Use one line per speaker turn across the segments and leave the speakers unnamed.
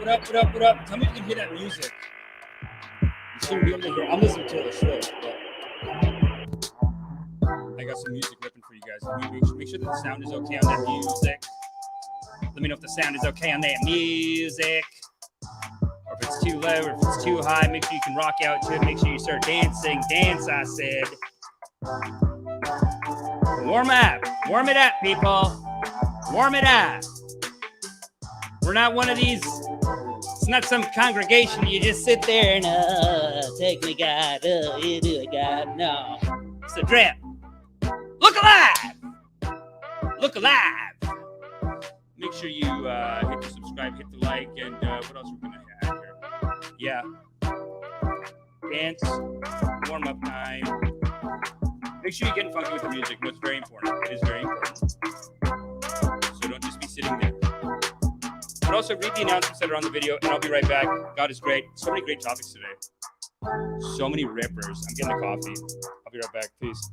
What up? Tell me if you can hear that music. You shouldn't be able to hear. I'm listening to the Swift, but I got some music ripping for you guys. Make sure that the sound is okay on that music. Let me know if the sound is okay on that music. Or if it's too low or if it's too high, make sure you can rock out to it. Make sure you start dancing. Dance, I said. Warm up. Warm it up, people. Warm it up. We're not one of these. It's not some congregation. You just sit there and, take me, God. You do it, God. No. It's a drip. Look alive. Look alive. Make sure you hit the subscribe, hit the like, and what else we're going to have here? Yeah. Dance. Warm up time. Make sure you're getting funky with the music. No, it's very important. It is very important. So don't just be sitting there. But also read the announcements that are on the video, and I'll be right back. God is great. So many great topics today. So many rippers. I'm getting a coffee. I'll be right back. Peace.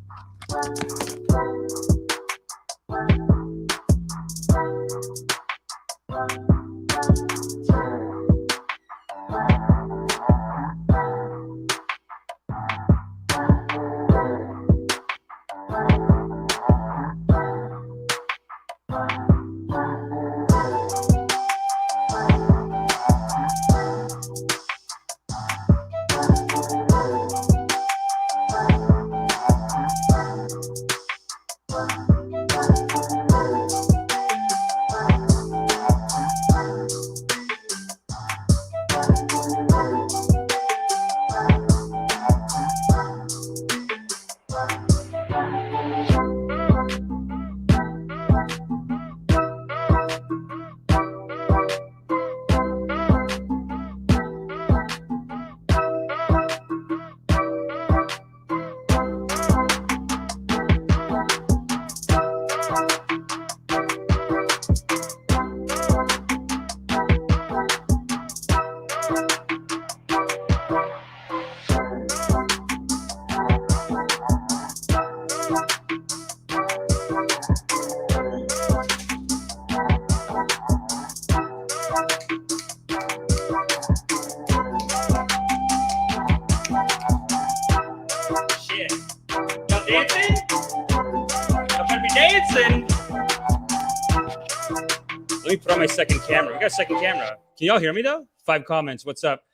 My second camera. We got a second camera. Can y'all hear me though? 5 comments. What's up?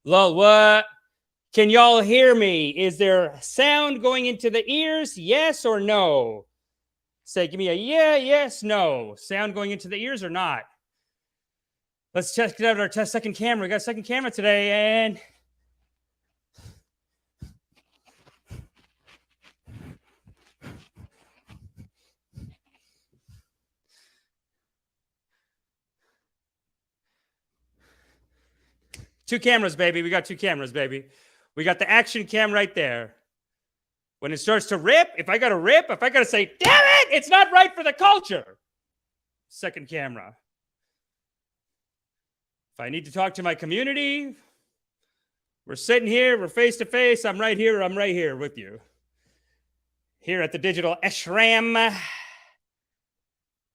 Lol, what? Can y'all hear me? Is there sound going into the ears? Yes or no? Say, give me a yeah, yes, no. Sound going into the ears or not? Let's check it out our second camera. We got a second camera today, and two cameras, baby. We got 2 cameras, baby. We got the action cam right there. When it starts to rip, if I got to say, damn it, it's not right for the culture. Second camera. If I need to talk to my community, we're sitting here, we're face to face. I'm right here with you. Here at the digital ashram.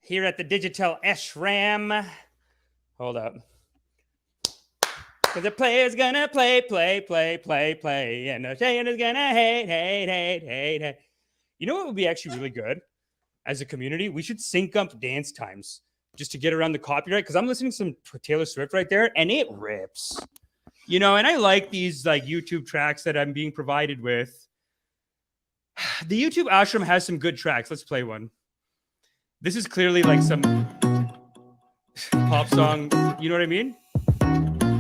Here at the digital ashram. Hold up. Because the player's gonna play. And the chain is gonna hate. You know what would be actually really good? As a community, we should sync up dance times just to get around the copyright. Because I'm listening to some Taylor Swift right there, and it rips. You know, and I like these like YouTube tracks that I'm being provided with. The YouTube ashram has some good tracks. Let's play one. This is clearly like some pop song. You know what I mean?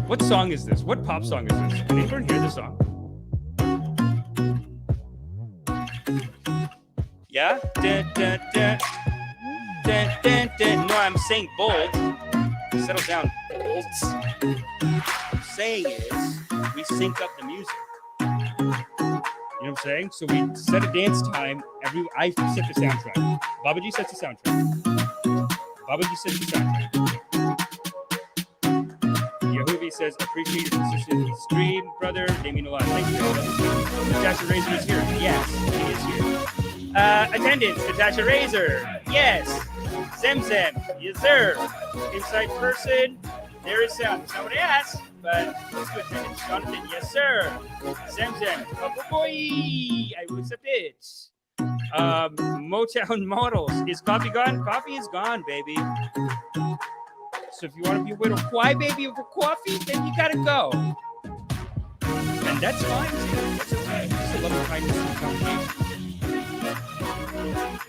What song is this? What pop song is this? Can anyone hear this song? Yeah? No, I'm saying bold. Settle down, bold. What I'm saying is we sync up the music. You know what I'm saying? So we set a dance time. I set the soundtrack. Babaji sets the soundtrack. Yahuvi says, appreciate your consistency stream, brother. Damien a lot. Thank you. Natasha Razor is here. Yes, he is here. Attendance, Natasha Razor. Yes. Zemzem. Yes, sir. Inside person. There is sound. Somebody asked, but let's go drink it. Jonathan, yes, sir. Zemzem, oh boy, I will accept it. Motown models. Is coffee gone? Coffee is gone, baby. So if you want to be a little quiet, baby, over coffee, then you gotta go. And that's fine too. That's okay. Just a loving kindness in the congregation.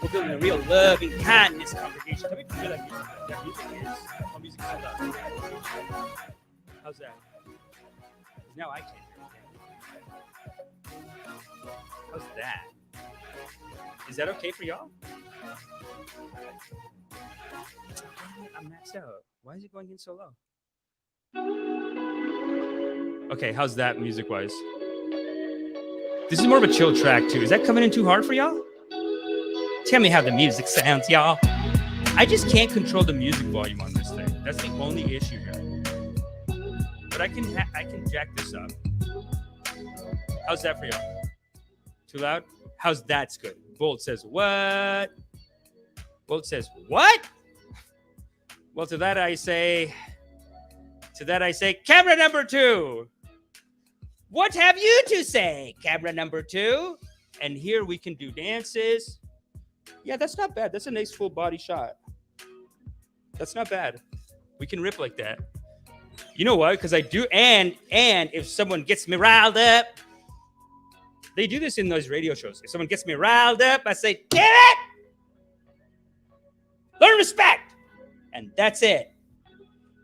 We're building a real love and kindness congregation. Tell me if you feel like that music is. What music is that? How's that? Now I can't hear it. How's that? Is that okay for y'all? I'm maxed out. Why is it going in so low? Okay, how's that music-wise? This is more of a chill track, too. Is that coming in too hard for y'all? Tell me how the music sounds, y'all. I just can't control the music volume on this thing. That's the only issue here. But I can jack this up. How's that for y'all? Too loud? How's that's good? Bolt says, what? Bolt says, what? Well, to that I say, camera number 2. What have you to say, camera number 2? And here we can do dances. Yeah, that's not bad. That's a nice full body shot. That's not bad. We can rip like that. You know what? Because I do, and if someone gets me riled up, they do this in those radio shows. If someone gets me riled up, I say, damn it! Learn respect! And that's it.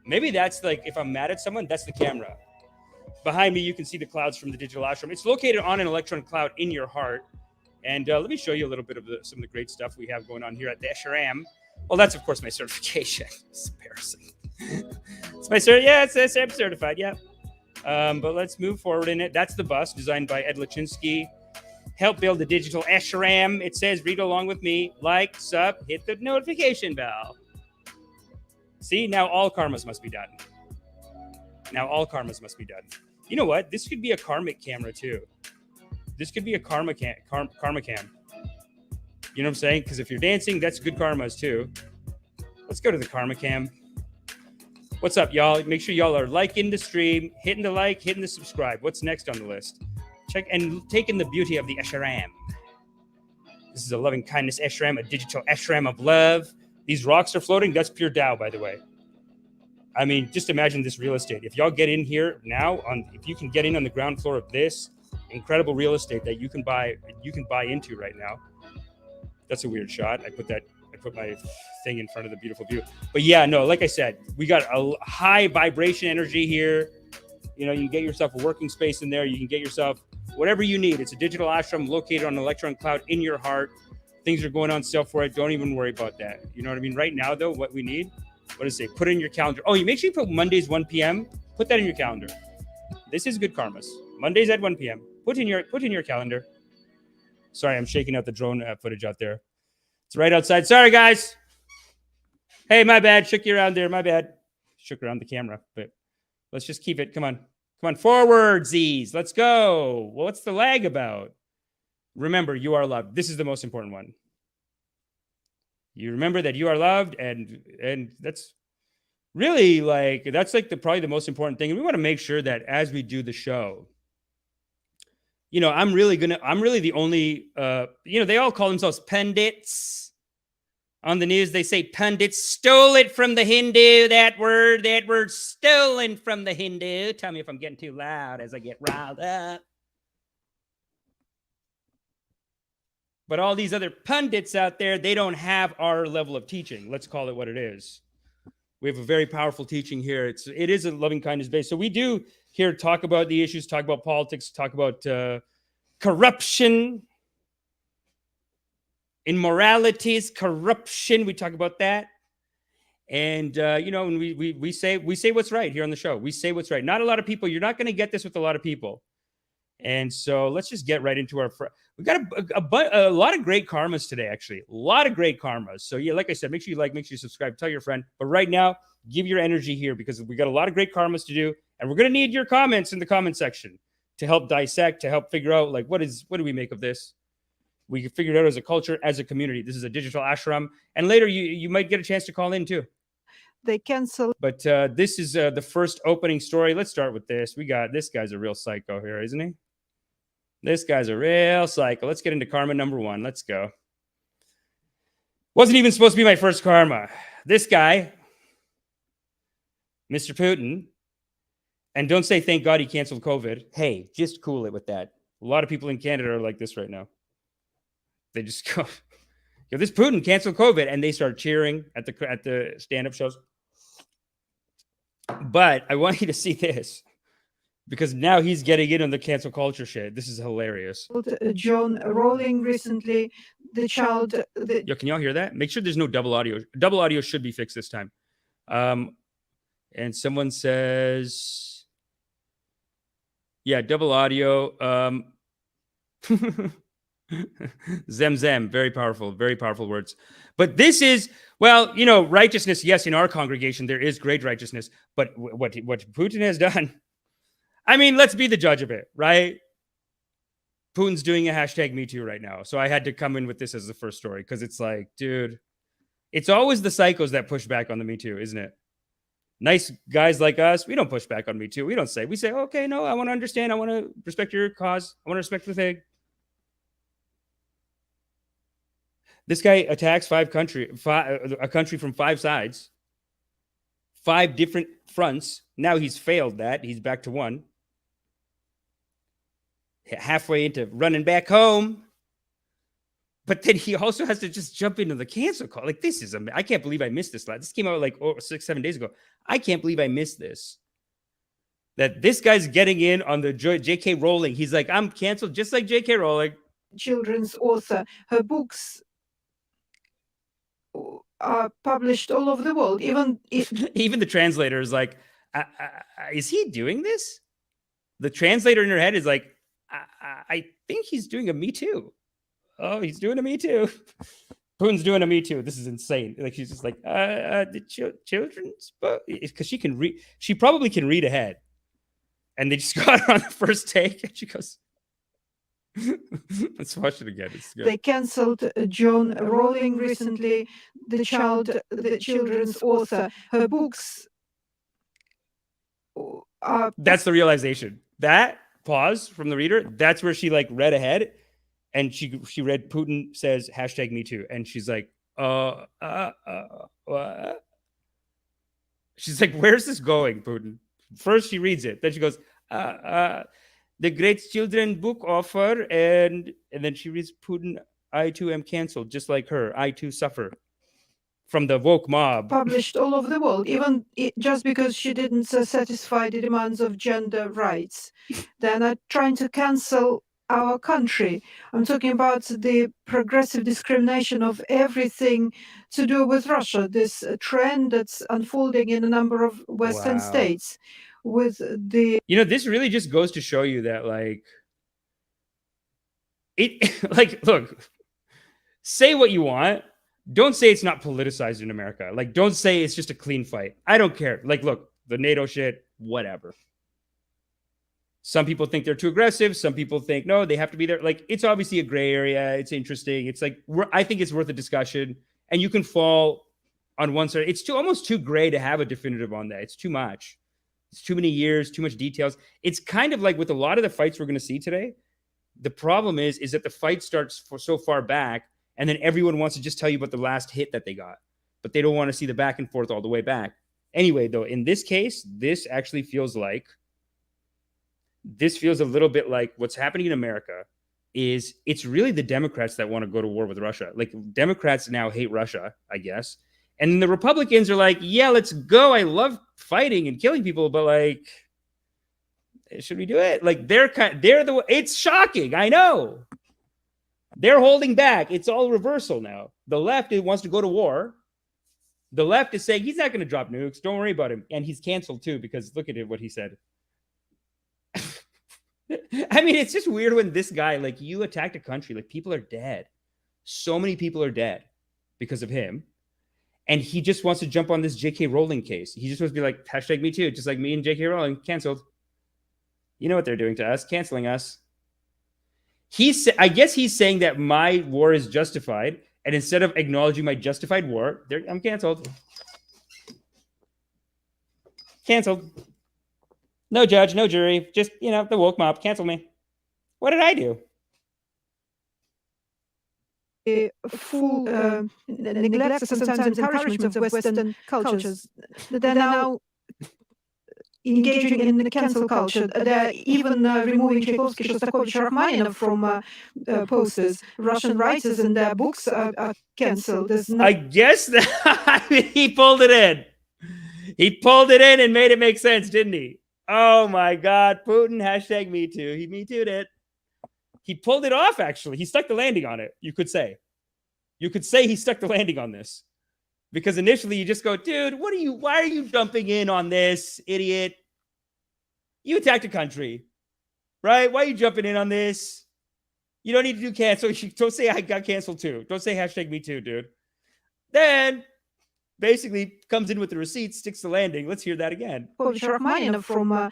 Maybe that's like, if I'm mad at someone, that's the camera. Behind me, you can see the clouds from the digital ashram. It's located on an electron cloud in your heart. And let me show you a little bit of some of the great stuff we have going on here at the ashram. Well, that's, of course, my certification. It's embarrassing. It's my cert. Yeah, I'm certified. Yeah. But let's move forward in it. That's the bus designed by Ed Lachinsky. Help build the digital ashram. It says, read along with me. Like, sub, hit the notification bell. See, now all karmas must be done. Now all karmas must be done. You know what? This could be a karmic camera too. This could be a karma cam. You know what I'm saying? Because if you're dancing, that's good karmas too. Let's go to the karma cam. What's up, y'all? Make sure y'all are liking the stream, hitting the like, hitting the subscribe. What's next on the list? Check and take in the beauty of the ashram. This is a loving kindness ashram, a digital ashram of love. These rocks are floating. That's pure Tao, by the way. I mean, just imagine this real estate. If y'all get in here now, if you can get in on the ground floor of this incredible real estate that you can buy into right now. That's a weird shot. I put my thing in front of the beautiful view. But yeah, no, like I said, we got a high vibration energy here. You know, you can get yourself a working space in there. You can get yourself whatever you need. It's a digital ashram located on an electron cloud in your heart. Things are going on sale for it. Don't even worry about that. You know what I mean? Right now, though, what we need, what does it say? Put it in your calendar. Oh, you make sure you put Mondays 1 p.m. Put that in your calendar. This is good karmas. Mondays at 1 p.m. Put in your calendar. Sorry, I'm shaking out the drone footage out there. It's right outside. Sorry, guys. Hey, my bad. Shook you around there. My bad. Shook around the camera, but let's just keep it. Come on. Come on. Forward, Z's. Let's go. Well, what's the lag about? Remember, you are loved. This is the most important one. You remember that you are loved, and that's really probably the most important thing. And we want to make sure that as we do the show, you know, I'm really the only, they all call themselves pundits. On the news, they say pundits stole it from the Hindu. That word stolen from the Hindu. Tell me if I'm getting too loud as I get riled up. But all these other pundits out there, they don't have our level of teaching. Let's call it what it is. We have a very powerful teaching here. It is a loving kindness base. So we do here talk about the issues, talk about politics, talk about corruption, immoralities, corruption. We talk about that. And, and we say what's right here on the show. We say what's right. Not a lot of people. You're not going to get this with a lot of people. And so let's just get right into we got a lot of great karmas today, actually. A lot of great karmas. So yeah, like I said, make sure you subscribe, tell your friend. But right now, give your energy here because we got a lot of great karmas to do. And we're going to need your comments in the comment section to help dissect, to help figure out what do we make of this? We can figure it out as a culture, as a community. This is a digital ashram. And later you might get a chance to call in too.
They cancel.
But this is the first opening story. Let's start with this. This guy's a real psycho here, isn't he? This guy's a real psycho. Let's get into karma number 1. Let's go. Wasn't even supposed to be my first karma. This guy, Mr. Putin, and don't say thank God he canceled COVID. Hey, just cool it with that. A lot of people in Canada are like this right now. They just go, yo, this Putin canceled COVID, and they start cheering at the stand-up shows. But I want you to see this, because now he's getting in on the cancel culture shit. This is hilarious.
John Rowling recently, the child.
Yo, can y'all hear that? Make sure there's no double audio. Double audio should be fixed this time. And someone says, yeah, double audio. Zem, very powerful words. But this is, well, you know, righteousness. Yes, in our congregation, there is great righteousness. But what Putin has done, I mean, let's be the judge of it, right? Putin's doing a hashtag Me Too right now. So I had to come in with this as the first story, because it's like, dude, it's always the psychos that push back on the Me Too, isn't it? Nice guys like us, we don't push back on Me Too. We say, okay, no, I want to understand. I want to respect your cause. I want to respect the thing. This guy attacks a country from 5 sides, 5 different fronts. Now he's failed that. He's back to 1. Halfway into running back home. But then he also has to just jump into the cancel call. Like, this is, I can't believe I missed this. This came out like 6-7 days ago. I can't believe I missed this. That this guy's getting in on the J.K. Rowling. He's like, I'm canceled just like J.K. Rowling.
Children's author. Her books are published all over the world. Even
the translator is like, is he doing this? The translator in her head is like, I think he's doing a Me Too. Oh, he's doing a Me Too. Putin's doing a Me Too. This is insane. Like, she's just like, the children's book, because she can read. She probably can read ahead. And they just got her on the first take, and she goes, let's watch it again. It's good.
They cancelled John Rowling recently, the children's author. Her books are...
That's the realization. That pause from the reader, that's where she like read ahead, and she read Putin says hashtag Me Too, and she's like, what? She's like, where's this going, Putin? First she reads it, then she goes, the great children book offer, and then she reads Putin, I too am canceled, just like her. I too suffer from the woke mob.
Published all over the world, even just because she didn't satisfy the demands of gender rights. They're not trying to cancel our country. I'm talking about the progressive discrimination of everything to do with Russia, this trend that's unfolding in a number of Western states. With the,
you know, this really just goes to show you that, like, it, like, look, say what you want. Don't say it's not politicized in America. Like, don't say it's just a clean fight. I don't care. Like, look, the NATO shit, whatever. Some people think they're too aggressive. Some people think, no, they have to be there. Like, it's obviously a gray area. It's interesting. It's like, I think it's worth a discussion. And you can fall on one side. It's almost too gray to have a definitive on that. It's too much. It's too many years, too much details. It's kind of like with a lot of the fights we're going to see today. The problem is that the fight starts so far back, and then everyone wants to just tell you about the last hit that they got, but they don't want to see the back and forth all the way back. Anyway, though, in this case, this actually feels a little bit like what's happening in America is it's really the Democrats that want to go to war with Russia. Like, Democrats now hate Russia, I guess. And the Republicans are like, yeah, let's go. I love fighting and killing people, but like, should we do it? Like, it's shocking. I know. They're holding back. It's all reversal now. The left wants to go to war. The left is saying he's not going to drop nukes. Don't worry about him. And he's canceled too, because look at what he said. I mean, it's just weird when this guy, like, you attacked a country, like, people are dead. So many people are dead because of him. And he just wants to jump on this J.K. Rowling case. He just wants to be like, hashtag Me Too, just like me and J.K. Rowling, canceled. You know what they're doing to us, canceling us. I guess he's saying that my war is justified, and instead of acknowledging my justified war, I'm canceled. Canceled. No judge, no jury. Just, the woke mob. Cancel me. What did I do?
Full neglect, sometimes encouragement of Western cultures. They're now engaging in the cancel culture. They're even removing Tchaikovsky, Shostakovich, Rachmaninoff from posters. Russian writers and their books are cancelled.
I guess that he pulled it in. He pulled it in and made it make sense, didn't he? Oh my God. Putin, hashtag me too. He me too'd it. He pulled it off, actually. He stuck the landing on it, you could say. You could say he stuck the landing on this. Because initially you just go, dude, why are you jumping in on this, idiot? You attacked a country, right? Why are you jumping in on this? You don't need to do cancel. Don't say I got canceled too. Don't say hashtag me too, dude. Then basically comes in with the receipts, sticks the landing. Let's hear that again.
Rachmaninoff from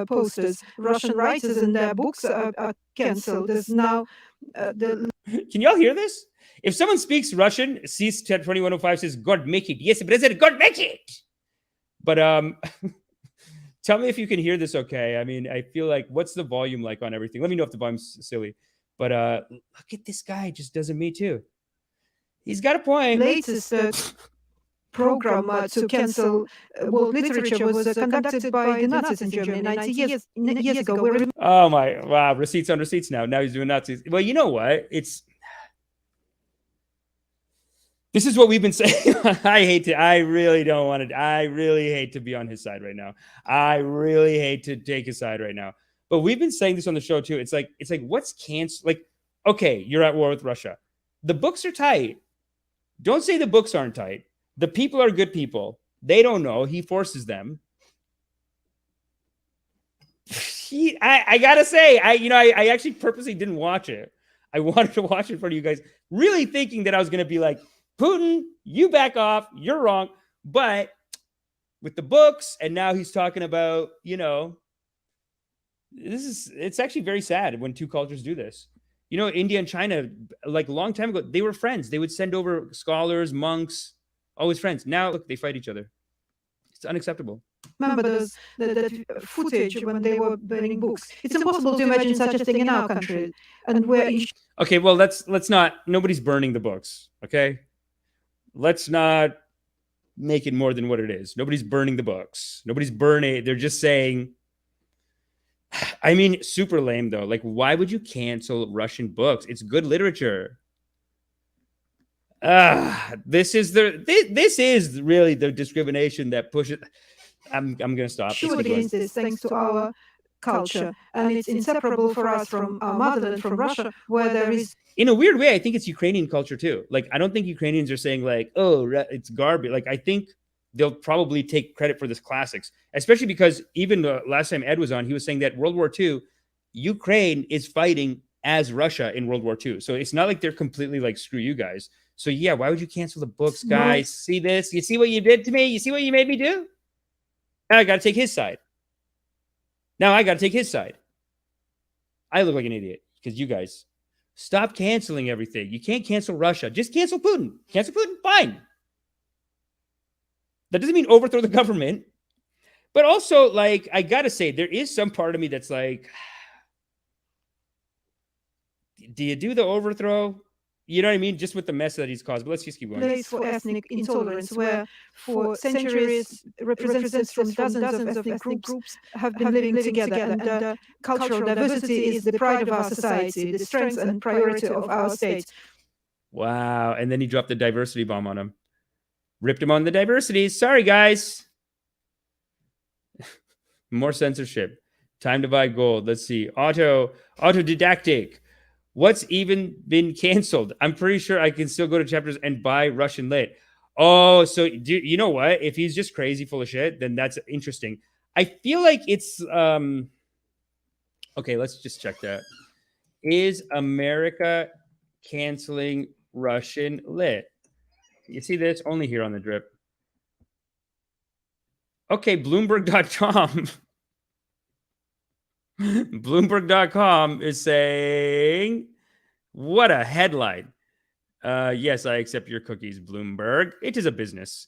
posters. Russian writers and their books are cancelled. There's now
Can y'all hear this? If someone speaks Russian, Cease 2105 says, God make it. Yes, President, God make it. But tell me if you can hear this okay. I mean, I feel like, what's the volume like on everything? Let me know if the volume's silly. But look at this guy, just doesn't me too. He's got a point.
Latest program to cancel world literature was conducted by the Nazis in Germany 90 years ago.
Oh my, wow, receipts on receipts now. Now he's doing Nazis. Well, you know what? This is what we've been saying. I really hate to be on his side right now. I really hate to take his side right now. But we've been saying this on the show too. It's like what's cancel? Like, okay, you're at war with Russia. The books are tight. Don't say the books aren't tight. The people are good people. They don't know. He forces them. I gotta say, I actually purposely didn't watch it. I wanted to watch it for you guys, really thinking that I was gonna be like, Putin, you back off. You're wrong. But with the books, and now he's talking about, it's actually very sad when two cultures do this. India and China, like a long time ago, they were friends. They would send over scholars, monks, always friends. Now, look, they fight each other. It's unacceptable.
Remember that footage when they were burning books. It's impossible to imagine such a thing in our country. And
okay, well, let's not, nobody's burning the books, okay? Let's not make it more than what it is. Nobody's burning the books. Nobody's burning. They're just saying, I mean, super lame though. Like, why would you cancel Russian books? It's good literature. This is really the discrimination that pushes. I'm gonna stop.
Sure, against this, thanks to our culture, and it's inseparable for us from our motherland, from Russia, where there is.
In a weird way, I think it's Ukrainian culture too. Like, I don't think Ukrainians are saying like, oh, it's garbage. Like, I think they'll probably take credit for this classics, especially because even last time Ed was on, he was saying that World War II, Ukraine is fighting as Russia in World War II. So it's not like they're completely like, screw you guys. So yeah, why would you cancel the books, guys? See this? You see what you did to me? You see what you made me do? Now I got to take his side. I look like an idiot because you guys stop canceling everything. You can't cancel Russia. Just cancel Putin. Cancel Putin, fine. That doesn't mean overthrow the government. But also, like, I got to say, there is some part of me that's like, do you do the overthrow? You know what I mean? Just with the mess that he's caused. But let's just keep going.
Place for ethnic intolerance, where for centuries representatives from dozens of ethnic groups have been living together, and cultural diversity is the pride of our society, the strength and priority of our state.
Wow. And then he dropped the diversity bomb on him. Ripped him on the diversity. Sorry, guys. More censorship. Time to buy gold. Let's see. Autodidactic. What's even been canceled? I'm pretty sure I can still go to chapters and buy Russian lit. Oh, so you know what? If he's just crazy full of shit, then that's interesting. I feel like it's okay, let's just check that. Is America canceling Russian lit? You see this only here on the drip. Okay, Bloomberg.com. Bloomberg.com is saying, what a headline. Yes, I accept your cookies, Bloomberg. It is a business.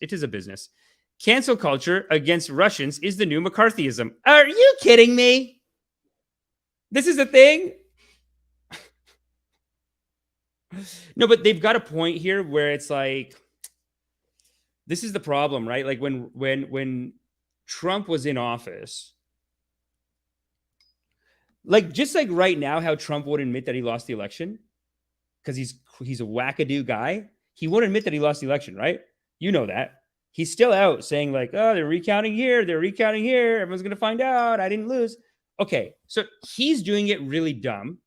Cancel culture against Russians is the new McCarthyism. Are you kidding me? This is a thing? No, but they've got a point here where it's like, this is the problem, right? Like when Trump was in office, like just like right now, how Trump would admit that he lost the election because he's a wackadoo guy. He won't admit that he lost the election, right? You know that. He's still out saying like, oh, they're recounting here, everyone's gonna find out I didn't lose. Okay, so he's doing it really dumb.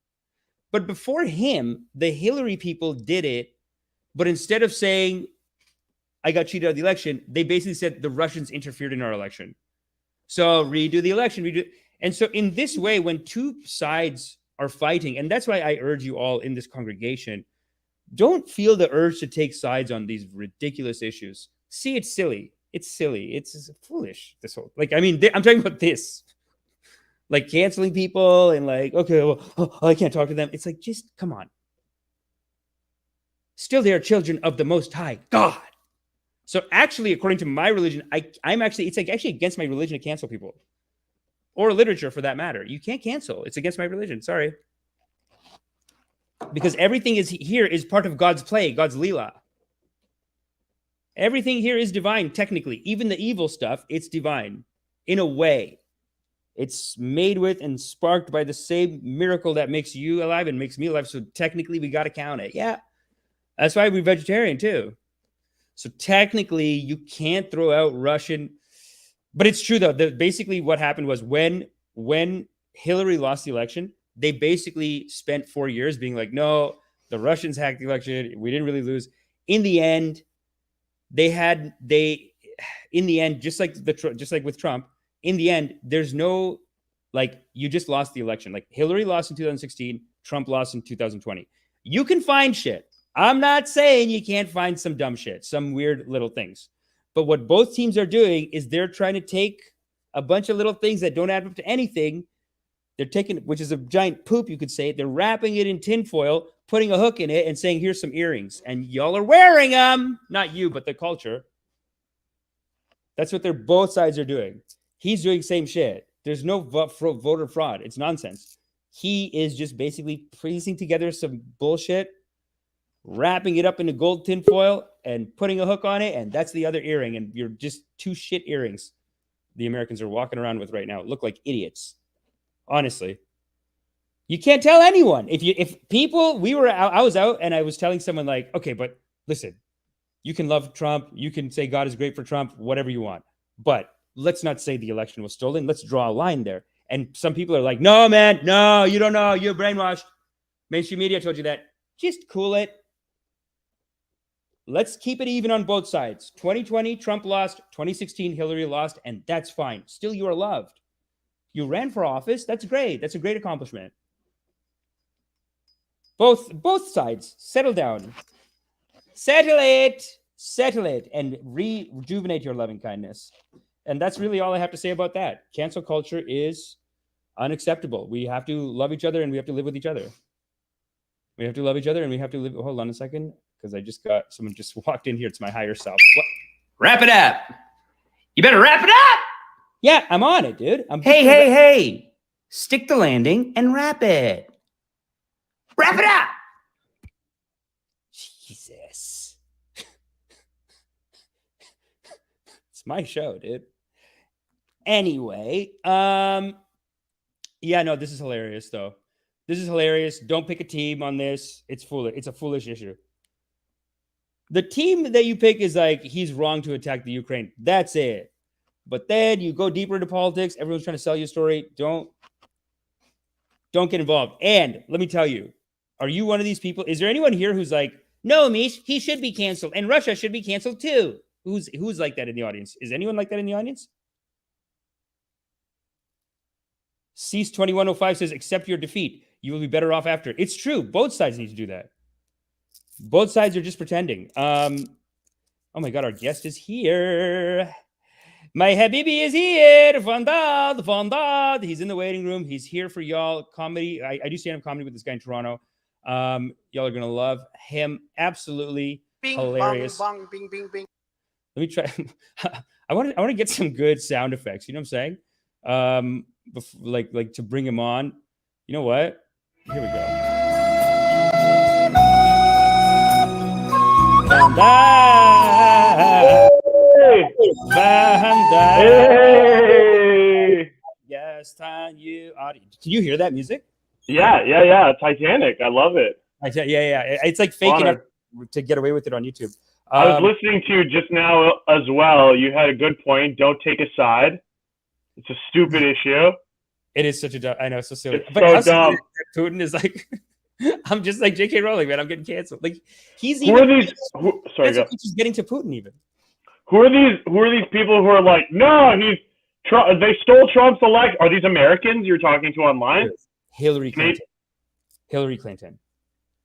But before him, the Hillary people did it, but instead of saying I got cheated out of the election, they basically said the Russians interfered in our election. So redo the election, And so in this way, when two sides are fighting, and that's why I urge you all in this congregation, don't feel the urge to take sides on these ridiculous issues. See, it's silly. It's silly. It's foolish. This whole, like, I mean, I'm talking about this. Like canceling people and like, okay, well, I can't talk to them. It's like, just come on. Still, they are children of the Most High God. So actually, according to my religion, it's like actually against my religion to cancel people. Or literature for that matter. You can't cancel. It's against my religion. Sorry. Because everything here is part of God's play, God's Leela. Everything here is divine, technically. Even the evil stuff, it's divine. In a way. It's made with and sparked by the same miracle that makes you alive and makes me alive. So technically, we got to count it. Yeah. That's why we're vegetarian, too. So technically, you can't throw out Russian. But it's true, though. Basically, what happened was when Hillary lost the election, they basically spent 4 years being like, no, the Russians hacked the election. We didn't really lose. In the end, just like with Trump, in the end, there's no, like, you just lost the election. Like Hillary lost in 2016, Trump lost in 2020. You can find shit. I'm not saying you can't find some dumb shit, some weird little things. But what both teams are doing is they're trying to take a bunch of little things that don't add up to anything. They're taking, which is a giant poop, you could say. They're wrapping it in tinfoil, putting a hook in it, and saying, here's some earrings. And y'all are wearing them. Not you, but the culture. That's what both sides are doing. He's doing same shit. There's no voter fraud. It's nonsense. He is just basically piecing together some bullshit, wrapping it up in a gold tinfoil and putting a hook on it, and that's the other earring. And you're just two shit earrings the Americans are walking around with right now. Look like idiots. Honestly. You can't tell anyone. I was out and I was telling someone like, okay, but listen, you can love Trump. You can say God is great for Trump, whatever you want. But let's not say the election was stolen. Let's draw a line there. And some people are like, no, man, no, you don't know. You're brainwashed. Mainstream media told you that. Just cool it. Let's keep it even on both sides. 2020, Trump lost. 2016, Hillary lost. And that's fine. Still, you are loved. You ran for office. That's great. That's a great accomplishment. Both sides. Settle down. Settle it. And rejuvenate your loving kindness. And that's really all I have to say about that. Cancel culture is unacceptable. We have to love each other and we have to live with each other. We have to love each other and we have to live. Hold on a second, because someone just walked in here. It's my higher self. What?
Wrap it up. You better wrap it up.
Yeah, I'm on it, dude.
Hey. Stick the landing and wrap it. Wrap it up.
Jesus. It's my show, dude. Anyway, yeah, no, this is hilarious, though. This is hilarious. Don't pick a team on this. It's foolish. It's a foolish issue. The team that you pick is like, he's wrong to attack the Ukraine. That's it. But then you go deeper into politics. Everyone's trying to sell you a story. Don't get involved. And let me tell you, are you one of these people? Is there anyone here who's like, no, Mish, he should be canceled, and Russia should be canceled too? Who's like that in the audience? Is anyone like that in the audience? Cease 2105 says, accept your defeat. You will be better off after. It's true. Both sides need to do that. Both sides are just pretending. Oh my God, our guest is here. My Habibi is here. Vandad. He's in the waiting room. He's here for y'all. Comedy. I do stand-up comedy with this guy in Toronto. Y'all are going to love him. Absolutely hilarious.
Bing.
Let me try. I want to get some good sound effects. You know what I'm saying? Like to bring him on. You know what? Here we go.
Hey!
Yes, time you audience. Can you hear that music?
Yeah. Titanic. I love it.
Yeah. It's like faking it to get away with it on YouTube.
I was listening to you just now as well. You had a good point. Don't take a side. It's a stupid issue.
It is such a I know, it's so silly.
It's
But
so dumb.
Putin is like, I'm just like J.K. Rowling, man. I'm getting canceled. Like he's
Who
even.
are these? Sorry, go.
He's getting to Putin even.
Who are these people who are like, no, they stole Trump's election? Are these Americans you're talking to online?
Hillary Clinton. Hillary Clinton.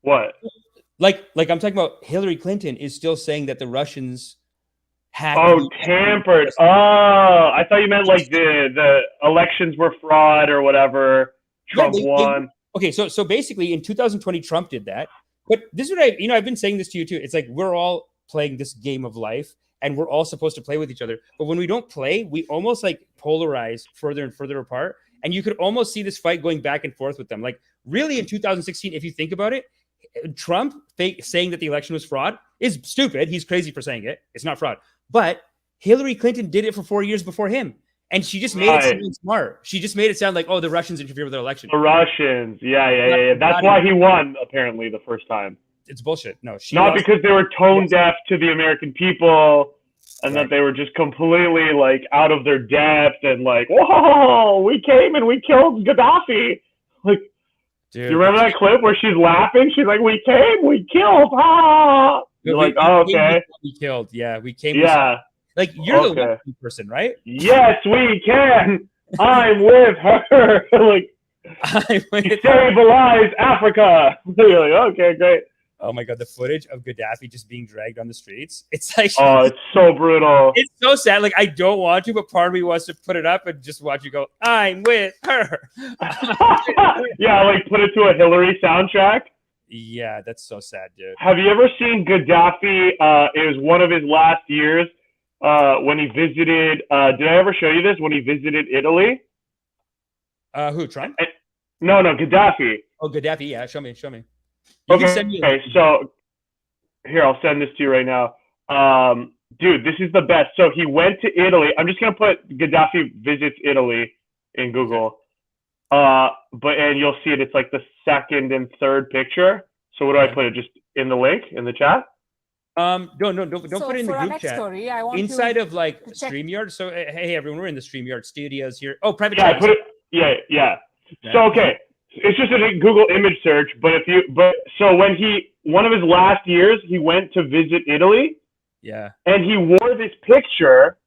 What?
Like I'm talking about Hillary Clinton is still saying that the Russians had
tampered. Oh, I thought you meant like the elections were fraud or whatever. Trump won.
Okay, so basically in 2020 Trump did that. But this is what I've been saying this to you too. It's like we're all playing this game of life and we're all supposed to play with each other. But when we don't play, we almost like polarize further and further apart. And you could almost see this fight going back and forth with them. Like really in 2016, if you think about it, Trump saying that the election was fraud is stupid. He's crazy for saying it. It's not fraud. But Hillary Clinton did it for 4 years before him. And she just made it sound smart. She just made it sound like, oh, the Russians interfered with the election.
The Russians. Yeah. That's why he won, apparently, the first time.
It's bullshit. No,
not because they were tone deaf to the American people and that they were just completely like out of their depth and like, whoa, we came and we killed Gaddafi. Like, dude, you remember that clip where she's laughing? She's like, we came, we killed. Ah. You're like, oh, okay.
We killed. Yeah, we came.
Yeah.
Like, you're the lucky person, right?
Yes, we can. I'm with her. Like, stabilize Africa. You're like, okay, great.
Oh my God, the footage of Gaddafi just being dragged on the streets. It's like,
oh, it's so brutal.
It's so sad. Like, I don't want to, but part of me wants to put it up and just watch you go, I'm with her.
Yeah, like put it to a Hillary soundtrack.
Yeah, that's so sad, dude.
Have you ever seen Gaddafi? It was one of his last years when he visited. Did I ever show you this? When he visited Italy?
Who, Trump?
No, Gaddafi.
Oh, Gaddafi. Yeah, show me.
Okay, so here, I'll send this to you right now. Dude, this is the best. So he went to Italy. I'm just going to put Gaddafi visits Italy in Google. And you'll see it. It's like the second and third picture. So what do I put it? Just in the link in the chat?
Don't put it in the group chat.
Story,
inside of like StreamYard. So hey everyone, we're in the StreamYard studios here. Oh, private.
Yeah, yeah. So okay, it's just a Google image search. So when one of his last years, he went to visit Italy.
Yeah.
And he wore this picture.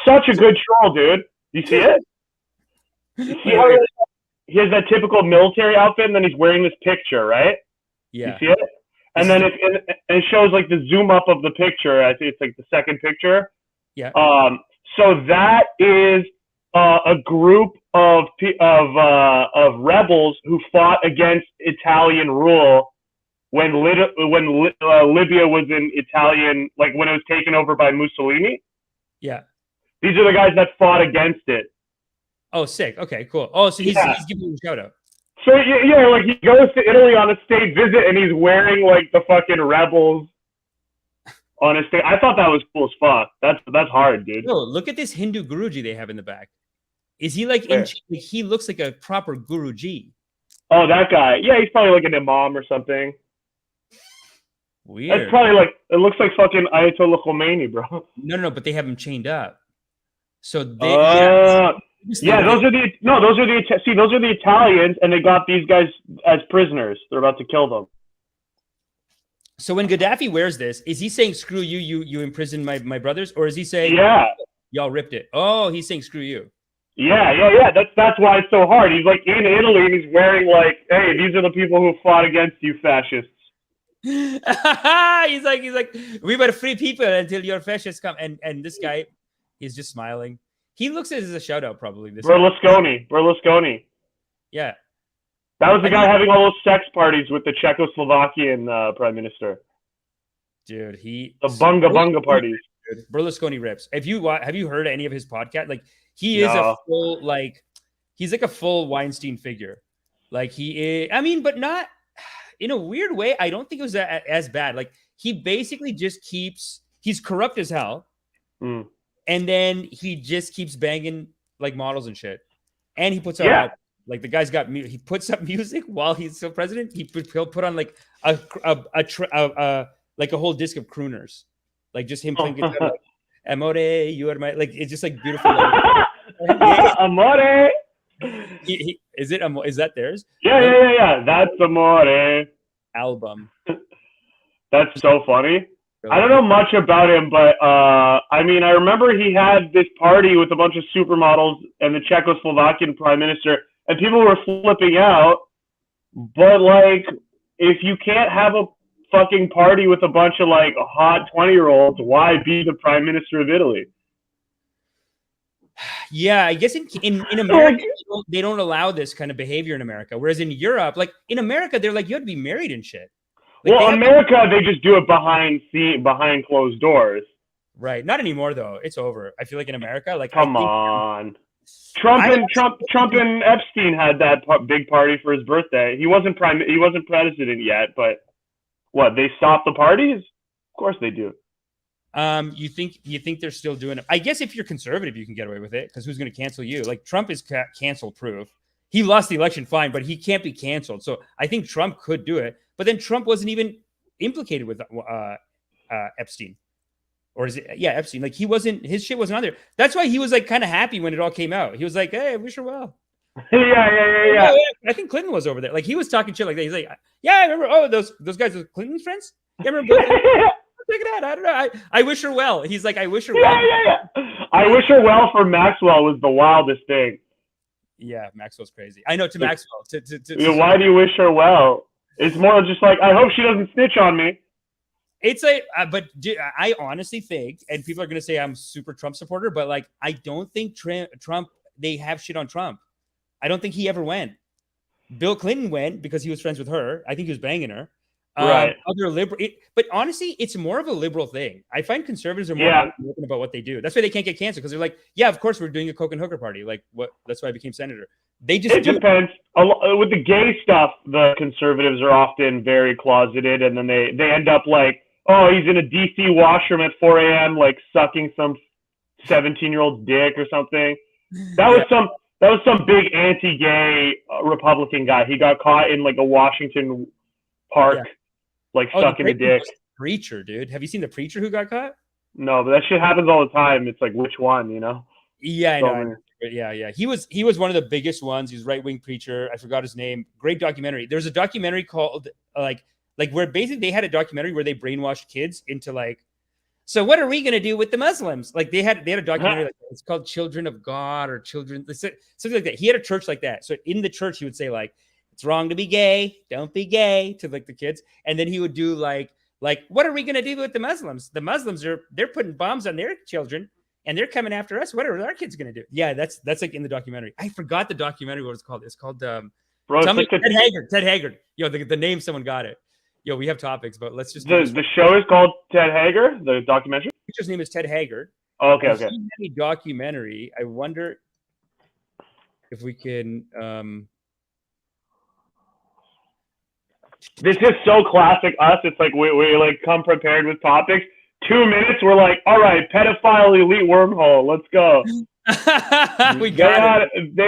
Such a good troll, dude. You see it? You see how he has that typical military outfit, and then he's wearing this picture, right?
Yeah.
You see it? And then it shows like the zoom up of the picture. I think it's like the second picture.
Yeah.
So that is a group of rebels who fought against Italian rule when Libya was in Italian, like when it was taken over by Mussolini.
Yeah.
These are the guys that fought against it.
Oh, sick. Okay, cool. Oh, so he's giving you a shout out.
So yeah, like he goes to Italy on a state visit and he's wearing like the fucking rebels on a state. I thought that was cool as fuck. That's hard, dude.
No, look at this Hindu Guruji they have in the back. Is he like he looks like a proper Guruji?
Oh, that guy. Yeah, he's probably like an imam or something.
Weird.
It's probably like it looks like fucking Ayatollah Khomeini, bro.
No, but they have him chained up. So they
those are the Italians, and they got these guys as prisoners. They're about to kill them.
So when Gaddafi wears this, is he saying "screw you, you imprisoned my brothers," or is he saying y'all ripped it? Oh, he's saying "screw you."
Yeah. That's why it's so hard. He's like in Italy, and he's wearing like, hey, these are the people who fought against you, fascists.
he's like, we were free people until your fascists come. And this guy, he's just smiling. He looks as a shout out, probably.
Berlusconi.
Yeah.
That was the guy having all those sex parties with the Czechoslovakian prime minister.
Dude,
the bunga parties.
dude. Berlusconi rips. Have you heard any of his podcast? Like he is
No.
a full he's like a full Weinstein figure. Like he is, I mean, but not in a weird way. I don't think it was as bad. Like he basically just he's corrupt as hell.
Mm.
And then he just keeps banging like models and shit. And he puts out like the guy's got he puts up music while he's still president. He'll put on like a whole disc of crooners, like just him playing guitar, like, Amore, you are my, like it's just like beautiful.
Amore.
Is that theirs?
Yeah. That's Amore
album.
That's so funny. I don't know much about him, but I mean, I remember he had this party with a bunch of supermodels and the Czechoslovakian prime minister, and people were flipping out. But like, if you can't have a fucking party with a bunch of like hot 20-year-olds, why be the prime minister of Italy?
Yeah, I guess in America they don't allow this kind of behavior in America, whereas in Europe, like in America, they're like you have to be married and shit. Like
well, America, they just do it behind closed doors.
Right. Not anymore, though. It's over. I feel like in America, like
come on, Trump and Epstein had that big party for his birthday. He wasn't president yet, but what? They stopped the parties? Of course they do.
You think they're still doing it? I guess if you're conservative, you can get away with it because who's going to cancel you? Like Trump is cancel proof. He lost the election, fine, but he can't be canceled. So I think Trump could do it. But then Trump wasn't even implicated with Epstein. Or is it? Yeah, Epstein. Like his shit wasn't on there. That's why he was like kind of happy when it all came out. He was like, hey, I wish her well.
Yeah.
I think Clinton was over there. Like he was talking shit like that. He's like, yeah, I remember. Oh, those guys are Clinton's friends? Yeah, I remember. Check it out. I don't know. I wish her well. He's like, I wish her well.
Yeah. I wish her well for Maxwell was the wildest thing.
Yeah, Maxwell's crazy. I know to Maxwell.
Why do you wish her well? It's more just like, I hope she doesn't snitch on me.
It's like, but I honestly think, and people are going to say I'm super Trump supporter, but like, I don't think Trump, they have shit on Trump. I don't think he ever went. Bill Clinton went because he was friends with her. I think he was banging her.
Right.
Other liberal, but honestly, it's more of a liberal thing. I find conservatives are more open about what they do. That's why they can't get canceled because they're like, yeah, of course we're doing a coke and hooker party. Like what? That's why I became senator. They just
depends. With the gay stuff, the conservatives are often very closeted, and then they end up like, oh, he's in a DC washroom at 4 a.m. like sucking some 17-year-old dick or something. That was some big anti-gay Republican guy. He got caught in like a Washington park. Yeah. Like sucking a dick.
Preacher, dude. Have you seen the preacher who got caught?
No, but that shit happens all the time. It's like which one, you know?
Yeah, I know. Yeah. He was one of the biggest ones. He's a right-wing preacher. I forgot his name. Great documentary. There's a documentary called like where basically they had a documentary where they brainwashed kids into like, so what are we gonna do with the Muslims? Like they had a documentary like it's called Children of God or Children, something like that. He had a church like that. So in the church he would say like, it's wrong to be gay. Don't be gay to like the kids. And then he would do like, what are we going to do with the Muslims? The Muslims they're putting bombs on their children and they're coming after us. What are our kids going to do? Yeah, that's like in the documentary. I forgot the documentary, what it's called. It's called Ted Haggard. Yo, the name, someone got it. Yo, we have topics, but let's just.
The show is called Ted Haggard, the documentary?
The teacher's name is Ted Haggard.
Oh, okay.
A documentary. I wonder if we can.
This is so classic us. It's like we like come prepared with topics. 2 minutes, we're like, all right, pedophile elite wormhole. Let's go. They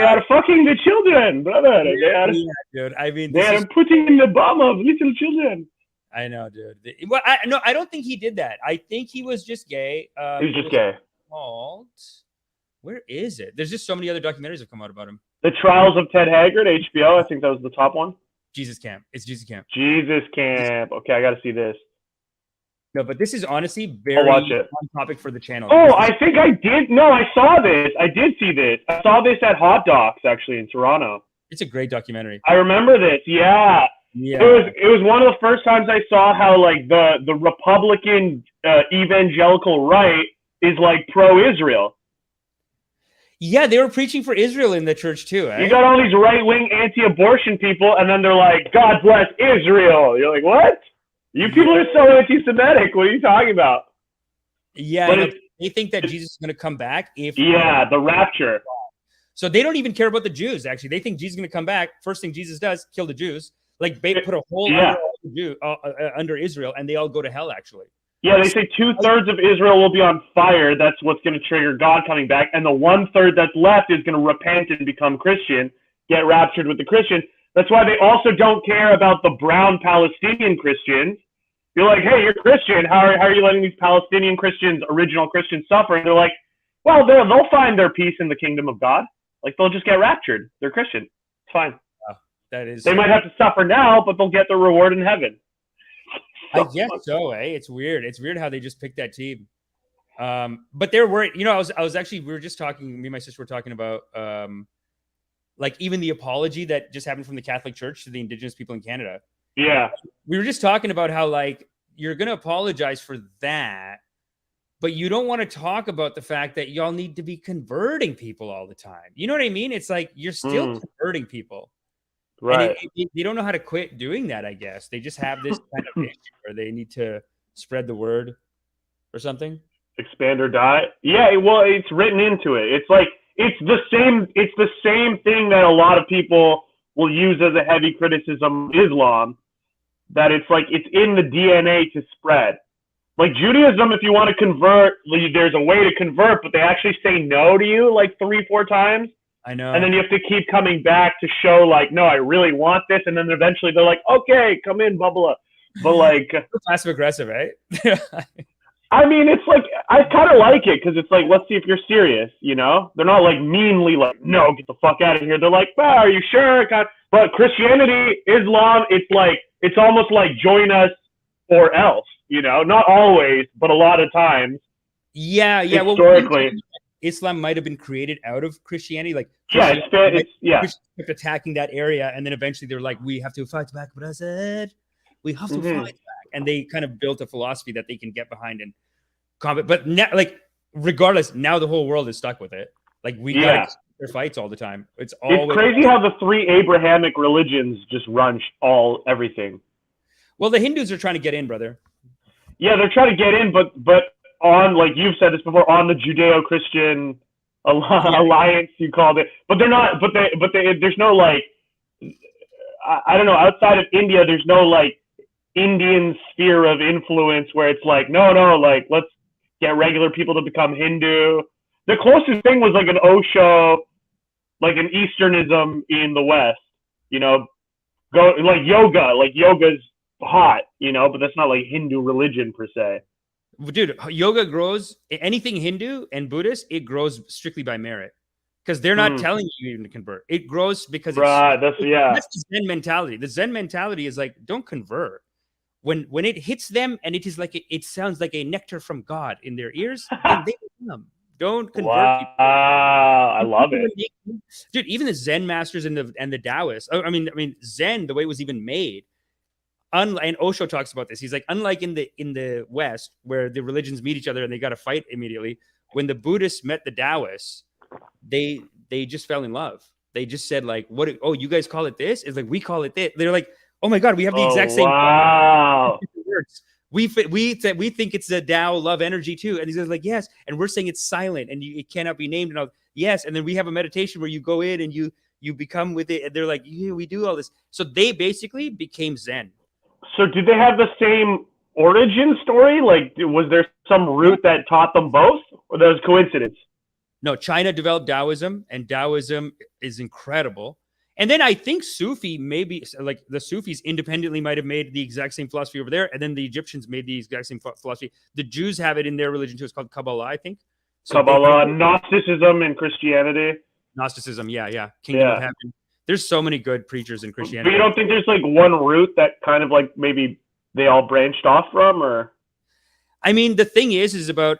are fucking the children, brother.
Dude. I mean,
they are putting in the bum of little children.
I know, dude. Well, I don't think he did that. I think he was just gay.
He's just gay.
Called, where is it? There's just so many other documentaries that come out about him.
The Trials of Ted Haggard, HBO. I think that was the top one.
Jesus Camp. It's Jesus Camp.
Jesus Camp. Okay, I got to see this.
No, but this is honestly very on topic for the channel.
Oh, I think I did. No, I saw this. I did see this. I saw this at Hot Docs, actually, in Toronto.
It's a great documentary.
I remember this. Yeah. It was one of the first times I saw how, like, the Republican evangelical right is, like, pro-Israel.
Yeah, they were preaching for Israel in the church too. Eh?
You got all these right-wing anti-abortion people, and then they're like, God bless Israel. You're like, what? You people are so anti-Semitic. What are you talking about?
Yeah,
But
no, they think that Jesus is going to come back if
the rapture.
So they don't even care about the Jews. Actually, they think Jesus is going to come back. First thing Jesus does, kill the Jews. Like put a hole under Israel, and they all go to hell. Actually.
Yeah, they say 2/3 of Israel will be on fire. That's what's going to trigger God coming back, and the 1/3 that's left is going to repent and become Christian, get raptured with the Christians. That's why they also don't care about the brown Palestinian Christians. You're like, hey, you're Christian. How are you letting these Palestinian Christians, original Christians, suffer? And they're like, well, they'll find their peace in the kingdom of God. Like, they'll just get raptured. They're Christian. It's fine.
That is.
They might have to suffer now, but they'll get the reward in heaven.
I guess so. It's weird. It's weird how they just picked that team. But they're worried. You know, I was actually, we were just talking. Me and my sister were talking about, like even the apology that just happened from the Catholic Church to the Indigenous people in Canada.
Yeah.
We were just talking about how like you're going to apologize for that, but you don't want to talk about the fact that y'all need to be converting people all the time. You know what I mean? It's like you're still converting people.
Right.
And they don't know how to quit doing that, I guess. They just have this kind of issue where they need to spread the word or something.
Expand or die. Yeah, well, it's written into it. It's like it's the same thing that a lot of people will use as a heavy criticism of Islam, that it's like it's in the DNA to spread. Like Judaism, if you want to convert, there's a way to convert, but they actually say no to you like 3-4 times.
I know.
And then you have to keep coming back to show like, no, I really want this. And then eventually they're like, okay, come in, bubble up. But like,
passive aggressive, right?
I mean, it's like, I kind of like it because it's like, let's see if you're serious, you know? They're not like meanly like, no, get the fuck out of here. They're like, well, are you sure? But Christianity, Islam, it's like, it's almost like join us or else, you know? Not always, but a lot of times.
Yeah.
Historically.
Islam might have been created out of Christianity. Like,
Christians
kept attacking that area. And then eventually they're like, we have to fight back, brother. We have to fight back. And they kind of built a philosophy that they can get behind and combat. But now, like, regardless, now the whole world is stuck with it. Like, we got their fights all the time. It's
crazy how the 3 Abrahamic religions just run everything.
Well, the Hindus are trying to get in, brother.
Yeah, they're trying to get in, but on, like you've said this before, on the Judeo-Christian alliance, you called it. But they're not. But there's no like. I don't know. Outside of India, there's no like Indian sphere of influence where it's like, no, like let's get regular people to become Hindu. The closest thing was like an Osho, like an Easternism in the West. You know, go like yoga. Like yoga's hot, you know, but that's not like Hindu religion per se.
Dude, yoga grows, anything Hindu and Buddhist, it grows strictly by merit because they're not telling you even to convert. It grows because that's the Zen mentality. The Zen mentality is like, don't convert. When it hits them and it is like it sounds like a nectar from God in their ears, then they come. Don't convert people.
I love it.
Dude, even the Zen masters and the Taoists, I mean Zen, the way it was even made. And Osho talks about this. He's like, unlike in the West, where the religions meet each other and they got to fight immediately, when the Buddhists met the Taoists, they just fell in love. They just said like, "What? Oh, you guys call it this? It's like we call it this." They're like, "Oh my God, we have the exact same words. We think it's a Tao love energy too." And he's like, "Yes," and we're saying it's silent and it cannot be named. And all, yes, and then we have a meditation where you go in and you become with it. And they're like, "Yeah, we do all this." So they basically became Zen.
So did they have the same origin story? Like, was there some root that taught them both, or that was coincidence?
No, China developed Taoism, and Taoism is incredible. And then I think Sufi, maybe like the Sufis independently might have made the exact same philosophy over there, and then the Egyptians made the exact same philosophy. The Jews have it in their religion too. It's called Kabbalah, I think.
So Kabbalah, Gnosticism in Christianity.
Gnosticism, yeah. Kingdom of Heaven. There's so many good preachers in Christianity.
But you don't think there's like one root that kind of like maybe they all branched off from, or?
I mean, the thing is about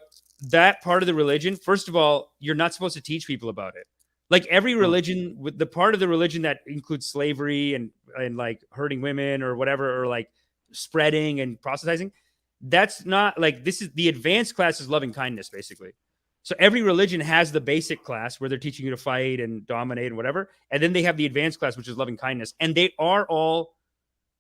that part of the religion. First of all, you're not supposed to teach people about it. Like every religion, with the part of the religion that includes slavery and like hurting women or whatever, or like spreading and proselytizing, that's not like, this is the advanced class is loving kindness, basically. So every religion has the basic class where they're teaching you to fight and dominate and whatever. And then they have the advanced class, which is loving kindness. And they are all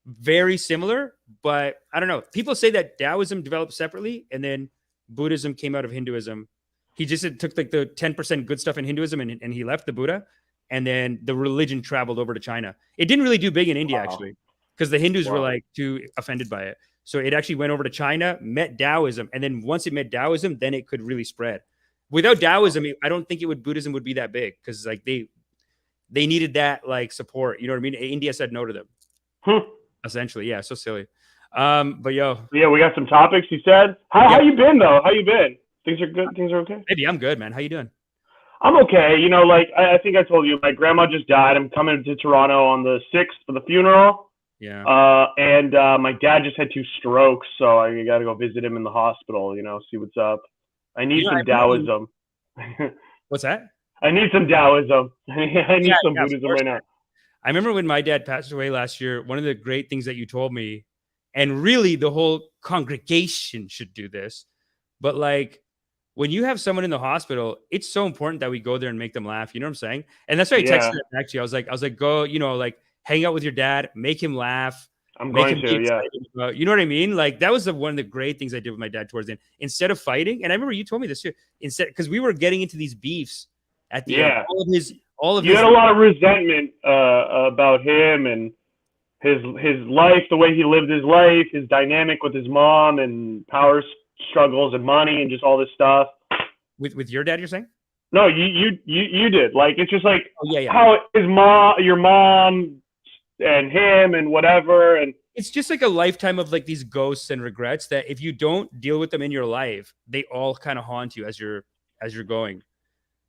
very similar, but I don't know. People say that Taoism developed separately and then Buddhism came out of Hinduism. He just took like the 10% good stuff in Hinduism and he left the Buddha. And then the religion traveled over to China. It didn't really do big in India, actually, because the Hindus were like too offended by it. So it actually went over to China, met Taoism. And then once it met Taoism, then it could really spread. Without Taoism, I don't think Buddhism would be that big, because like they needed that like support. You know what I mean? India said no to them. Essentially. Yeah. So silly. But yo.
Yeah, we got some topics, you said. How you been though? How you been? Things are good. Things are okay.
Maybe I'm good, man. How you doing?
I'm okay. You know, like I think I told you, my grandma just died. I'm coming to Toronto on the 6th for the funeral.
Yeah.
And my dad just had 2 strokes, so I got to go visit him in the hospital. You know, see what's up. I need some Taoism.
What's that?
I need some Taoism. I need some Buddhism right now.
I remember when my dad passed away last year, one of the great things that you told me, and really the whole congregation should do this, but like when you have someone in the hospital, it's so important that we go there and make them laugh. You know what I'm saying? And that's why I texted him actually. I was like, go, you know, like hang out with your dad, make him laugh.
I'm going to,
yeah. You know what I mean? Like that was one of the great things I did with my dad towards the end. Instead of fighting, and I remember you told me this too, because we were getting into these beefs at the end. All of
you had a lot of resentment about him and his life, the way he lived his life, his dynamic with his mom, and power struggles and money and just all this stuff.
With your dad, you're saying?
No, you did. Like it's just like
how
your mom and him and whatever, and
it's just like a lifetime of like these ghosts and regrets that if you don't deal with them in your life, they all kind of haunt you as you're going.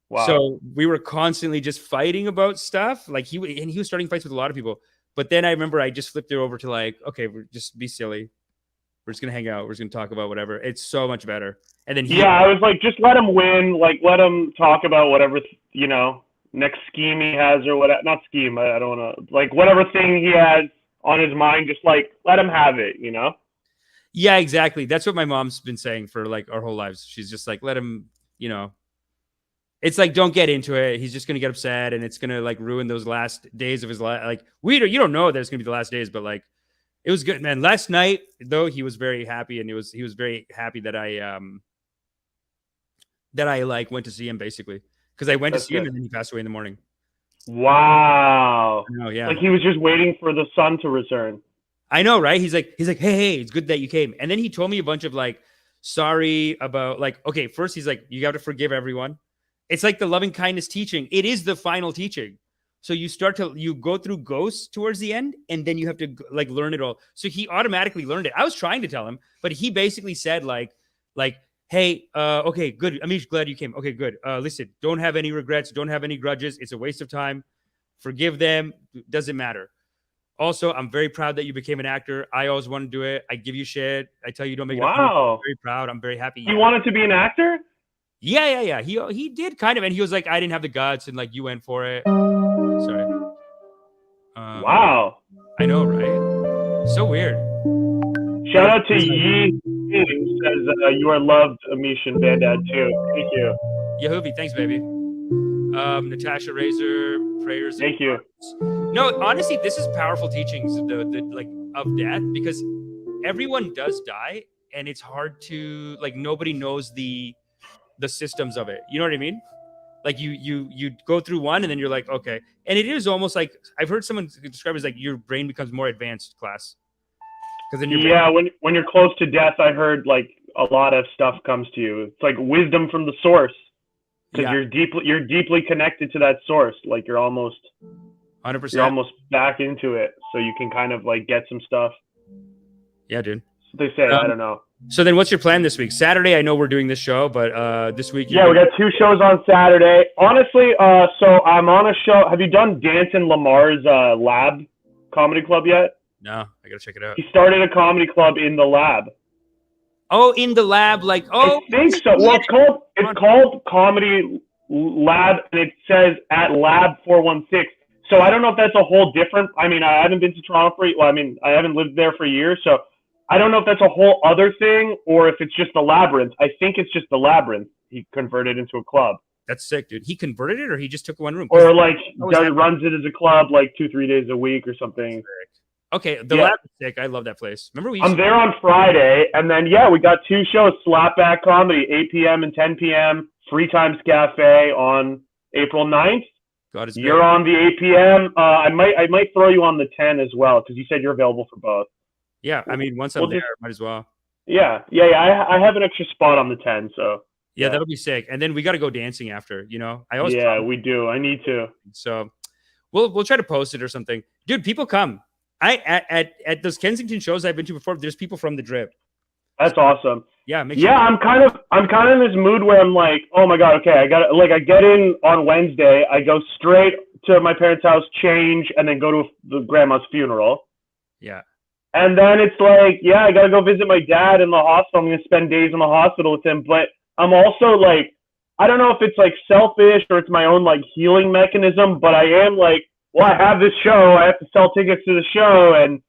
Wow.
So we were constantly just fighting about stuff. Like he was starting fights with a lot of people. But then I remember I just flipped it over to like, okay, we're just be silly. We're just gonna hang out. We're just gonna talk about whatever. It's so much better. And then
I was like, just let him win. Like let him talk about whatever next scheme he has or whatever. Not scheme. I don't want to like whatever thing he has on his mind. Just like let him have it. You know.
Yeah, exactly. That's what my mom's been saying for like our whole lives. She's just like, let him. You know. It's like, don't get into it. He's just gonna get upset, and it's gonna like ruin those last days of his life. Like you don't know that it's gonna be the last days, but like. It was good, man. Last night, though, he was very happy, and he was very happy that I like went to see him basically, because I went to see him and then he passed away in the morning.
Wow.
Oh yeah.
Like he was just waiting for the sun to return.
I know, right? He's like, hey, it's good that you came. And then he told me a bunch of like, sorry about like, okay, first he's like, you got to forgive everyone. It's like the loving kindness teaching. It is the final teaching. So you go through ghosts towards the end, and then you have to like learn it all. So he automatically learned it. I was trying to tell him, but he basically said like, hey, okay, good. Amish, glad you came. Okay, good. Listen, don't have any regrets. Don't have any grudges. It's a waste of time. Forgive them. Doesn't matter. Also, I'm very proud that you became an actor. I always want to do it. I give you shit. I tell you don't make it.
Wow.
I'm very proud. I'm very happy.
You wanted to be an actor?
Yeah. He did kind of, and he was like, I didn't have the guts, and like you went for it. Sorry.
Wow.
I know, right? So weird.
Shout out to Yi, who says you are loved, Amish and Bandad too. Thank you.
Yahubi, thanks, baby. Natasha Razor, prayers.
Thank you.
No, honestly, this is powerful teachings the like of death, because everyone does die, and it's hard to like nobody knows the systems of it. You know what I mean? Like you go through one, and then you're like, okay. And it is almost like I've heard someone describe it as like your brain becomes more advanced class. Because then
when you're close to death, I heard like a lot of stuff comes to you. It's like wisdom from the source, because you're deeply connected to that source. Like you're almost
100%.
You're almost back into it, so you can kind of like get some stuff.
Yeah, dude.
That's what they say. I don't know.
So then what's your plan this week? Saturday, I know we're doing this show, but this week...
Yeah, we got 2 shows on Saturday. Honestly, so I'm on a show. Have you done Danton Lamar's Lab Comedy Club yet?
No, I got to check it out.
He started a comedy club in the lab.
Oh, in the lab, like, oh...
I think so. Well, it's called Comedy Lab, and it says at Lab 416. So I don't know if that's a whole different... I mean, I haven't been to Toronto I haven't lived there for years, so... I don't know if that's a whole other thing or if it's just the Labyrinth. I think it's just the Labyrinth he converted into a club.
That's sick, dude. He converted it, or he just took one room?
Or like runs it as a club like 2-3 days a week or something.
Okay, the lab is sick. I love that place. Remember we?
I'm there on Friday, and then we got 2 shows: Slapback Comedy, 8 p.m. and 10 p.m. Free Times Cafe on April 9th.
God is
You're on the 8 p.m. I might throw you on the 10 as well because you said you're available for both.
Yeah, I mean, once I'm there, might as well.
Yeah. I have an extra spot on the 10, so.
Yeah, that'll be sick. And then we got to go dancing after, you know? I always
we do. I need to.
So we'll try to post it or something. Dude, people come. At those Kensington shows I've been to before, there's people from the Drip.
That's awesome.
Yeah,
I'm kind of in this mood where I'm like, oh my god, okay, I get in on Wednesday, I go straight to my parents' house, change, and then go to the grandma's funeral.
Yeah.
And then it's like, I gotta go visit my dad in the hospital. I'm gonna spend days in the hospital with him. But I'm also like, I don't know if it's like selfish or it's my own like healing mechanism, but I am like, well, I have this show, I have to sell tickets to the show, and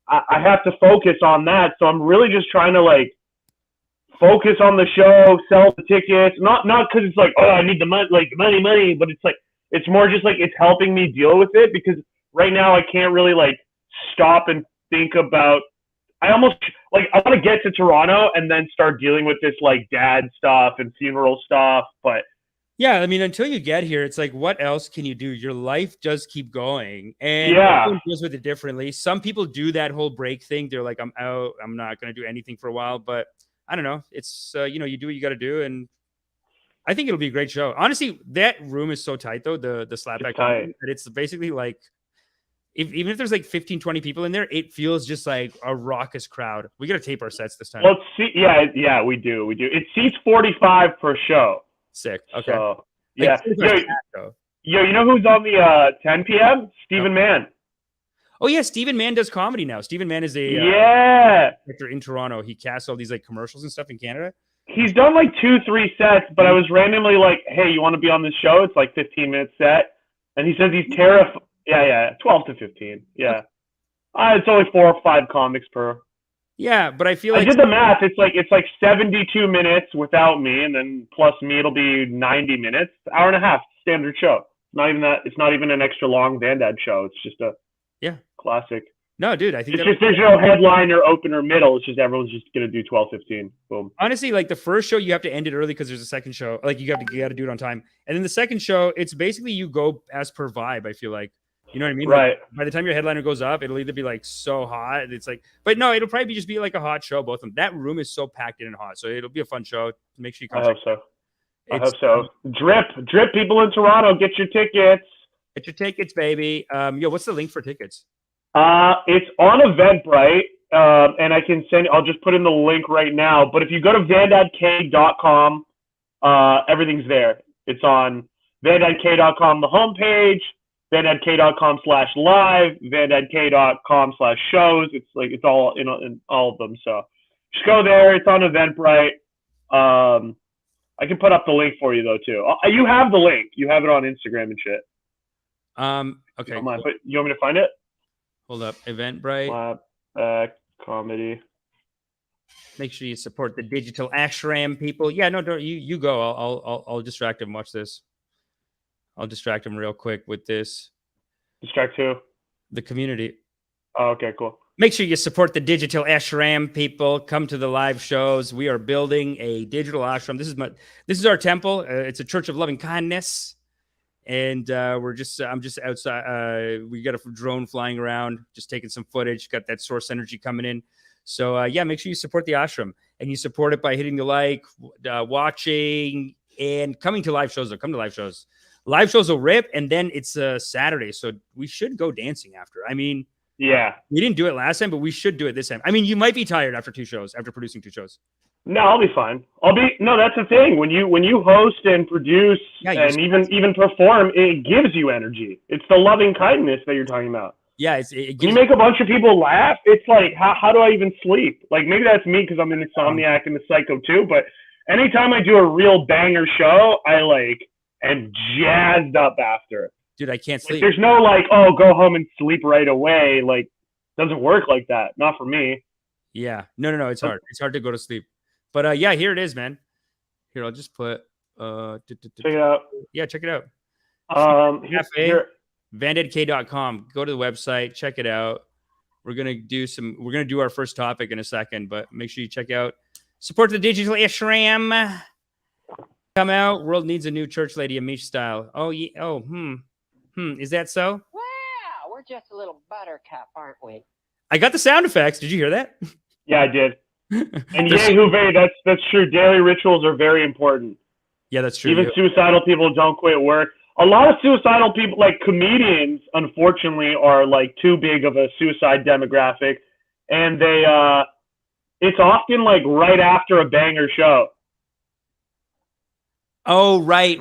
I have to focus on that. So I'm really just trying to like focus on the show, sell the tickets, not because it's like, oh, I need the money, like money, but it's like, it's more just like it's helping me deal with it because right now I can't really like stop and think about. I almost like I want to get to Toronto and then start dealing with this like dad stuff and funeral stuff, but.
Yeah, I mean, until you get here, it's like, what else can you do? Your life does keep going, and everyone deals with it differently. Some people do that whole break thing. They're like, I'm out. I'm not going to do anything for a while. But I don't know. It's, you do what you got to do, and I think it'll be a great show. Honestly, that room is so tight, though, the slapback room, that it's basically like, even if there's like 15, 20 people in there, it feels just like a raucous crowd. We got to tape our sets this time.
Let's see. Yeah, we do. It seats 45 per show.
Sick. Okay.
So,
like,
you know who's on the 10 p.m.? Stephen Mann.
Oh yeah, Stephen Mann does comedy now. Stephen Mann is a actor in Toronto. He casts all these like commercials and stuff in Canada.
He's done like 2-3 sets, but I was randomly like, "Hey, you want to be on this show?" It's like 15-minute set, and he says he's terrified. Yeah, 12 to 15. Yeah, it's only 4 or 5 comics per.
Yeah, but I feel like
I did the math. It's like 72 minutes without me, and then plus me, it'll be 90 minutes, hour and a half, standard show. Not even that. It's not even an extra long Vandad show. It's just a classic.
No, dude, I think
it's just there's no headliner, opener, middle. It's just everyone's just gonna do 12-15. Boom.
Honestly, like the first show, you have to end it early because there's a second show. Like you got to do it on time, and then the second show, it's basically you go as per vibe. I feel like. You know what I mean?
Right.
Like, by the time your headliner goes up, it'll either be like so hot. It's like, but no, it'll probably just be like a hot show. Both of them. That room is so packed in and hot, so it'll be a fun show. Make sure you come.
I hope so. Drip people in Toronto, get your tickets.
Get your tickets, baby. What's the link for tickets?
It's on Eventbrite, and I can send. I'll just put in the link right now. But if you go to vandadk.com, everything's there. It's on vandadk.com, the homepage. vandadk.com/live, vandadk.com/shows. It's all in all of them. So just go there. It's on Eventbrite. I can put up the link for you though too. You have the link. You have it on Instagram and shit.
Okay.
Come on, but you want me to find it?
Hold up. Eventbrite.
Comedy.
Make sure you support the digital ashram people. Yeah, no, don't you go. I'll distract them. Watch this. I'll distract them real quick with this.
Distract who?
The community.
Oh, okay, cool.
Make sure you support the digital ashram people. Come to the live shows. We are building a digital ashram. This is our temple. It's a church of loving kindness, and I'm just outside. We got a drone flying around, just taking some footage. Got that source energy coming in. So make sure you support the ashram, and you support it by hitting the like, watching, and coming to live shows. Come to live shows. Live shows will rip, and then it's Saturday, so we should go dancing after. I mean,
yeah,
we didn't do it last time, but we should do it this time. I mean, you might be tired after 2 shows, after producing 2 shows.
No, I'll be fine. No, that's the thing. When you host and produce and even perform, it gives you energy. It's the loving kindness that you're talking about.
Yeah,
when you make a bunch of people laugh, it's like, how do I even sleep? Like maybe that's me because I'm an insomniac and a psycho too. But anytime I do a real banger show, I and jazzed up after.
Dude, I can't sleep.
There's no go home and sleep right away. Doesn't work like that. Not for me.
Yeah. No. It's hard. It's hard to go to sleep. But here it is, man. Here, I'll just put
check it out.
Yeah, check it out.
Cafe,
vandadk.com. Go to the website, check it out. We're gonna do our first topic in a second, but make sure you check out support the digital ashram. Come out. World needs a new church lady, Amish style. Oh yeah. Oh Is that so?
Wow, we're just a little buttercup, aren't we?
I got the sound effects. Did you hear that?
Yeah, I did. And yay, Huve, that's true. Daily rituals are very important.
Yeah, that's true.
Even suicidal people don't quit work. A lot of suicidal people, like comedians, unfortunately, are like too big of a suicide demographic, and it's often like right after a banger show.
Oh, right.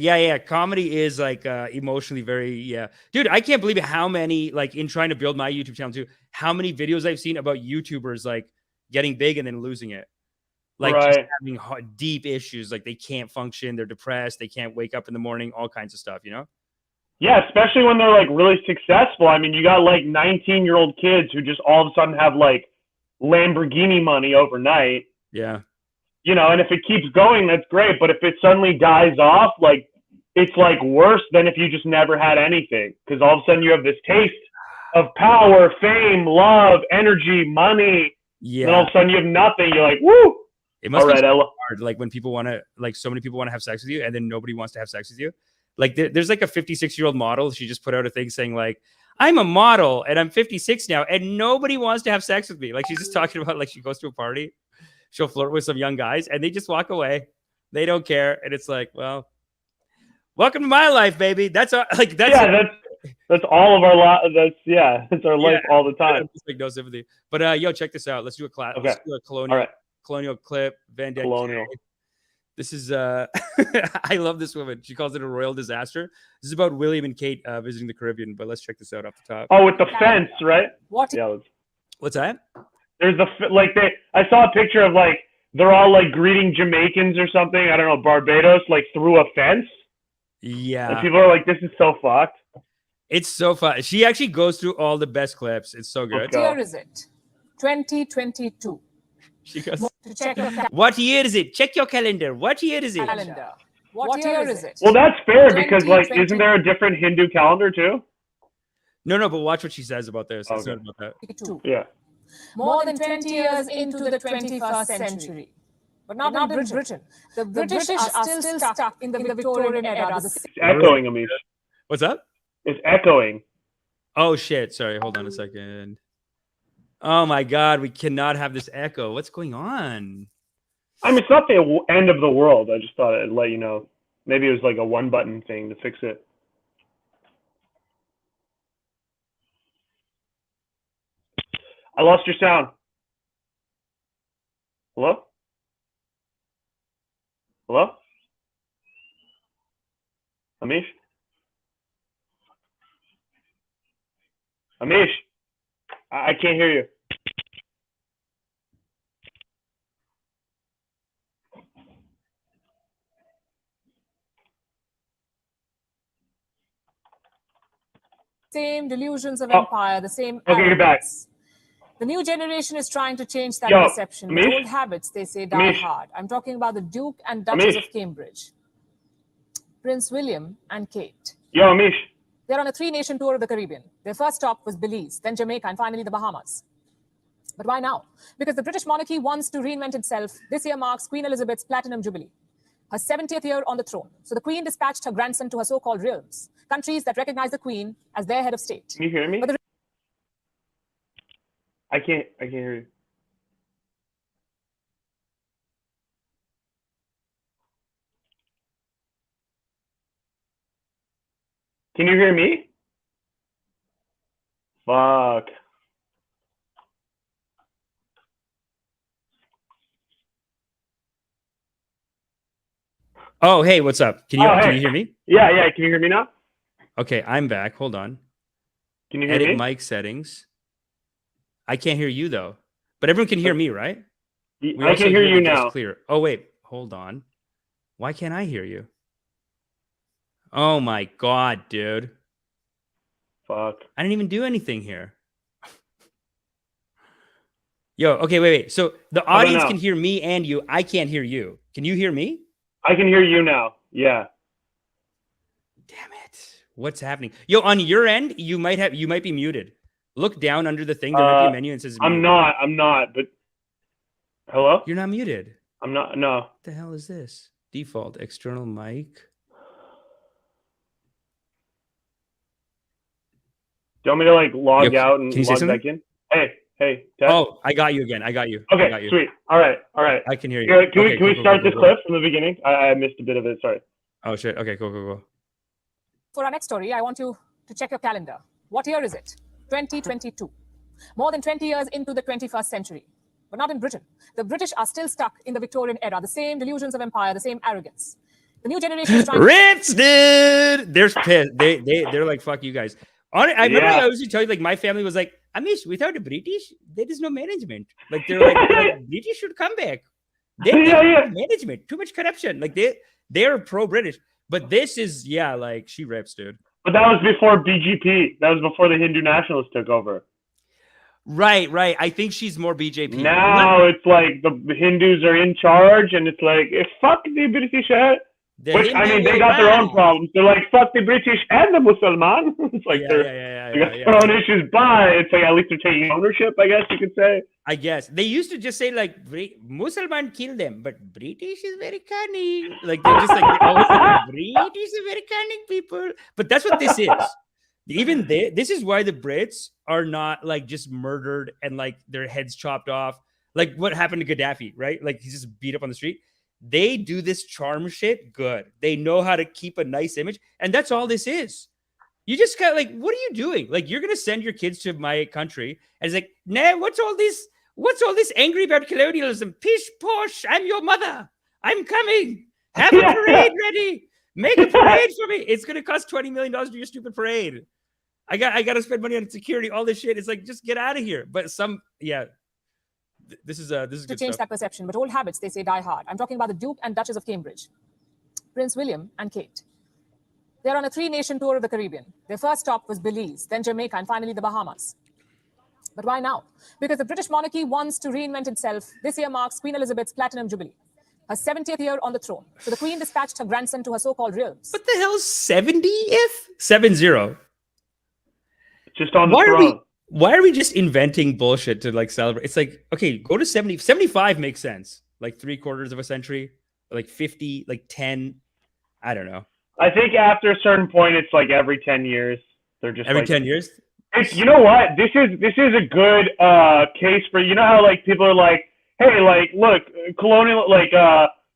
Yeah. Comedy is like emotionally very, dude, I can't believe how many, like in trying to build my YouTube channel too, how many videos I've seen about YouTubers like getting big and then losing it. Like just having deep issues, like they can't function, they're depressed, they can't wake up in the morning, all kinds of stuff, you know?
Yeah, especially when they're like really successful. I mean, you got like 19-year-old kids who just all of a sudden have like Lamborghini money overnight.
Yeah.
You know, and if it keeps going, that's great. But if it suddenly dies off, like it's like worse than if you just never had anything. Because all of a sudden you have this taste of power, fame, love, energy, money.
Yeah.
And all of a sudden you have nothing. You're like, woo.
It must be so hard. Like when people want to, like so many people want to have sex with you and then nobody wants to have sex with you. Like there's like a 56-year-old model. She just put out a thing saying like, I'm a model and I'm 56 now and nobody wants to have sex with me. Like she's just talking about like she goes to a party, she'll flirt with some young guys and they just walk away. They don't care. And it's like, well, welcome to my life, baby. That's all, like, that's
all of our life. It's our life all the time.
Like no sympathy. But yo, check this out. Let's do a class.
Okay.
Let's do a colonial.
All right.
Colonial clip, Van Dyke.
Colonial.
This is I love this woman. She calls it a royal disaster. This is about William and Kate visiting the Caribbean, but let's check this out off the top.
Oh, with the fence, right?
What's that?
There's I saw a picture of like they're all like greeting Jamaicans or something. I don't know, Barbados, like through a fence.
Yeah.
And people are like, this is so fucked.
It's so fun. She actually goes through all the best clips. It's so good.
What year is it? 2022.
She goes,
what
year is it? Check your calendar. What year is it?
Calendar. What year is it?
Well, that's fair because like, isn't there a different Hindu calendar too?
No, but watch what she says about this.
Okay.
About that.
Yeah.
More than 20 years into the 21st century. But not in Britain. The British are still stuck in the Victorian era.
It's echoing, Amish.
What's up?
It's echoing.
Oh, shit. Sorry. Hold on a second. Oh, my God. We cannot have this echo. What's going on?
I mean, it's not the end of the world. I just thought I'd let you know. Maybe it was like a one-button thing to fix it. I lost your sound. Hello? Hello? Amish? Amish? I can't hear you.
Same delusions of empire, the same.
Okay, you're back.
The new generation is trying to change that
Yo,
perception.
Amish?
The old habits, they say, die
Amish?
hard. I'm talking about the Duke and Duchess
Amish?
of Cambridge, Prince William and Kate.
Yo, Amish.
They're on a 3-nation tour of the Caribbean. Their first stop was Belize, then Jamaica, and finally the Bahamas. But why now? Because the British monarchy wants to reinvent itself. This year marks Queen Elizabeth's Platinum Jubilee, her 70th year on the throne. So the Queen dispatched her grandson to her so-called realms, countries that recognize the Queen as their head of state.
Can you hear me?
But the
I can't hear you. Can you hear me? Fuck.
Oh, hey, what's up? Can you hear me?
Yeah. Can you hear me now?
Okay, I'm back. Hold on.
Can you hear
Edit
me?
mic settings. I can't hear you though, but everyone can hear me, right?
I can hear you now.
Clear. Oh wait, hold on. Why can't I hear you? Oh my God, dude.
Fuck.
I didn't even do anything here. Yo, okay, wait. So the audience can hear me and you. I can't hear you. Can you hear me?
I can hear you now. Yeah.
Damn it. What's happening? Yo, on your end, you might be muted. Look down under the thing. There might be a menu and it says
I'm
mute.
not. But hello?
You're not muted.
I'm not. No.
What the hell is this? Default external mic.
Do you want me to like log out and
can you say
log
something?
back in? Hey. Ted?
Oh, I got you again. I got you.
Okay,
I got you.
sweet. All right.
I can hear you.
Can
Okay,
we
cool,
start
cool,
this clip from the beginning? I missed a bit of it. Sorry.
Oh shit. Okay, cool.
For our next story, I want you to check your calendar. What year is it? 2022. More than 20 years into the 21st century. But not in Britain. The British are still stuck in the Victorian era, the same delusions of empire, the same arrogance. The new generation is trying
Rips, dude. They're pissed. They're like, fuck you guys. I remember I used to tell you, like, my family was like, Amish, without the British, there is no management. Like, they're like British should come back. They management, too much corruption. Like, they're pro-British. But this is, like, she rips, dude.
But that was before BGP. That was before the Hindu nationalists took over.
Right. I think she's more BJP.
Now it's like the Hindus are in charge, and it's like, fuck the British. Which, I mean, they got their own problems. They're like, fuck the British and the Musliman. It's like they got their own issues, but it's like at least they're taking ownership, I guess you could say.
I guess. They used to just say, like, Musliman kill them, but British is very cunning. Like, they're just like, they always like, British is very cunning people. But that's what this is. Even this is why the Brits are not, like, just murdered and, like, their heads chopped off. Like, what happened to Gaddafi, right? Like, he's just beat up on the street. They do this charm shit good. They know how to keep a nice image. And that's all this is. You just got like, what are you doing? Like, you're going to send your kids to my country. And it's like, nah, what's all this angry about colonialism? Pish posh, I'm your mother. I'm coming. Have a parade ready. Make a parade for me. It's going to cost $20 million to do your stupid parade. I got to spend money on security, all this shit. It's like, just get out of here. But this is
to
good
change
stuff.
that perception, but old habits, they say, die hard. I'm talking about the Duke and Duchess of Cambridge, Prince William and Kate. They're on a 3-nation tour of the Caribbean. Their first stop was Belize, then Jamaica, and finally the Bahamas. But why now? Because the British monarchy wants to reinvent itself. This year marks Queen Elizabeth's Platinum Jubilee, her 70th year on the throne. So the Queen dispatched her grandson to her so-called RIIIPS.
What the hell's 70th? 70.
Just on the throne.
Why are we just inventing bullshit to like celebrate? It's like, okay, go to 70. 75 makes sense. Like 3/4 of a century, like 50, like 10. I don't know.
I think after a certain point, it's like every 10 years. They're just
every
like,
10 years.
You know what? This is a good case for, you know how like people are like, hey, like, look, colonial, like,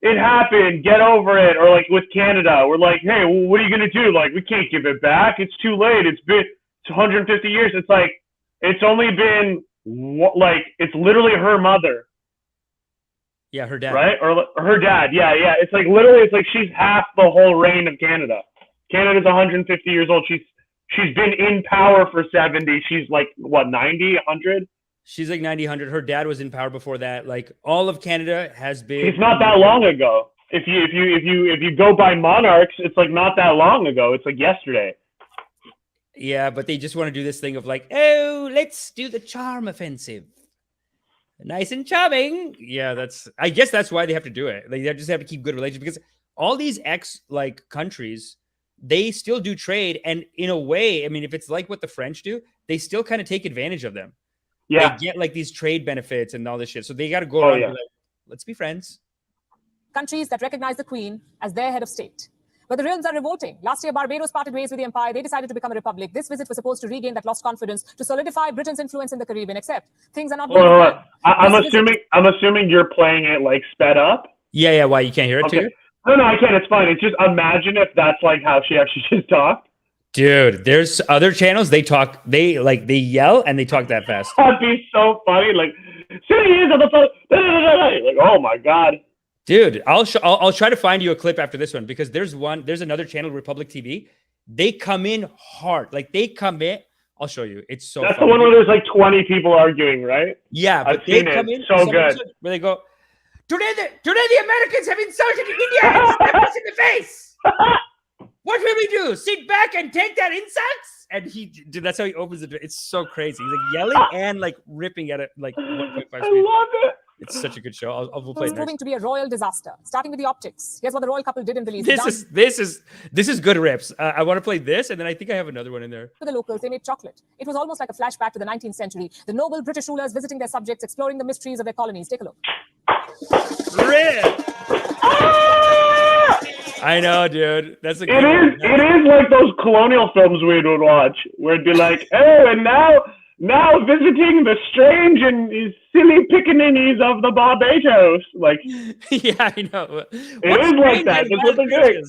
it happened, get over it. Or like with Canada, we're like, hey, well, what are you gonna do? Like, we can't give it back. It's too late. It's 150 years. It's like, it's only been like, it's literally her mother.
Yeah, her dad.
Right? Or her dad. Yeah. It's like literally, it's like she's half the whole reign of Canada. Canada's 150 years old. She's been in power for 70. She's like, what, 90, 100?
She's like 90, 100. Her dad was in power before that. Like, all of Canada has been.
It's not that long ago. If you go by monarchs, it's like not that long ago. It's like yesterday.
Yeah, but they just want to do this thing of like, oh, let's do the charm offensive. Nice and charming. Yeah, I guess that's why they have to do it. They just have to keep good relations because all these countries, they still do trade. And in a way, I mean, if it's like what the French do, they still kind of take advantage of them. Yeah. They get like these trade benefits and all this shit. So they got to go around and be like, let's be friends.
Countries that recognize the Queen as their head of state. But the realms are revolting. Last year, Barbados parted ways with the empire. They decided to become a republic. This visit was supposed to regain that lost confidence, to solidify Britain's influence in the Caribbean, except things are not going
I'm assuming you're playing it like sped up.
Yeah. Why, you can't hear it too?
No, I can't. It's fine. It's just, imagine if that's like how she actually just talked.
Dude, there's other channels. They talk, they yell and they talk that fast.
That'd be so funny. Like, like, oh my God.
Dude, I'll try to find you a clip after this one because there's another channel, Republic TV. They come in hard. Like they come in. I'll show you. It's so.
That's funny. The one where there's like 20 people arguing, right?
Yeah, but they come in
so good.
Where they go, today the Americans have insulted India and slapped us in the face. What will we do? Sit back and take their insults? And that's how he opens the door. It's so crazy. He's like yelling and like ripping at it like 1.5 speed.
I love it.
It's such a good show. We'll play it
proving
next.
to be a royal disaster. Starting with the optics. Here's what the royal couple did in Belize.
This is good rips. I want to play this, and then I think I have another one in there.
For the locals, they made chocolate. It was almost like a flashback to the 19th century. The noble British rulers visiting their subjects, exploring the mysteries of their colonies. Take a look.
Rip! I know, dude. That's a good
one. It is like those colonial films we would watch, where it'd be like, oh, and now visiting the strange and silly pickaninnies of the Barbados. Like,
yeah, I know.
It is like that. That's what they're doing.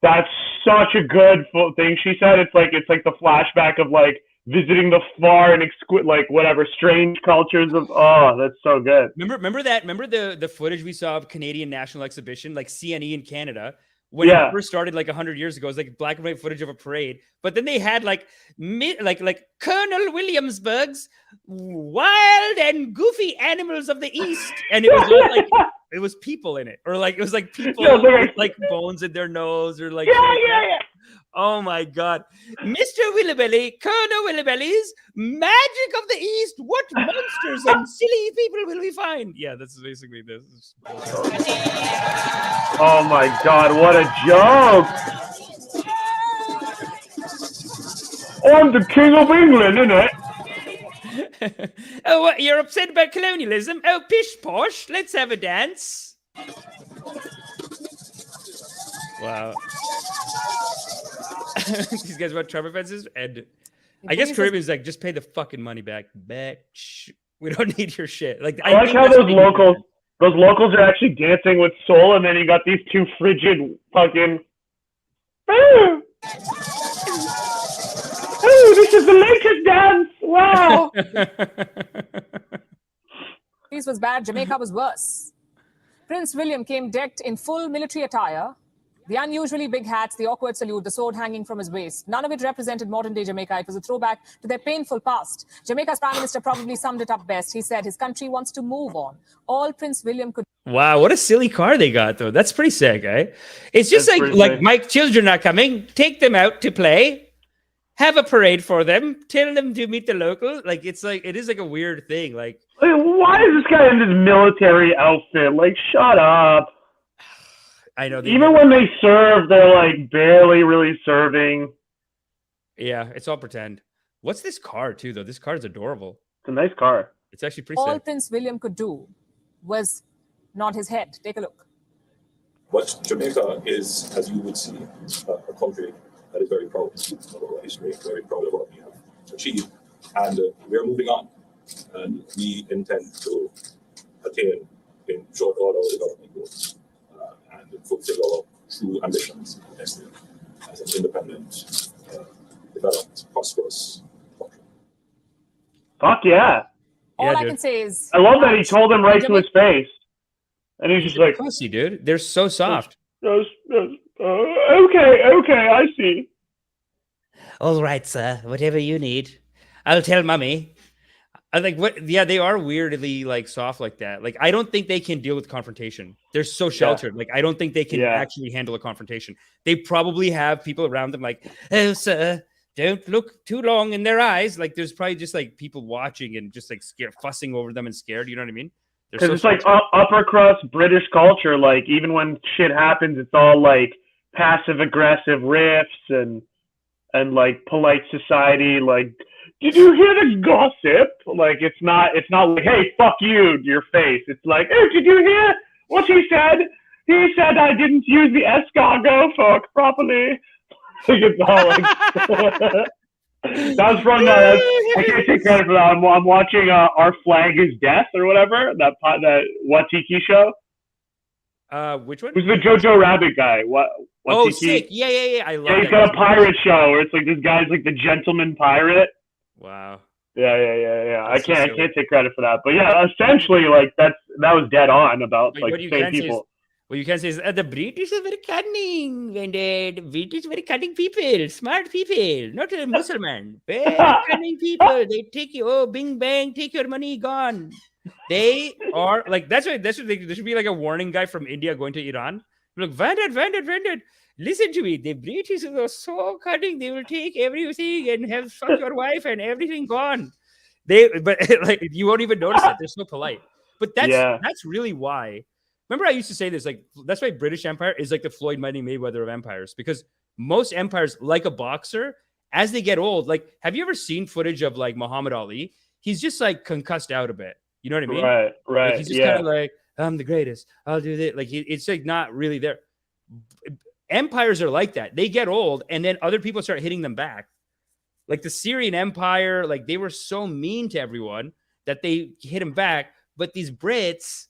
That's such a good thing. She said it's like the flashback of like visiting the far and strange cultures of. Oh, that's so good.
Remember the footage we saw of Canadian National Exhibition, like CNE in Canada. When it first started, like 100 years ago, it was like black and white footage of a parade. But then they had like Colonel Williamsburg's wild and goofy animals of the East, and it was all like it was people in it, or like it was like people with like bones in their nose, or like
yeah.
Oh my God, Mr. Willibelly, Colonel Willibelly's magic of the East. What monsters and silly people will we find? Yeah, that's basically this.
Oh my God, what a joke! I'm the King of England, innit?
Oh, what, you're upset about colonialism? Oh, pish posh, let's have a dance. Wow. These guys want Trump fences, and I guess Caribbean's like, just pay the fucking money back, bitch. We don't need your shit. Like,
I like how those locals are actually dancing with soul, and then you got these two frigid fucking. Oh, this is the latest dance! Wow.
Greece was bad. Jamaica was worse. Prince William came decked in full military attire. The unusually big hats, the awkward salute, the sword hanging from his waist. None of it represented modern-day Jamaica. It was a throwback to their painful past. Jamaica's Prime Minister probably summed it up best. He said his country wants to move on. All Prince William could...
Wow, what a silly car they got, though. That's pretty sick, eh? It's just like my children are coming. Take them out to play. Have a parade for them. Tell them to meet the local. Like, it is like a weird thing. Like,
why is this guy in this military outfit? Like, shut up.
I know.
Even when they serve, they're like barely really serving.
Yeah, it's all pretend. What's this car too, though? This car is adorable.
It's a nice car.
It's actually pretty
All
sick.
Prince William could do was nod his head. Take a look.
But Jamaica is, as you would see, a country that is very proud of our history, very proud of what we have achieved. And we are moving on. And we intend to attain in short order the development goals. And fulfill our true ambitions as an independent, developed, prosperous country.
Fuck yeah.
All I can say is...
I love that he told him right to his face. And he's just like...
Pussy, dude. They're so soft.
Okay, I see.
All right, sir. Whatever you need.
I'll tell mommy. I think they are weirdly like soft like that. Like, I don't think they can deal with confrontation. They're so sheltered. Like, I don't think they can actually handle a confrontation. They probably have people around them like, oh, sir, don't look too long in their eyes. Like, there's probably just like people watching and just like scared, fussing over them and scared. You know what I mean?
Because it's like upper crust British culture. Like, even when shit happens, it's all like passive aggressive riffs and like polite society. Like, did you hear the gossip? Like, it's not like, hey, fuck you to your face. It's like, hey, did you hear what he said? He said I didn't use the escargot properly. It's all like, that's from I can't take credit for that. I'm watching Our Flag Is Death or whatever, that Watiki show.
Which one?
Who's the Jojo Rabbit guy?
Oh, sick. Yeah. I love it.
He's got a pirate show where it's like this guy's like the gentleman pirate.
Wow.
Yeah. I can't take credit for that. But yeah, essentially, like that was dead on about like the same people.
What you can say is the British are very cunning, and the British very cunning people, smart people, not a Muslim. Very cunning people. They take you, oh, bing bang, take your money, gone. They are like that's why there should be like a warning guy from India going to Iran. Look, Vandit. Listen to me. The British are so cunning. They will take everything and have fuck your wife and everything gone. But like you won't even notice it. They're so polite. But that's really why. Remember, I used to say this, like, that's why British Empire is like the Floyd Mayweather of empires, because most empires, like a boxer, as they get old, like, have you ever seen footage of like Muhammad Ali? He's just like concussed out a bit. You know what I mean?
Right.
Like, he's just kind of like, I'm the greatest. I'll do this. Like, it's like not really there. Empires are like that. They get old, and then other people start hitting them back. Like the Syrian Empire, like they were so mean to everyone that they hit them back. But these Brits,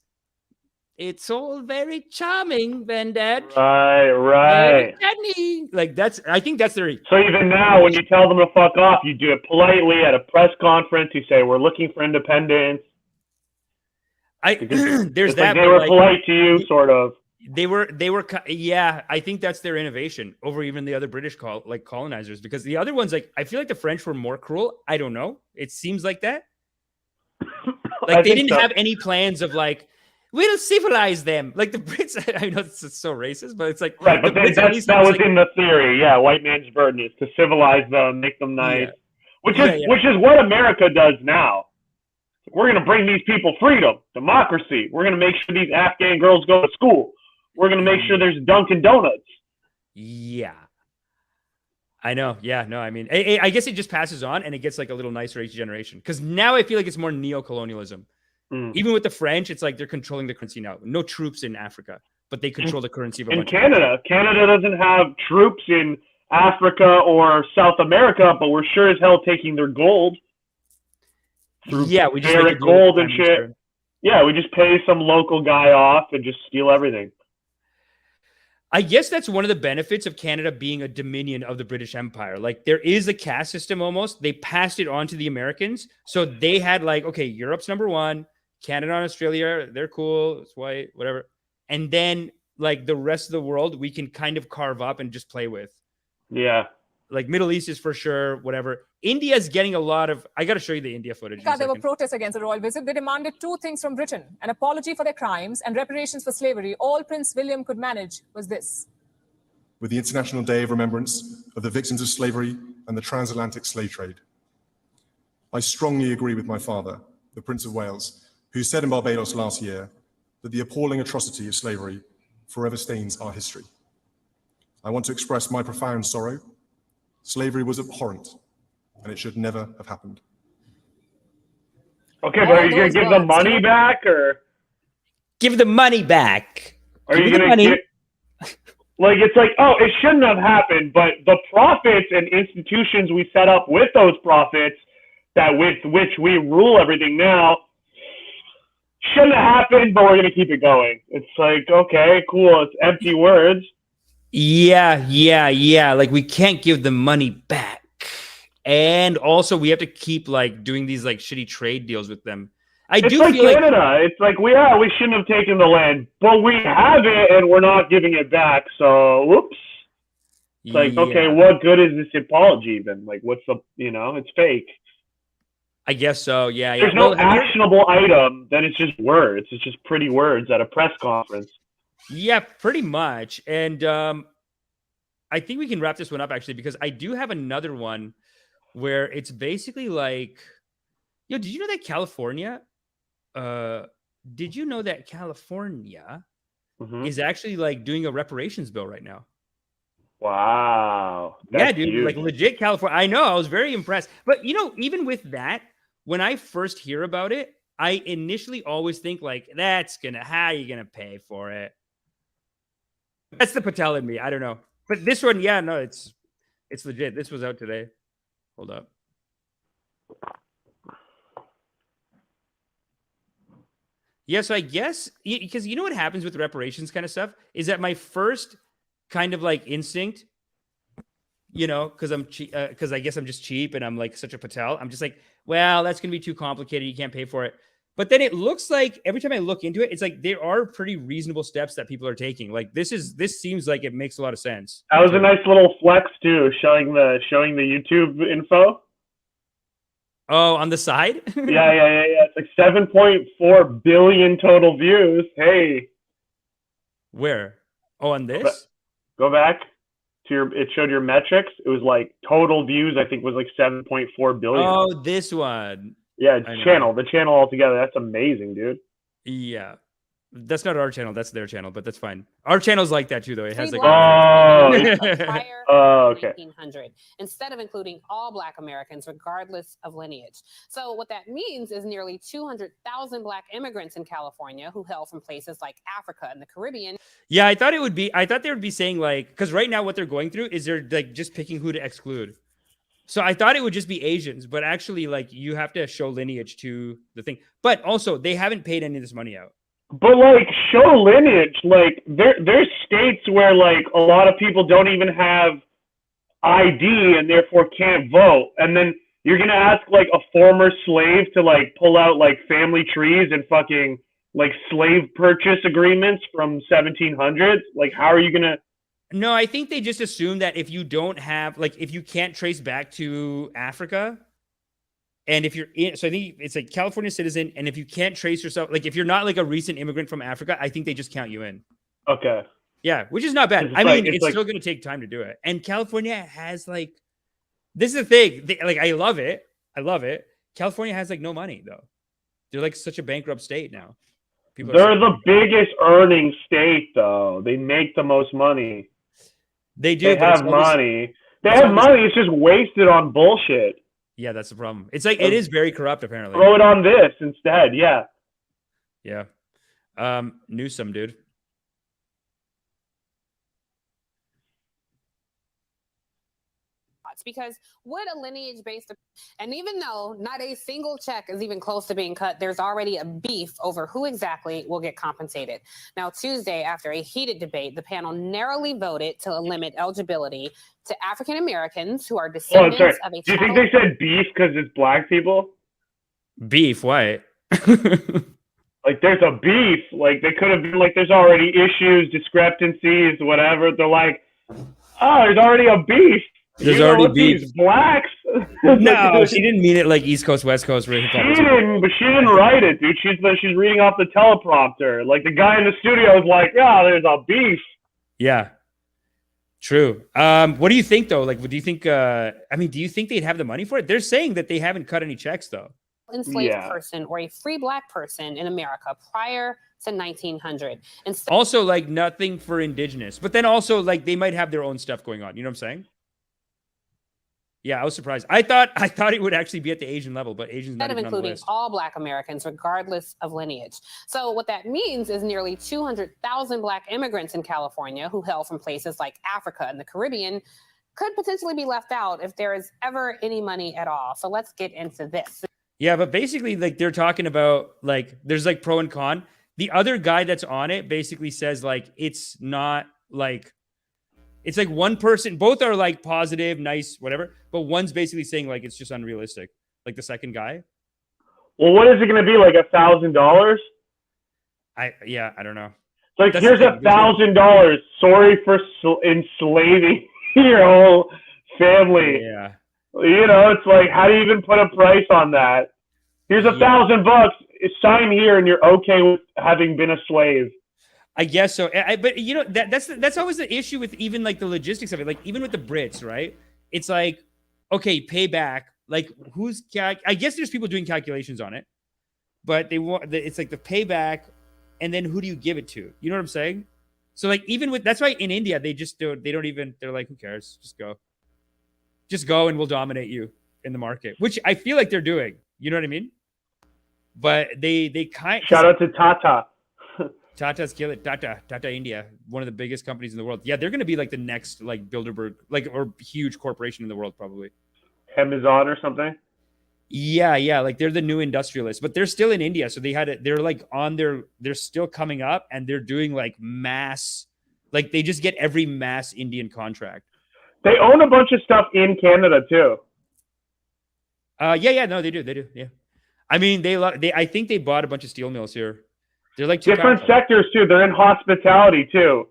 it's all very charming, Vendette.
Right.
Like I think that's their.
So even now, when you tell them to fuck off, you do it politely at a press conference. You say, "We're looking for independence."
There's that.
Like they were polite to you, sort of.
They were. Yeah, I think that's their innovation over even the other British colonizers, because the other ones, like, I feel like the French were more cruel. I don't know. It seems like that. Like they didn't have any plans of like, we'll civilize them. Like the Brits, I know this is so racist, but it's like,
right. But that was in the theory. Yeah, white man's burden is to civilize them, make them nice, which is what America does now. We're going to bring these people freedom, democracy. We're going to make sure these Afghan girls go to school. We're going to make sure there's Dunkin' Donuts.
Yeah. I know. Yeah, no, I mean, I guess it just passes on and it gets like a little nicer each generation. Because now I feel like it's more neo-colonialism. Even with the French, it's like they're controlling the currency now. No troops in Africa, but they control the currency of a bunch
Canada. Canada doesn't have troops in Africa or South America, but we're sure as hell taking their gold.
We just
make gold and shit. Yeah, we just pay some local guy off and just steal everything.
I guess that's one of the benefits of Canada being a dominion of the British Empire. Like, there is a caste system almost. They passed it on to the Americans. So they had like, okay, Europe's number one, Canada and Australia, they're cool, it's white, whatever. And then like the rest of the world, we can kind of carve up and just play with.
Yeah.
Like Middle East is for sure, whatever. India's getting a lot of, I got to show you the India footage.
There were protests against the royal visit. They demanded two things from Britain: an apology for their crimes and reparations for slavery. All Prince William could manage was this.
With the International Day of Remembrance of the Victims of Slavery and the Transatlantic Slave Trade, I strongly agree with my father, the Prince of Wales, who said in Barbados last year that the appalling atrocity of slavery forever stains our history. I want to express my profound sorrow. Slavery was abhorrent, and it should never have happened.
Okay, but are you going to give the money back, or?
Give the money back.
Are you going to get... Like, it's like, oh, it shouldn't have happened, but the profits and institutions we set up with those profits, that with which we rule everything now, shouldn't have happened, but we're going to keep it going. It's like, okay, cool, it's empty words.
Yeah. Like, we can't give the money back. And also, we have to keep, like, doing these, like, shitty trade deals with them.
It's like Canada. It's like, we shouldn't have taken the land, but we have it, and we're not giving it back, so, whoops. It's like, okay, what good is this apology, even? Like, what's the, it's fake.
I guess so, yeah.
There's no actionable item, then it's just words. It's just pretty words at a press conference.
Yeah, pretty much. And I think we can wrap this one up, actually, because I do have another one where it's basically like, did you know that California is actually like doing a reparations bill right now?
Wow.
Yeah, dude, huge. Like legit California. I know, I was very impressed. But even with that, when I first hear about it, I initially always think like, how are you gonna pay for it? That's the Patel in me. I don't know. But this one, it's legit. This was out today. Hold up. Yeah, so I guess, because you know what happens with reparations kind of stuff is that my first kind of like instinct, because because I guess I'm just cheap and I'm like such a Patel. I'm just like, well, that's going to be too complicated. You can't pay for it. But then it looks like every time I look into it, it's like there are pretty reasonable steps that people are taking. Like this seems like it makes a lot of sense.
That was a nice little flex too, showing the YouTube info.
Oh, on the side?
Yeah. It's like 7.4 billion total views. Hey.
Where? Oh, on this?
Go back to it showed your metrics. It was like total views, I think was like 7.4 billion.
Oh, this one.
Yeah, the channel altogether. That's amazing, dude.
Yeah. That's not our channel. That's their channel, but that's fine. Our channel's like that too, though. It has like.
Prior
okay.
1900, instead of including all Black Americans, regardless of lineage. So what that means is nearly 200,000 Black immigrants in California who hail from places like Africa and the Caribbean.
Yeah, I thought they would be saying like, because right now what they're going through is they're like just picking who to exclude. So I thought it would just be Asians, but actually like you have to show lineage to the thing. But also they haven't paid any of this money out.
But like show lineage, like there's states where like a lot of people don't even have ID and therefore can't vote. And then you're gonna ask like a former slave to like pull out like family trees and fucking like slave purchase agreements from 1700s. Like how are you gonna?
No, I think they just assume that if you don't have like if you can't trace back to Africa. And if you're in, so I think it's like California citizen. And if you can't trace yourself, like if you're not like a recent immigrant from Africa, I think they just count you in.
Okay.
Yeah, which is not bad.
It's
I
like-
mean, it's
like-
still going to take time to do it. And California has like, this is the thing. Like, I love it. I love it. California has like no money though. They're like such a bankrupt state now. People are
They're
saying-
the biggest earning state though. They make the most money.
They do.
They
but it's
have
always-
money. They
it's
have
always-
money. It's just wasted on bullshit.
Yeah, that's the problem. It's like, it is very corrupt apparently.
Throw it on this instead. Yeah.
Yeah. Newsom, dude.
Because would a lineage-based, and even though not a single check is even close to being cut, there's already a beef over who exactly will get compensated. Now, Tuesday, after a heated debate, the panel narrowly voted to limit eligibility to African Americans who are
Oh,
descendants
sorry.
of a
Do you think
chattel-
they said beef because it's black people?
Beef, why?
Like, there's a beef. Like, they could have been like, there's already issues, discrepancies, whatever. They're like, oh, there's already a beef.
There's
You know
already
what,
beef.
These blacks.
No, she didn't mean it like East Coast, West Coast.
She didn't, but she didn't write it, dude. She's reading off the teleprompter. Like the guy in the studio is like, yeah, there's a beef.
Yeah, true. What do you think though? Like, what do you think? I mean, do you think they'd have the money for it? They're saying that they haven't cut any checks though.
enslaved
Yeah.
person or a free black person in America prior to 1900. Instead
Also, like nothing for indigenous, but then also like they might have their own stuff going on. You know what I'm saying? Yeah, I was surprised. I thought it would actually be at the Asian level, but Asian's not
of
even on the
including
list.
all Black Americans, regardless of lineage. So what that means is nearly 200,000 Black immigrants in California who hail from places like Africa and the Caribbean could potentially be left out if there is ever any money at all. So let's get into this.
Yeah, but basically, like they're talking about like there's like pro and con. The other guy that's on it basically says like it's not like it's like one person, both are like positive, nice, whatever, but one's basically saying like it's just unrealistic. Like the second guy.
Well, what is it going to be, like $1,000?
I don't know.
Like,
That's
here's
the thing.
$1,000. Sorry for enslaving your whole family.
Yeah.
You know, it's like, how do you even put a price on that? Here's $1,000. Sign here, and you're okay with having been a slave.
I guess so. But you know, that's always the issue with even like the logistics of it. Like even with the Brits, right? It's like, okay, pay back. Like I guess there's people doing calculations on it, but they want it's like the payback, and then who do you give it to? You know what I'm saying? So like even with that's why in India they don't even they're like, who cares? Just go and we'll dominate you in the market, which I feel like they're doing. You know what I mean? But they kind
Shout out to Tata.
Tata's kill it. Tata India, one of the biggest companies in the world. Yeah, they're going to be like the next like Bilderberg, like or huge corporation in the world probably.
Amazon or something.
Yeah, like they're the new industrialists, but they're still in India, so they're like they're still coming up, and they're doing like mass, like they just get every mass Indian contract.
They own a bunch of stuff in Canada too.
No, they do, yeah. I mean, I think they bought a bunch of steel mills here. They're like
Different sectors too. They're in hospitality too.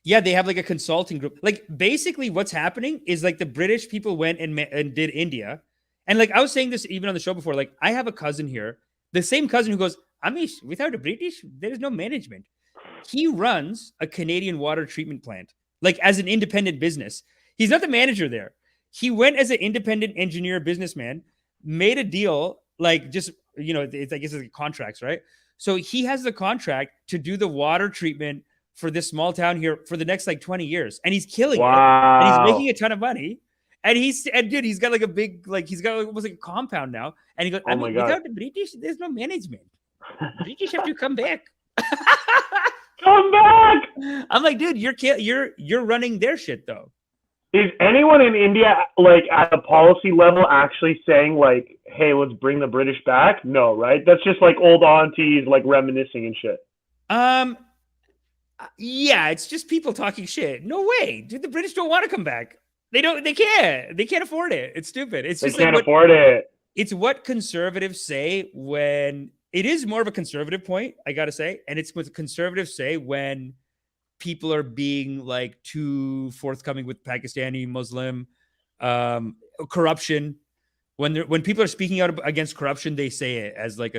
Yeah, they have like a consulting group. Like basically what's happening is like the British people went and did India. And like I was saying this even on the show before, like I have a cousin here, the same cousin who goes, Amish, without a British, there is no management. He runs a Canadian water treatment plant, like as an independent business. He's not the manager there. He went as an independent engineer businessman, made a deal, like just, you know, it's I guess it's like contracts, right? So he has the contract to do the water treatment for this small town here for the next like 20 years. And he's killing it. And he's making a ton of money. And dude, he's got like a big, like he's got almost like a compound now. And he goes, I mean, without the British, there's no management. British have to come back.
Come back!
I'm like, dude, you're running their shit though.
Is anyone in India, like, at a policy level actually saying, like, hey, let's bring the British back? No, right? That's just, like, old aunties, like, reminiscing and shit.
Yeah, it's just people talking shit. No way. Dude, the British don't want to come back. They can't afford it. It's stupid. It's just
they can't afford it.
It's what conservatives say when... It is more of a conservative point, I got to say. And it's what conservatives say when people are being like too forthcoming with Pakistani Muslim corruption. When people are speaking out against corruption, they say it as like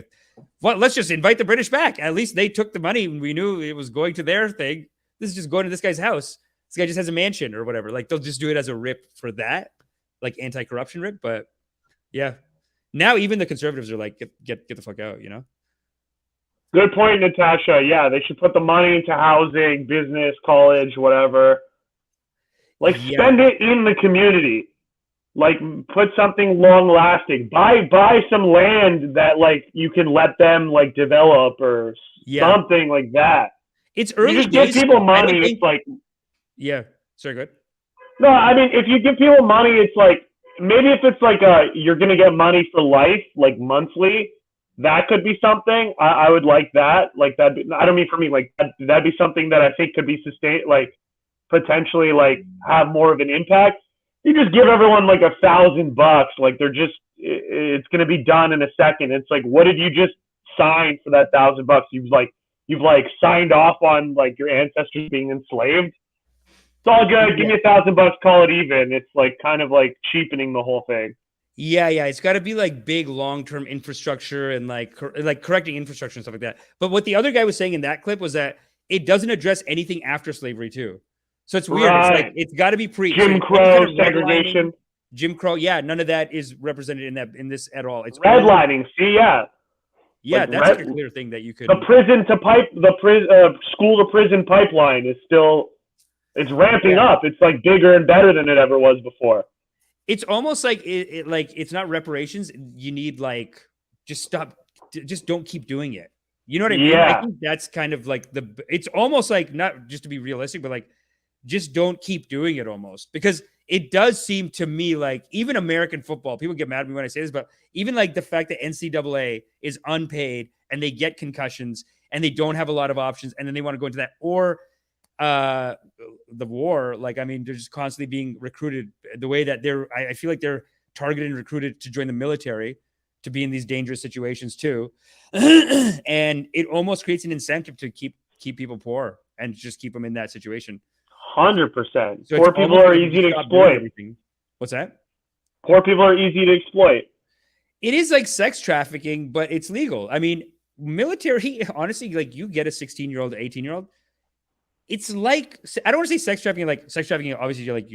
well, let's just invite the British back. At least they took the money and we knew it was going to their thing. This is just going to this guy's house. This guy just has a mansion or whatever. Like they'll just do it as a rip for that, like anti-corruption rip. But yeah, now even the conservatives are like, get the fuck out, you know?
Good point, Natasha. Yeah, they should put the money into housing, business, college, whatever. Like, spend it in the community. Like, put something long-lasting. Buy some land that, like, you can let them, like, develop or something like that.
It's early
you just give people money, it's like...
Yeah. Sorry, go ahead.
No, I mean, if you give people money, it's like... Maybe if it's like you're going to get money for life, like, monthly... That could be something. I would like that. Like that. I don't mean for me. Like that'd be something that I think could be sustained. Like potentially, like have more of an impact. You just give everyone like $1,000. Like they're just. It's gonna be done in a second. It's like, what did you just sign for that $1,000? You've signed off on like your ancestors being enslaved. It's all good. Give me $1,000. Call it even. It's like kind of like cheapening the whole thing.
Yeah. It's got to be like big long-term infrastructure and like correcting infrastructure and stuff like that. But what the other guy was saying in that clip was that it doesn't address anything after slavery too. So it's weird.
Right.
It's like it's got to be
Jim Crow, segregation.
Jim Crow. Yeah, none of that is represented in this at all. It's
redlining. See, yeah,
like that's like a clear thing that you could.
The school to prison pipeline is still. It's ramping up. It's like bigger and better than it ever was before.
It's almost like it's not reparations. You need like just don't keep doing it. You know what I mean?
Yeah.
I think that's kind of like it's almost like, not just to be realistic, but like just don't keep doing it almost, because it does seem to me like even American football, people get mad at me when I say this, but even like the fact that NCAA is unpaid and they get concussions and they don't have a lot of options and then they want to go into that, or the war, like, I mean, they're just constantly being recruited the way that I feel like they're targeted and recruited to join the military to be in these dangerous situations too. And it almost creates an incentive to keep people poor and just keep them in that situation.
100%. Poor people are easy to exploit.
What's that?
Poor people are easy to exploit.
It is like sex trafficking, but it's legal. I mean, military, honestly, like you get a 16-year-old, 18-year-old, it's like, I don't want to say sex trafficking, like sex trafficking, obviously you're like,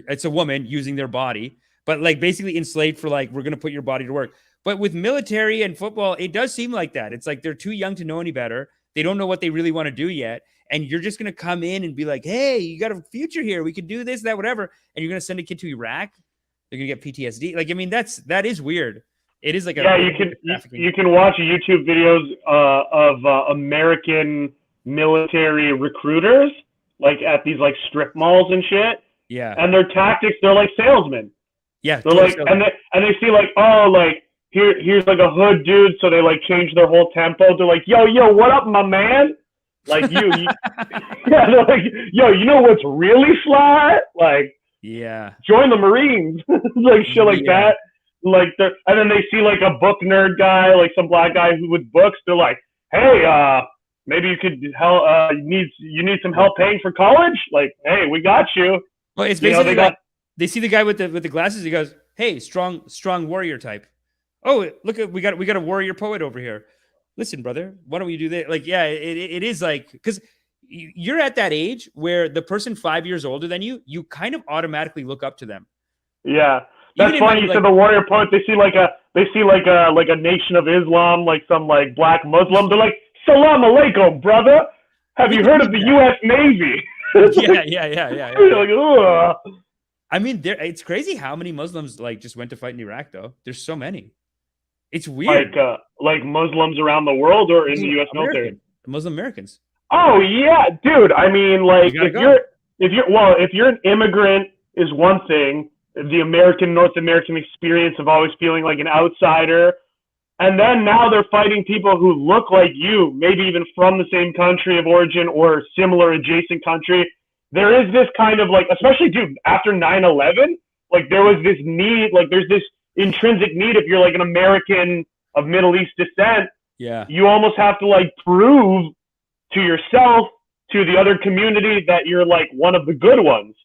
it's a woman using their body, but like basically enslaved for like, we're going to put your body to work. But with military and football, it does seem like that. It's like, they're too young to know any better. They don't know what they really want to do yet. And you're just going to come in and be like, hey, you got a future here. We could do this, that, whatever. And you're going to send a kid to Iraq. They're going to get PTSD. Like, I mean, that is weird. It is like,
you can watch YouTube videos of American military recruiters, like at these like strip malls and shit.
Yeah.
And their tactics, they're like salesmen.
Yeah.
They're like, and they see like, oh, like here's like a hood dude. So they like change their whole tempo. They're like, yo, what up, my man? Like you yeah, they're like, yo, you know what's really fly? Like,
yeah,
join the Marines. Like shit like that. Like and then they see like a book nerd guy, like some black guy who with books. They're like, hey, maybe you could help. You need some help paying for college. Like, hey, we got you.
Well, it's basically they see the guy with the glasses. He goes, "Hey, strong warrior type. Oh, look at we got a warrior poet over here. Listen, brother, why don't we do that?" Like, yeah, it is like, because you're at that age where the person 5 years older than you kind of automatically look up to them.
Yeah. That's funny. You said the warrior poet. They see like a nation of Islam, like some like black Muslim. They're like, "Salam alaikum, brother. Have you heard of the U.S. Navy?"
Yeah.
Like, ugh.
I mean, it's crazy how many Muslims like just went to fight in Iraq, though. There's so many. It's weird.
Like Muslims around the world or in the U.S. military?
Muslim Americans.
Oh yeah, dude. I mean, like if you're an immigrant is one thing. The North American experience of always feeling like an outsider. And then now they're fighting people who look like you, maybe even from the same country of origin or similar adjacent country. There is this kind of like, especially, dude, after 9/11, like there was this need, like there's this intrinsic need if you're like an American of Middle East descent.
Yeah.
You almost have to like prove to yourself, to the other community that you're like one of the good ones.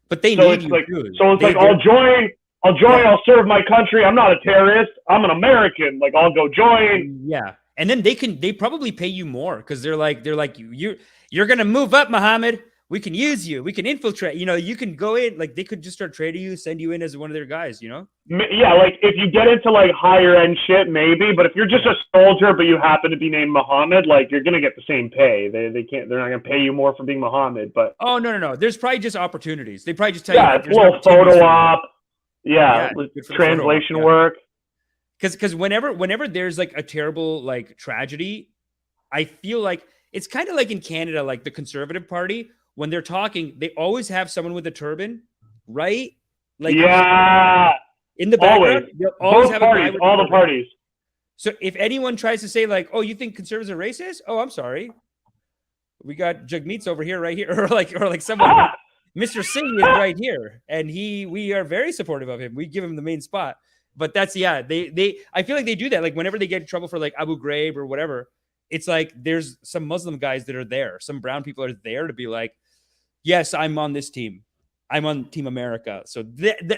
But they
so
need
it's
you,
like,
dude.
so it's like, I'll join, I'll serve my country. I'm not a terrorist. I'm an American. Like, I'll go join.
Yeah. And then they probably pay you more because they're like, you're going to move up, Muhammad. We can use you. We can infiltrate. You know, you can go in. Like, they could just start trading you, send you in as one of their guys, you know?
Yeah, like, if you get into, like, higher-end shit, maybe. But if you're just a soldier but you happen to be named Muhammad, like, you're going to get the same pay. They're not going to pay you more for being Muhammad. But
oh, no. There's probably just opportunities. They probably just tell you.
Yeah, it's a little photo op. Yeah, translation work.
Because whenever there's, like, a terrible, like, tragedy, I feel like it's kind of like in Canada, like, the Conservative Party, when they're talking, they always have someone with a turban, right? Like,
yeah,
in the background, they'll always have
parties, all the parties.
So if anyone tries to say like, "Oh, you think conservatives are racist?" Oh, I'm sorry, we got Jagmeet's over here, right here, or like someone, Mr. Singh is right here, and we are very supportive of him. We give him the main spot. But that's I feel like they do that. Like whenever they get in trouble for like Abu Ghraib or whatever, it's like there's some Muslim guys that are there, some brown people are there to be like, yes, I'm on this team. I'm on Team America. So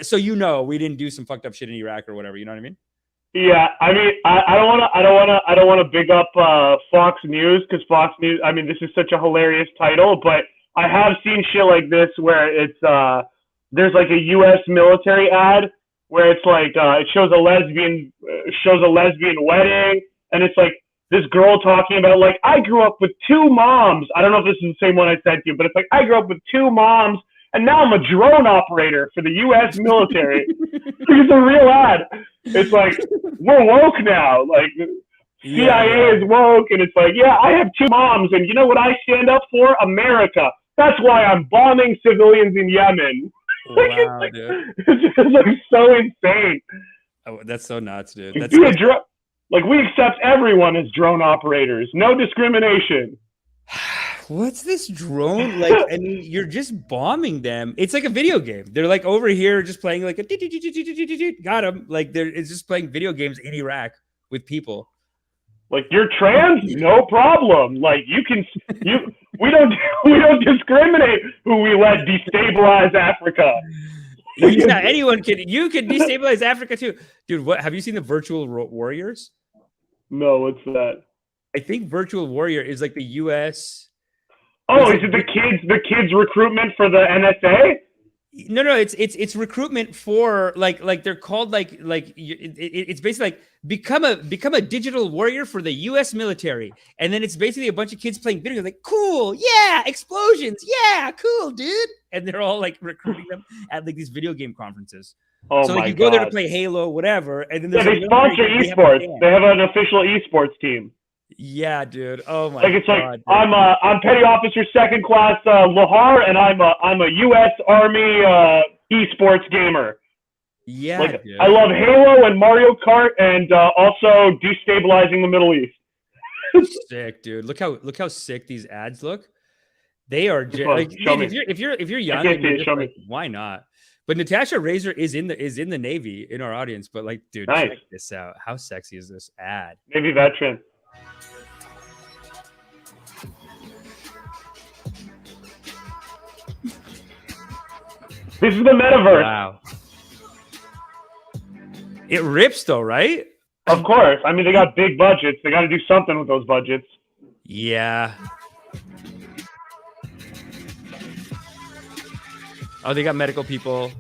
so we didn't do some fucked up shit in Iraq or whatever. You know what I mean?
Yeah, I mean, I don't want to big up Fox News because Fox News. I mean, this is such a hilarious title, but I have seen shit like this where it's there's like a U.S. military ad where it's like it shows a lesbian wedding, and it's like this girl talking about like, I grew up with two moms. I don't know if this is the same one I sent you, but it's like, I grew up with two moms and now I'm a drone operator for the U.S. military. It's a real ad. It's like, we're woke now. Like CIA is woke. And it's like, yeah, I have two moms. And you know what I stand up for? America. That's why I'm bombing civilians in Yemen.
Wow, dude.
It's just like so insane.
Oh, that's so nuts, dude.
Like, we accept everyone as drone operators. No discrimination.
What's this drone? Like, I mean, you're just bombing them. It's like a video game. They're like over here just playing like a got them. Like it's just playing video games in Iraq with people.
Like, you're trans? No problem. Like, we don't discriminate who we let destabilize Africa.
Yeah, anyone can. You can destabilize Africa too, dude. What have you seen the Virtual Warriors?
No, what's that?
I think Virtual Warrior is like the U.S.
Oh, is it the kids recruitment for the NSA?
No, it's recruitment for like they're called like it's basically like become a digital warrior for the U.S. military, and then it's basically a bunch of kids playing video games like, cool, yeah, explosions, yeah, cool, dude, and they're all like recruiting them at like these video game conferences.
Oh,
so like, you go there to play Halo, whatever, and then
they sponsor esports. They have an official esports team.
Yeah, dude. Oh my!
Like it's
God,
like I'm Petty Officer Second Class Lahar, and I'm a U.S. Army esports gamer.
Yeah,
like,
dude.
I love Halo and Mario Kart, and also destabilizing the Middle East.
Sick, dude. Look how sick these ads look. They are
like,
dude, if you're young, and you're just like, why not? But Natasha Razor is in the Navy in our audience. But like, dude,
nice.
Check this out. How sexy is this ad?
Navy veteran. This is the metaverse.
Wow. It rips though, right?
Of course. I mean, they got big budgets. They got to do something with those budgets.
Yeah. Oh, they got medical people.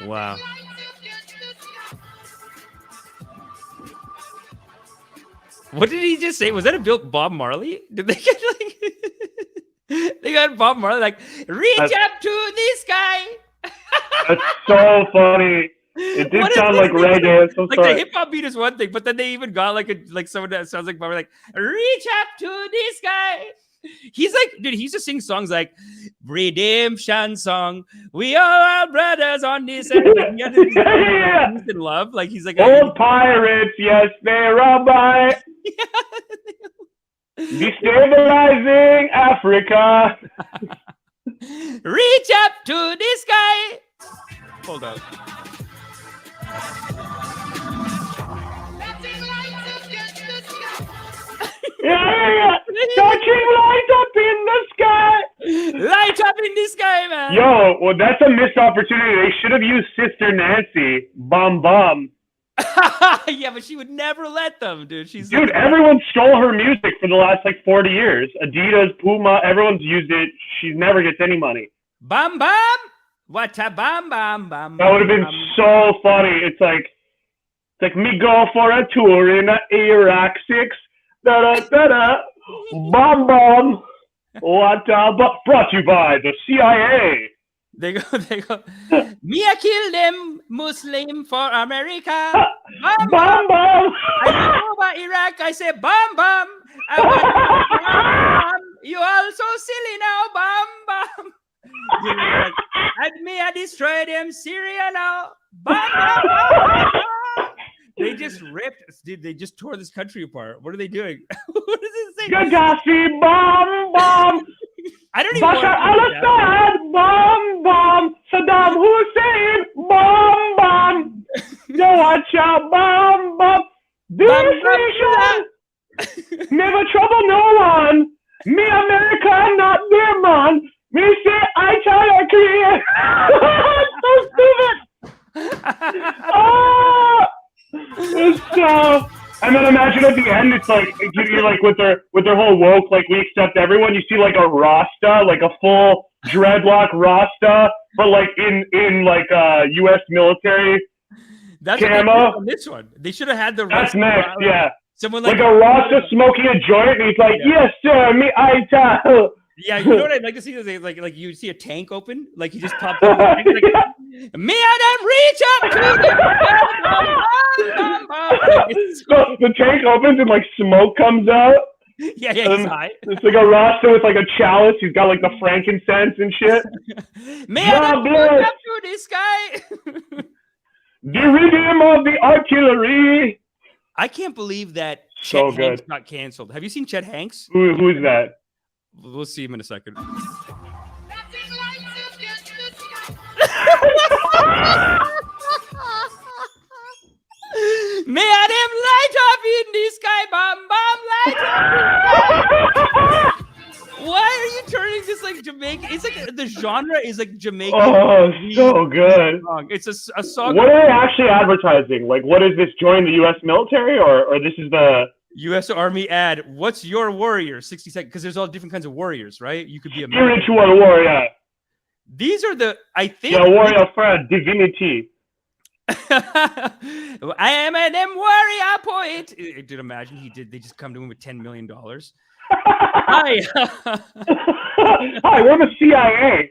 Wow. What did he just say? Was that a Bob Marley? Did they get like they got Bob Marley like reach up to the sky?
That's so funny. It did sound like reggae. So
like the hip hop beat is one thing, but then they even got like someone that sounds like Bob, like reach up to the sky. He's like, dude, he used to sing songs like redemption song. We all are brothers on this earth. Like, he had this peace and love. Like he's like
old pirates, yes, they're all by destabilizing Africa.
Reach up to the sky. Hold on.
Yeah. Touching light up in the sky.
Light up in the sky, man.
Yo, well, that's a missed opportunity. They should have used Sister Nancy. Bum bum.
Yeah, but she would never let them, dude. She's
dude, everyone stole her music for the last like 40 years. Adidas, Puma, everyone's used it. She never gets any money.
Bum bum. What a bum bum bum.
That would have been so funny. It's like me go for a tour in Iraq 6. Da da da da. Bum bum. What brought to you by the CIA.
They go. Me I kill them Muslim for America.
Bum bum.
I go over Iraq. I say bum bum. I want bum bum. You all so silly now. Bum bum. You know, like, and me I destroy them Syria now. Bum bum. Bum. They just ripped, dude. They just tore this country apart. What are they doing? What does it say?
Gaddafi, bomb, bomb.
I don't even
Bashar al-Assad, bomb, bomb. Saddam Hussein, bomb, bomb. Yo, watch out, bomb, bomb. This nation never trouble no one. Me America, not their man. Me say I try to create. So stupid. Oh. So, and then imagine at the end, it's like you're like with their whole woke, like we accept everyone. You see like a Rasta, like a full dreadlock Rasta, but like in like U.S. military
that's
camo.
On this one, they should have had the.
That's next, yeah.
Someone
like a Rasta smoking a joint, and he's like, "Yes, sir, me I tell."
Yeah, you know what I'd like to see is like you see a tank open, like he just popped up. Like, me and them reach up to
the tank opens and like smoke comes out.
Yeah, he's high.
It's like a Rasta with like a chalice. He's got like the frankincense and shit.
Me and them reach up to this guy.
The rhythm of the artillery.
I can't believe that
So
Chet Hanks got canceled. Have you seen Chet Hanks?
Who's that?
We'll see him in a second. May I them light up in the sky, bomb, light up. Why are you turning this like Jamaican? It's like the genre is like Jamaican.
Oh, so good.
Song. It's a song.
What are they actually advertising? Like, what is this? Join the U.S. military, or this is the
U.S. Army ad. What's your warrior? 60 seconds. Because there's all different kinds of warriors, right? You could be a.
You're into a warrior.
These are the. I think.
Yeah, warrior for divinity.
I am an warrior poet. Dude, imagine they just come to him with $10 million. Hi.
Hi, we're the CIA.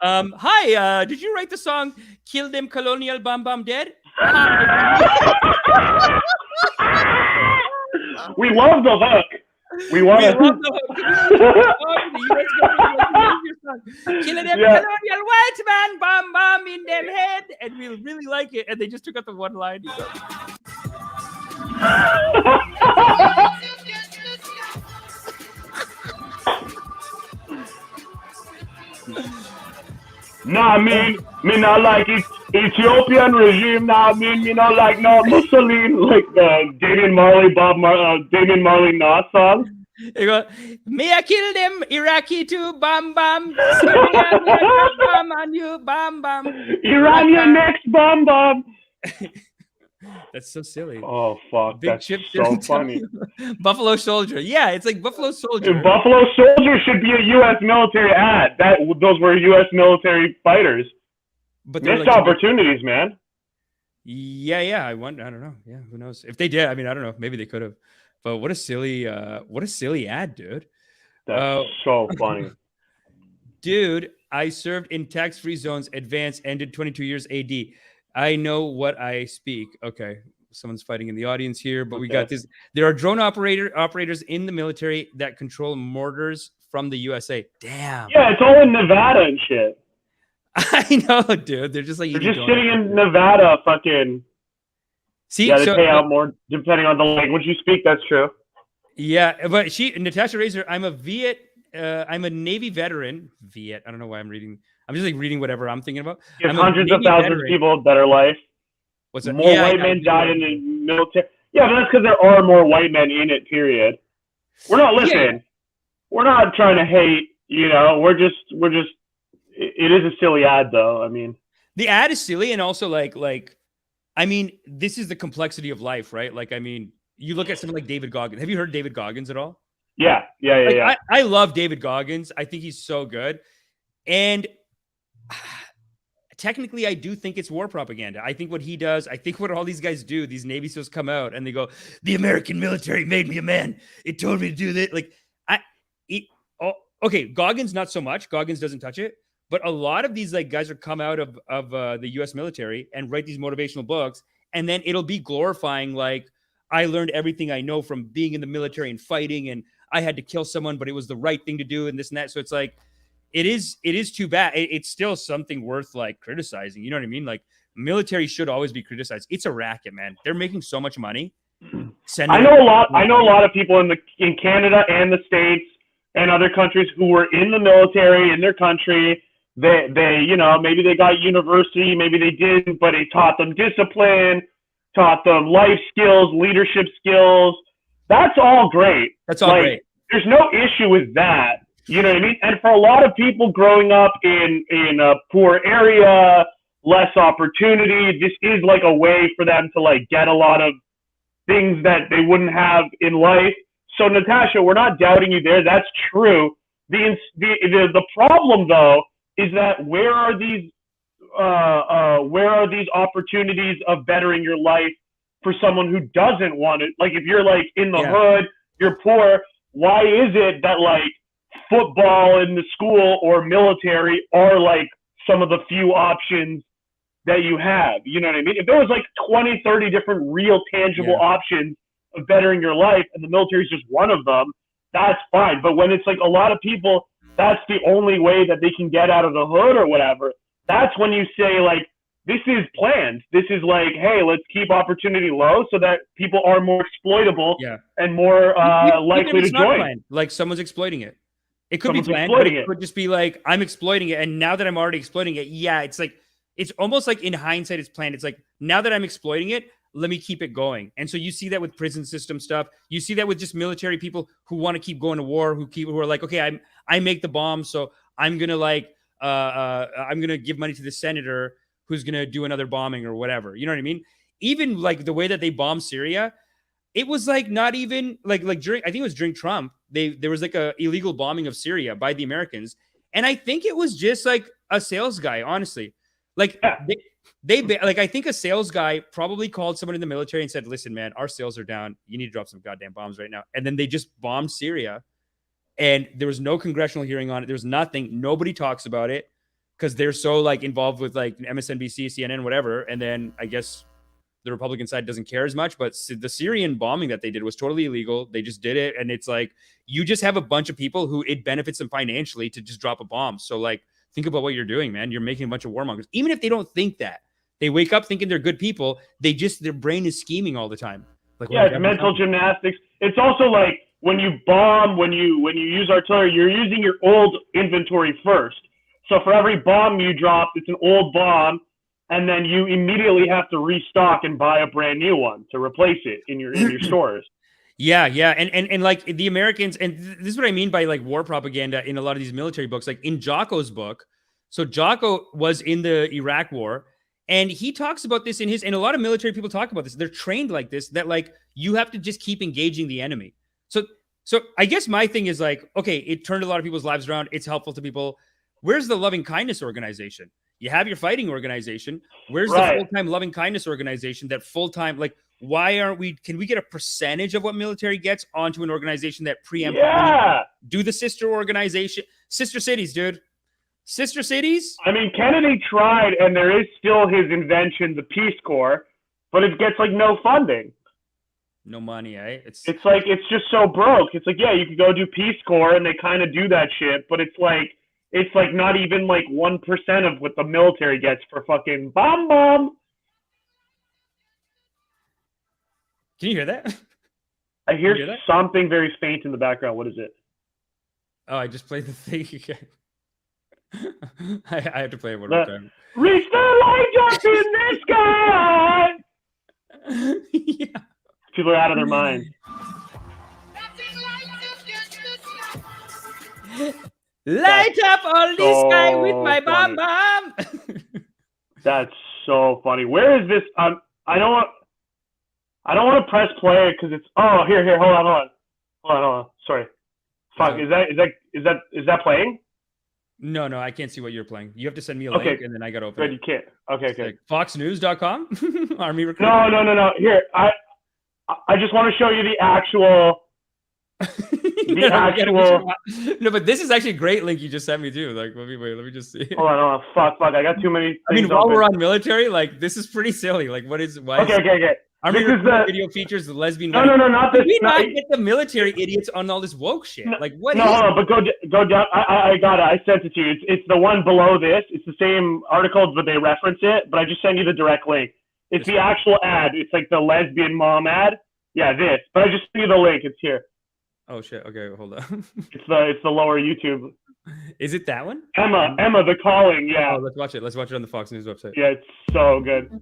Hi, did you write the song Kill Them Colonial Bam Bam Dead?
We love the hook. We love
the hook. Killing them colonial white man, bam bam in them head, and we really like it. And they just took out the one line.
Nah, me not like it. Ethiopian regime. Nah, me not like no Mussolini, like the Damian Marley, Damian Marley Nas song.
You go, may I kill them Iraqi too, bam bam. Syria, bam bam, and you bam bam.
Iranian next, bam bam.
That's so silly.
Oh fuck,
Big
that's
Chip
so funny.
Buffalo Soldier. Yeah, it's like Buffalo Soldier.
Buffalo Soldier should be a U.S. military ad. Those were U.S. military fighters.
but
missed opportunities, man.
Yeah. I don't know. Yeah, who knows? If they did, I mean, I don't know. Maybe they could have. But what a silly ad, dude.
That's so funny.
Dude, I served in tax-free zones, advanced, ended 22 years AD. I know what I speak. Okay. Someone's fighting in the audience here, but we got this. There are drone operators in the military that control mortars from the USA. Damn.
Yeah, it's all in Nevada and shit.
I know, dude. They're just like
sitting in Nevada, fucking.
See,
yeah, they pay out more depending on the language you speak. That's true.
Yeah, but Natasha Razor, I'm a Navy veteran. I don't know why I'm reading. I'm just like reading whatever I'm thinking about.
There's hundreds of thousands of people that are life.
What's that?
More white men died in the military. Yeah, but that's because there are more white men in it, period. We're not listening. We're not trying to hate, we're just, it is a silly ad though. I mean,
the ad is silly. And also I mean, this is the complexity of life, right? Like, I mean, you look at something like David Goggins. Have you heard David Goggins at all?
Yeah.
I love David Goggins. I think he's so good. And technically, I do think it's war propaganda. I think what he does, I think what all these guys do, these Navy SEALs come out and they go, the American military made me a man. It told me to do that. Okay, Goggins, not so much. Goggins doesn't touch it. But a lot of these guys are come out of the U.S. military and write these motivational books. And then it'll be glorifying, I learned everything I know from being in the military and fighting. And I had to kill someone, but it was the right thing to do and this and that. So it's it is too bad. It's still something worth criticizing. You know what I mean? Military should always be criticized. It's a racket, man. They're making so much money.
I know a lot of people in Canada and the States and other countries who were in the military in their country. They maybe they got university, maybe they didn't, but it taught them discipline, taught them life skills, leadership skills. That's all great.
That's all great.
There's no issue with that. You know what I mean? And for a lot of people growing up in a poor area, less opportunity, this is a way for them to get a lot of things that they wouldn't have in life. So Natasha, we're not doubting you there. That's true. The problem though is that where are these opportunities of bettering your life for someone who doesn't want it? If you're in the hood, you're poor. Why is it that football in the school or military are some of the few options that you have? You know what I mean? If there was 20, 30 different real tangible options of bettering your life and the military is just one of them, that's fine. But when it's a lot of people, that's the only way that they can get out of the hood or whatever, that's when you say this is planned. This is hey, let's keep opportunity low so that people are more exploitable and more likely to join.
Planned, someone's exploiting it. It could be planned, but it could just be I'm exploiting it. And now that I'm already exploiting it, it's almost in hindsight, it's planned. It's now that I'm exploiting it, let me keep it going. And so you see that with prison system stuff. You see that with just military people who want to keep going to war, who are okay, I make the bomb, so I'm gonna I'm gonna give money to the senator who's gonna do another bombing or whatever. You know what I mean? Even the way that they bombed Syria, it was not even during, I think it was during Trump, there was a illegal bombing of Syria by the Americans. And I think it was just a sales guy, honestly. I think a sales guy probably called someone in the military and said, listen, man, our sales are down. You need to drop some goddamn bombs right now. And then they just bombed Syria. And there was no congressional hearing on it. There was nothing. Nobody talks about it because they're so involved with MSNBC, CNN, whatever. And then I guess the Republican side doesn't care as much. But the Syrian bombing that they did was totally illegal. They just did it. And it's you just have a bunch of people who it benefits them financially to just drop a bomb. So think about what you're doing, man. You're making a bunch of warmongers. Even if they don't think that, they wake up thinking they're good people. Their brain is scheming all the time.
It's mental gymnastics. It's also when you bomb, when you use artillery, you're using your old inventory first. So for every bomb you drop, it's an old bomb, and then you immediately have to restock and buy a brand new one to replace it in your stores.
Yeah. And the Americans, and this is what I mean by war propaganda in a lot of these military books, in Jocko's book. So Jocko was in the Iraq war, and he talks about this and a lot of military people talk about this. They're trained like this, that you have to just keep engaging the enemy. So I guess my thing is okay, it turned a lot of people's lives around. It's helpful to people. Where's the loving kindness organization? You have your fighting organization. Where's
Right.
the full-time loving kindness organization that full-time, like, why aren't we, can we get a percentage of what military gets onto an organization that preemptively do the sister organization, sister cities, dude, sister cities?
I mean, Kennedy tried, and there is still his invention, the Peace Corps, but it gets like no funding.
No money, eh? It's
like, it's just so broke. It's like, yeah, you could go do Peace Corps, and they kind of do that shit, but it's like not even like 1% of what the military gets for fucking bomb.
Can you hear that?
I hear something very faint in the background. What is it?
Oh, I just played the thing again. I have to play it one more time.
Reach the light up in the sky.
Yeah.
People are out of their mind.
Light up all this sky with my bomb.
That's so funny. Where is this? I don't want to press play because it's. Oh, here. Hold on. Sorry. Fuck. Is that playing?
No, I can't see what you're playing. You have to send me a link, and then I gotta open it.
You can't. Okay.
Like FoxNews.com, Army recruitment.
No. Here, I just want to show you the actual.
No, but this is actually a great link you just sent me too. Like, let me just see.
Hold on. Fuck. I got too many.
I mean, while we're on military, like, this is pretty silly. Like, why?
Okay.
Army recruitment video features the lesbian.
No, not this.
We not get the military idiots on all this woke shit. Like, what?
No, hold on, but go down. I got it. I sent it to you. It's the one below this. It's the same article, but they reference it. But I just sent you the direct link. It's the actual ad. It's like the lesbian mom ad. Yeah, this. But I just sent you the link. It's here.
Oh shit. Okay, hold on.
It's the lower YouTube.
Is it that one?
Emma, The Calling. Yeah.
Oh, let's watch it. Let's watch it on the Fox News website.
Yeah, it's so good.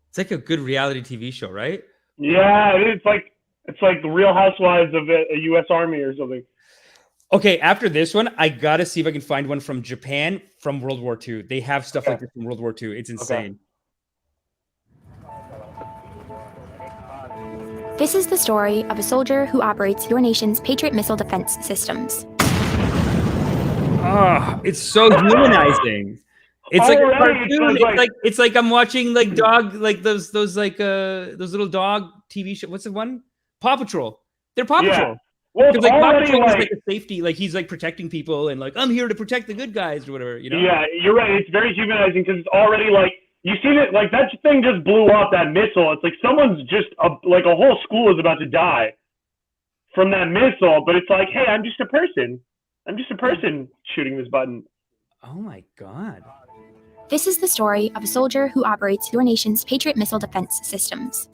It's like a good reality TV show, right?
Yeah, it's like the Real Housewives of a U.S. Army or something.
Okay, after this one, I gotta see if I can find one from Japan from World War II. They have stuff like this from World War II. It's insane.
This is the story of a soldier who operates your nation's Patriot missile defense systems.
Oh, it's so humanizing. It's like a cartoon. It's like I'm watching like dog, like those little dog TV show. What's the one? Paw Patrol. They're Paw Patrol.
Well,
because like Paw Patrol is like a safety, like he's like protecting people and like I'm here to protect the good guys or whatever. You know?
Yeah, you're right. It's very humanizing because it's already like you see that like that thing just blew up, that missile. It's like someone's just like a whole school is about to die from that missile, but it's like, hey, I'm just a person shooting this button.
Oh my god.
This is the story of a soldier who operates your nation's Patriot missile defense systems.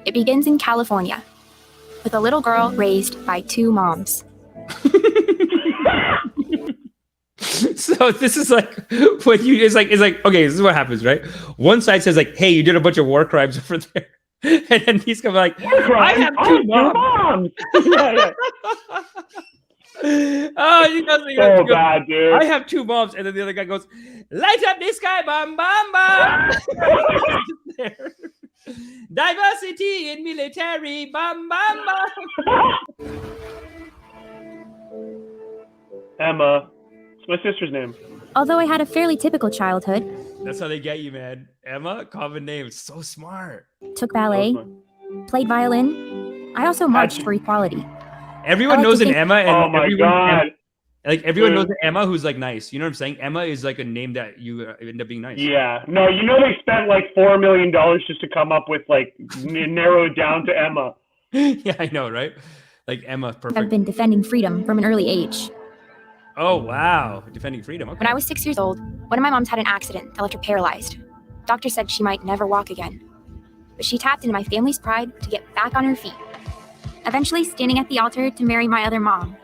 It begins in California with a little girl raised by two moms.
So this is like what you it's like okay, this is what happens, right? One side says like, hey, you did a bunch of war crimes over there. And then he's coming like, I have two moms.
Yeah.
Oh, he goes,
so bad, dude.
I have two moms, and then the other guy goes, light up this guy, bam, bam, bam. Diversity in military, bam, bam, bam.
Emma, it's my sister's name.
Although I had a fairly typical childhood.
That's how they get you, man. Emma, common name, so smart.
Took ballet, played violin. I also marched for equality.
Everyone knows an Emma, and
oh my god,
everyone knows an Emma who's like nice. You know what I'm saying? Emma is like a name that you end up being nice.
Yeah, no, they spent like $4 million just to come up with like narrow it down to Emma.
Yeah, I know, right? Like Emma, perfect.
I've been defending freedom from an early age.
Oh wow, defending freedom. Okay.
When I was 6 years old, one of my moms had an accident that left her paralyzed. Doctor said she might never walk again, but she tapped into my family's pride to get back on her feet. Eventually standing at the altar to marry my other mom.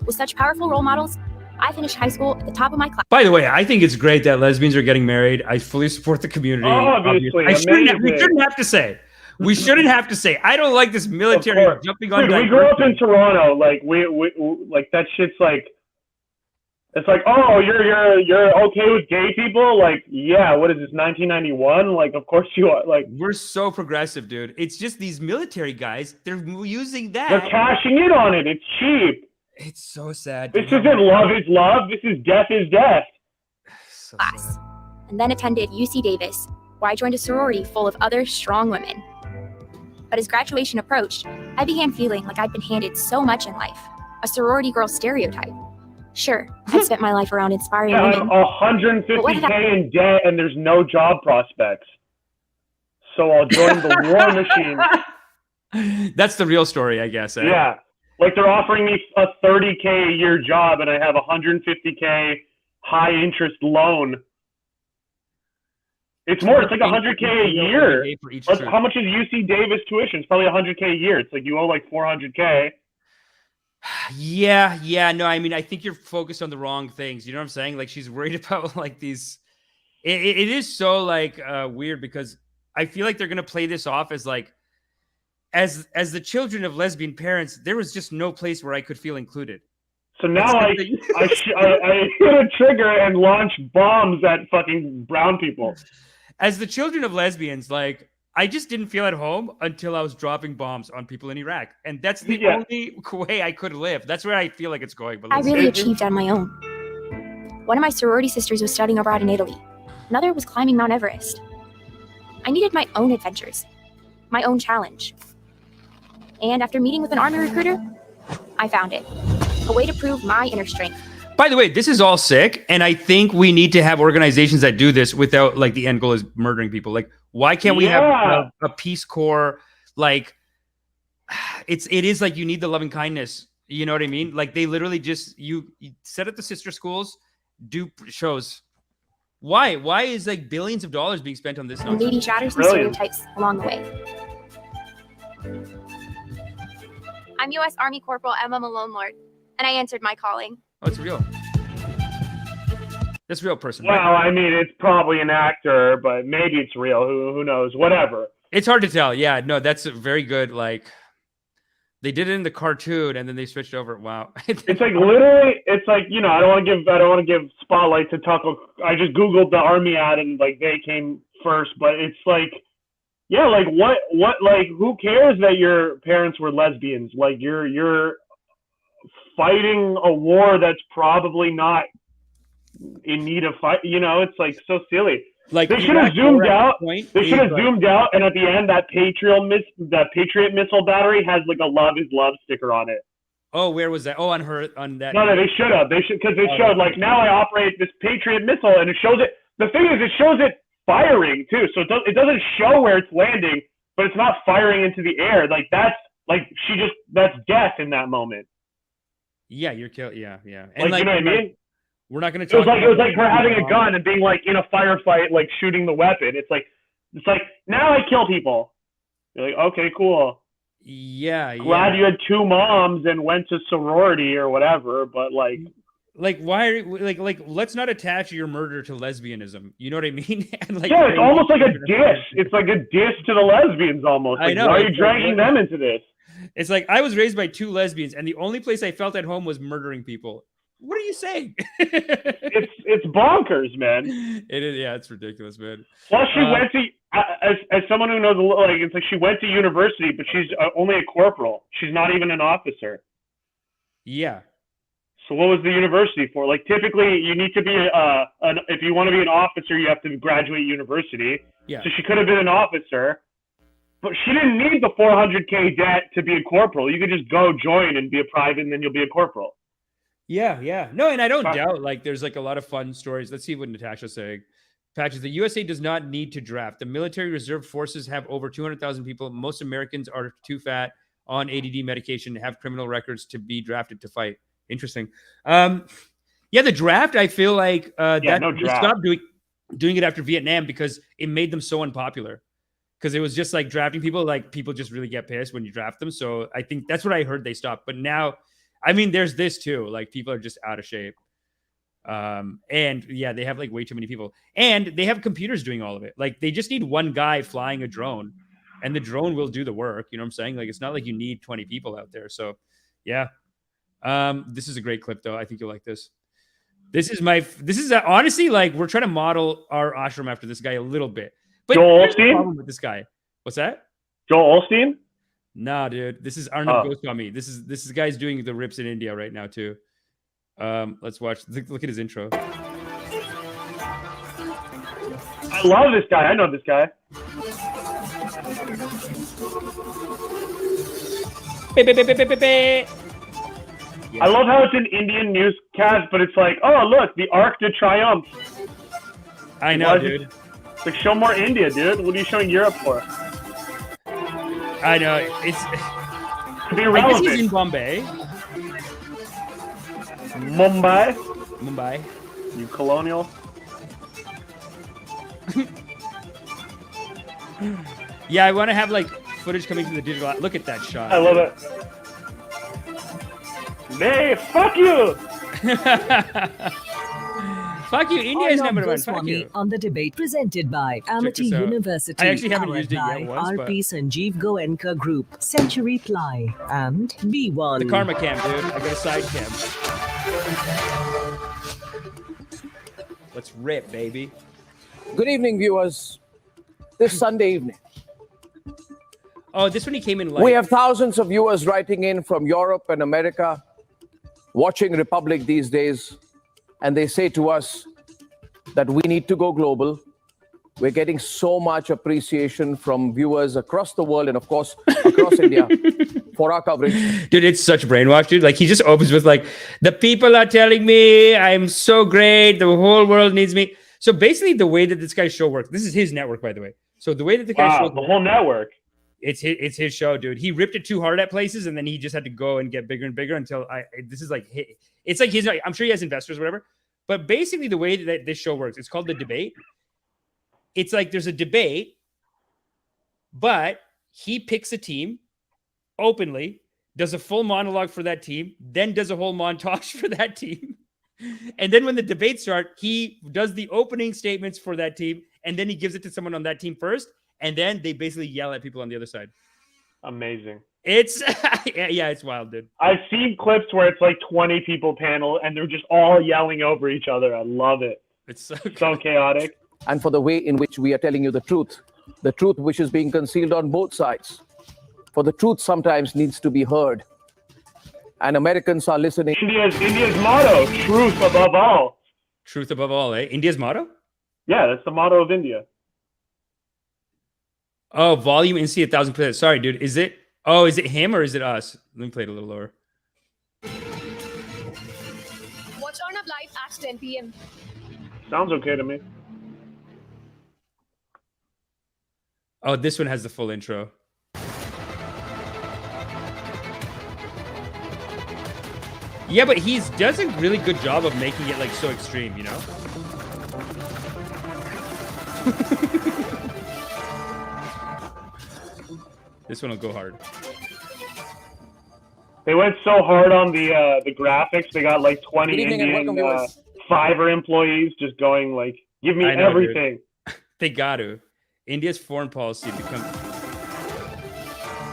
With such powerful role models, I finished high school at the top of my class.
By the way, I think it's great that lesbians are getting married. I fully support the community.
Obviously.
We shouldn't have to say. We shouldn't have to say. I don't like this military jumping on.
Dude, we grew up in Toronto. Like we like that shit's like. It's like, oh, you're okay with gay people? Like, yeah, what is this, 1991? Like, of course you are. Like,
we're so progressive, dude. It's just these military guys, they're using that.
They're cashing in on it. It's cheap.
It's so sad.
This isn't love is love. This is death is death.
So
Class, and then attended UC Davis, where I joined a sorority full of other strong women. But as graduation approached, I began feeling like I'd been handed so much in life, a sorority girl stereotype. Sure, I'd spent my life around inspiring women.
I'm 150K in debt and there's no job prospects. So I'll join the war machine.
That's the real story, I guess. Eh?
Yeah. Like they're offering me a 30K a year job and I have a 150K high interest loan. It's more, it's like 100K a year. How much is UC Davis tuition? It's probably 100K a year. It's like you owe like 400K.
Yeah. No, I mean, I think you're focused on the wrong things. You know what I'm saying? Like she's worried about like these. It is so like weird because I feel like they're gonna play this off as like, as the children of lesbian parents, there was just no place where I could feel included.
So now I hit a trigger and launch bombs at fucking brown people.
As the children of lesbians, like I just didn't feel at home until I was dropping bombs on people in Iraq. And that's the only way I could live. That's where I feel like it's going. But
I really achieved on my own. One of my sorority sisters was studying abroad in Italy. Another was climbing Mount Everest. I needed my own adventures, my own challenge. And after meeting with an army recruiter, I found it. A way to prove my inner strength.
By the way, this is all sick. And I think we need to have organizations that do this without like the end goal is murdering people. Like, why can't we have a Peace Corps? Like, it is like you need the loving kindness. You know what I mean? Like they literally just, you set up the sister schools, do shows. Why? Why is like billions of dollars being spent on this?
And maybe shatter some stereotypes along the way. I'm U.S. Army Corporal Emma Malone Lord, and I answered my calling.
Oh, it's real. That's a real person.
Well,
right?
I mean, it's probably an actor, but maybe it's real. Who knows? Whatever.
It's hard to tell. Yeah, no, that's a very good. Like, they did it in the cartoon, and then they switched over. Wow.
It's like literally. It's like, you know, I don't want to give spotlight to Tuckle. I just Googled the army ad, and like they came first. But it's like, yeah, like what, like who cares that your parents were lesbians? Like you're fighting a war that's probably not in need of fight. You know, it's like so silly. Like they should have zoomed out. They should have zoomed out, and at the end, that Patriot missile battery has like a "Love is Love" sticker on it.
Oh, where was that? Oh, on that.
No, they should have. They should, because it showed like now I operate this Patriot missile, and it shows it. The thing is, it shows it firing too, so it doesn't show where it's landing, but it's not firing into the air. Like that's death in that moment.
Yeah, you're killed. Yeah. And
like you know what I mean?
We're not going to.
It was like her having a gun and being like in a firefight, like shooting the weapon. It's like now I kill people. You're like, okay, cool.
Yeah.
Glad you had two moms and went to sorority or whatever, but like
why are like let's not attach your murder to lesbianism. You know what I mean? And like,
yeah, it's almost like a diss. It's like a diss to the lesbians almost. Like, I know. Why are you dragging them into this?
It's like I was raised by two lesbians, and the only place I felt at home was murdering people. What are you saying?
it's bonkers, man.
It is, yeah, it's ridiculous, man.
Plus, she went to as someone who knows a little, like it's like she went to university, but she's only a corporal. She's not even an officer.
Yeah.
So what was the university for? Like typically, you need to be if you want to be an officer, you have to graduate university.
Yeah.
So she could have been an officer, but she didn't need the 400K debt to be a corporal. You could just go join and be a private, and then you'll be a corporal.
Yeah. No, and I don't doubt like there's like a lot of fun stories. Let's see what Natasha's saying. Patches, the USA does not need to draft. The military reserve forces have over 200,000 people. Most Americans are too fat, on ADD medication, have criminal records to be drafted to fight. Interesting. Yeah, the draft, I feel like they stopped doing it after Vietnam because it made them so unpopular. Because it was just like drafting people, like people just really get pissed when you draft them. So I think that's what I heard they stopped. But now, I mean, there's this too. Like people are just out of shape. And yeah, they have like way too many people. And they have computers doing all of it. Like they just need one guy flying a drone and the drone will do the work. You know what I'm saying? Like it's not like you need 20 people out there. So yeah. This is a great clip though. I think you'll like this. This is honestly like we're trying to model our ashram after this guy a little bit. But
Joel
here's the
Osteen?
problem with this guy. What's that?
Joel Osteen?
Nah, dude. This is Arnab Goswami. This is guy's doing the RIIIPS in India right now too. Let's watch. Look at his intro.
I love this guy. I know this guy. I love how it's an Indian newscast, but it's like, oh, look, the Arc de Triomphe.
I know, dude.
It's like, show more India, dude. What are you showing Europe for?
I know. It's
to be relevant.
I guess he's in Bombay.
Mumbai. You colonial.
Yeah, I want to have like footage coming from the digital. Look at that shot.
I love it. Hey, fuck you!
Fuck you, India is number one. Fuck you.
On the debate presented by Amity University.
I actually haven't used it yet once, but...
RP Sanjeev Goenka Group, Century Ply, and B1.
The karma cam, dude. I got a side cam. Let's rip, baby.
Good evening, viewers. This Sunday evening.
Oh, this one he came in late.
We have thousands of viewers writing in from Europe and America, watching Republic these days, and they say to us that we need to go global. We're getting so much appreciation from viewers across the world and, of course, across India for our coverage.
Dude, it's such brainwash, dude. Like, he just opens with, like, the people are telling me I'm so great. The whole world needs me. So basically, the way that this guy's show works, this is his network, by the way. So the way that the guy's show
the whole network.
It's his show, dude. He ripped it too hard at places, and then he just had to go and get bigger and bigger until this is like, it's like I'm sure he has investors or whatever. But basically, the way that this show works, it's called The Debate. It's like there's a debate, but he picks a team openly, does a full monologue for that team, then does a whole montage for that team. And then when the debates start, he does the opening statements for that team, and then he gives it to someone on that team first, and then they basically yell at people on the other side.
Amazing.
It's yeah, it's wild, dude.
I've seen clips where it's like 20 people panel, and they're just all yelling over each other. I love it.
It's so
chaotic.
And for the way in which we are telling you the truth which is being concealed on both sides. For the truth sometimes needs to be heard. And Americans are listening.
India's motto, truth above all.
Truth above all, eh? India's motto?
Yeah, that's the motto of India.
Oh, volume NC 1,000%. Sorry, dude. Is it him or is it us? Let me play it a little lower.
Watch on up live at 10 p.m.
Sounds okay to me.
Oh, this one has the full intro. Yeah, but he does a really good job of making it like so extreme, you know? This one will go hard.
They went so hard on the graphics. They got like 20 Indian Fiverr employees just going like, give me everything.
They got to. India's foreign policy becomes...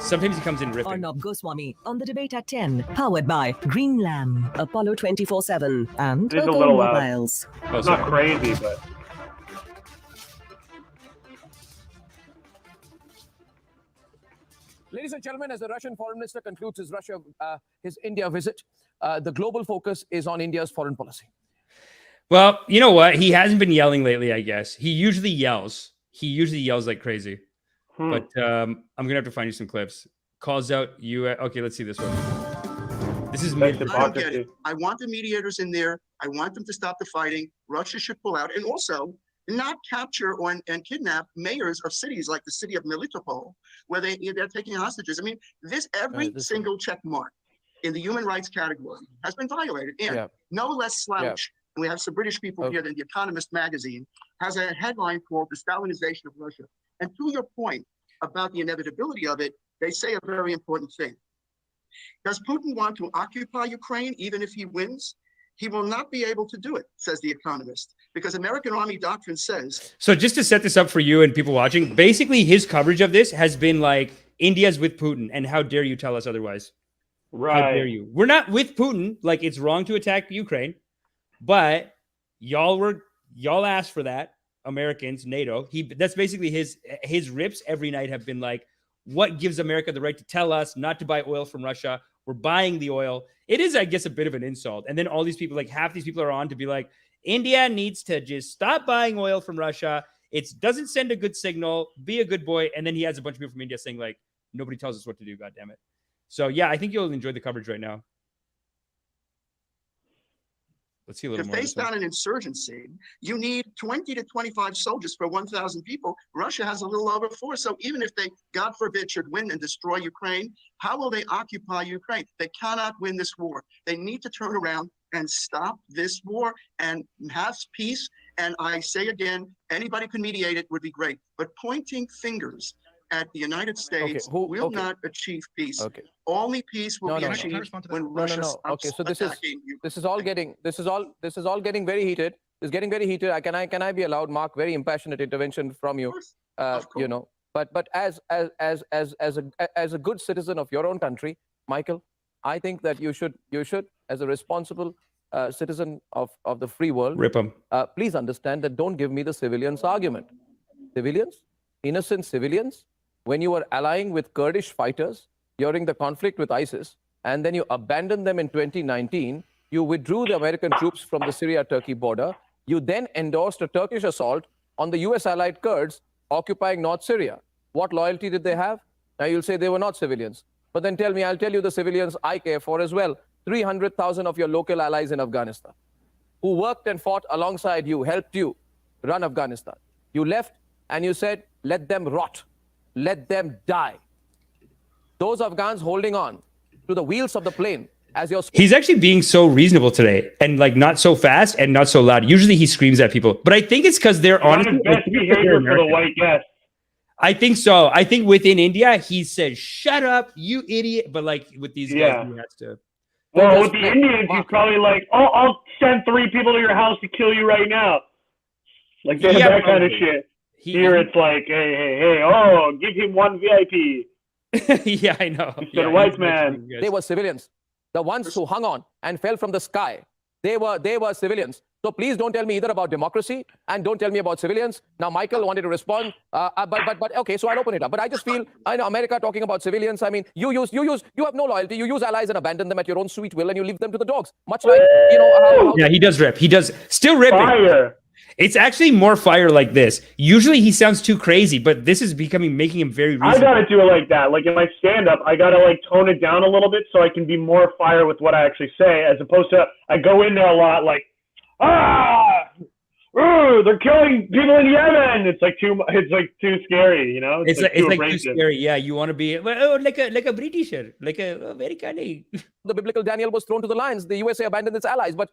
Sometimes he comes in ripping.
Arnab Goswami on the debate at 10, powered by Green Lamb, Apollo 24/7, and
It's a little loud.
Mobiles.
It's not crazy, but...
Ladies and gentlemen, as the Russian foreign minister concludes his India visit, the global focus is on India's foreign policy.
Well, you know what? He hasn't been yelling lately, I guess. He usually yells. He usually yells like crazy. But I'm going to have to find you some clips. Calls out you. Okay, let's see this one. This is
I don't get it. I want the mediators in there. I want them to stop the fighting. Russia should pull out and also not capture and kidnap mayors of cities like the city of Melitopol, where they're taking hostages. I mean, every single check mark in the human rights category has been violated. And no less slouch. And we have some British people here that The Economist magazine has a headline called The Stalinization of Russia. And to your point about the inevitability of it, they say a very important thing. Does Putin want to occupy Ukraine even if he wins? He will not be able to do it, says The Economist, because American Army doctrine says...
So just to set this up for you and people watching, basically his coverage of this has been like, India's with Putin, and how dare you tell us otherwise?
Right.
How dare you? We're not with Putin. Like, it's wrong to attack Ukraine. But y'all asked for that, Americans, NATO. That's basically his RIIIPS every night have been like, what gives America the right to tell us not to buy oil from Russia? We're buying the oil. It is, I guess, a bit of an insult. And then all these people, like half these people are on to be like, India needs to just stop buying oil from Russia. It doesn't send a good signal. Be a good boy. And then he has a bunch of people from India saying like, nobody tells us what to do. God damn it. So yeah, I think you'll enjoy the coverage right now. Let's see a little more.
To face down an insurgency, you need 20 to 25 soldiers for 1,000 people. Russia has a little over 4. So even if they, God forbid, should win and destroy Ukraine, how will they occupy Ukraine? They cannot win this war. They need to turn around and stop this war and have peace. And I say again, anybody can mediate it would be great. But pointing fingers at the United States will not achieve peace. Only peace will be achieved when Russia stops
so
attacking
this is all getting very heated. It's getting very heated. Can I be allowed, Mark? Very impassionate intervention from you. You know, but as a good citizen of your own country, Michael, I think that you should as a responsible citizen of the free world,
rip 'em.
Please understand that don't give me the civilians argument. Civilians, innocent civilians. When you were allying with Kurdish fighters during the conflict with ISIS, and then you abandoned them in 2019, you withdrew the American troops from the Syria-Turkey border. You then endorsed a Turkish assault on the US allied Kurds occupying North Syria. What loyalty did they have? Now you'll say they were not civilians. But then I'll tell you the civilians I care for as well. 300,000 of your local allies in Afghanistan who worked and fought alongside you, helped you run Afghanistan. You left and you said, let them rot. Let them die. Those Afghans holding on to the wheels of the plane as your...
He's actually being so reasonable today and like not so fast and not so loud. Usually he screams at people, but I think it's because they're honestly...
best behavior for the white guest.
I think so. I think within India, he says, shut up, you idiot. But like with these guys, he has to...
Well, with the Indians, he's probably like, oh, I'll send 3 people to your house to kill you right now. Like that kind of shit. Here it's like, hey, oh, give him 1 VIP.
Yeah, I know.
Mr. White Man.
They were civilians. The ones who hung on and fell from the sky, they were civilians. So please don't tell me either about democracy and don't tell me about civilians. Now, Michael wanted to respond, but okay, so I'll open it up. But I just feel, I know America talking about civilians. I mean, you have no loyalty. You use allies and abandon them at your own sweet will, and you leave them to the dogs. Much like, you know,
yeah, he does rip. He does still ripping.
Fire.
It's actually more fire like this. Usually he sounds too crazy, but this is making him very reasonable.
I gotta do it like that. Like in my stand-up, I gotta like tone it down a little bit so I can be more fire with what I actually say, as opposed to I go in there a lot like, they're killing people in Yemen. It's like too scary, you know?
It's like too scary. Yeah, you want to be like a Britisher, like a American.
The biblical Daniel was thrown to the lions. The USA abandoned its allies, but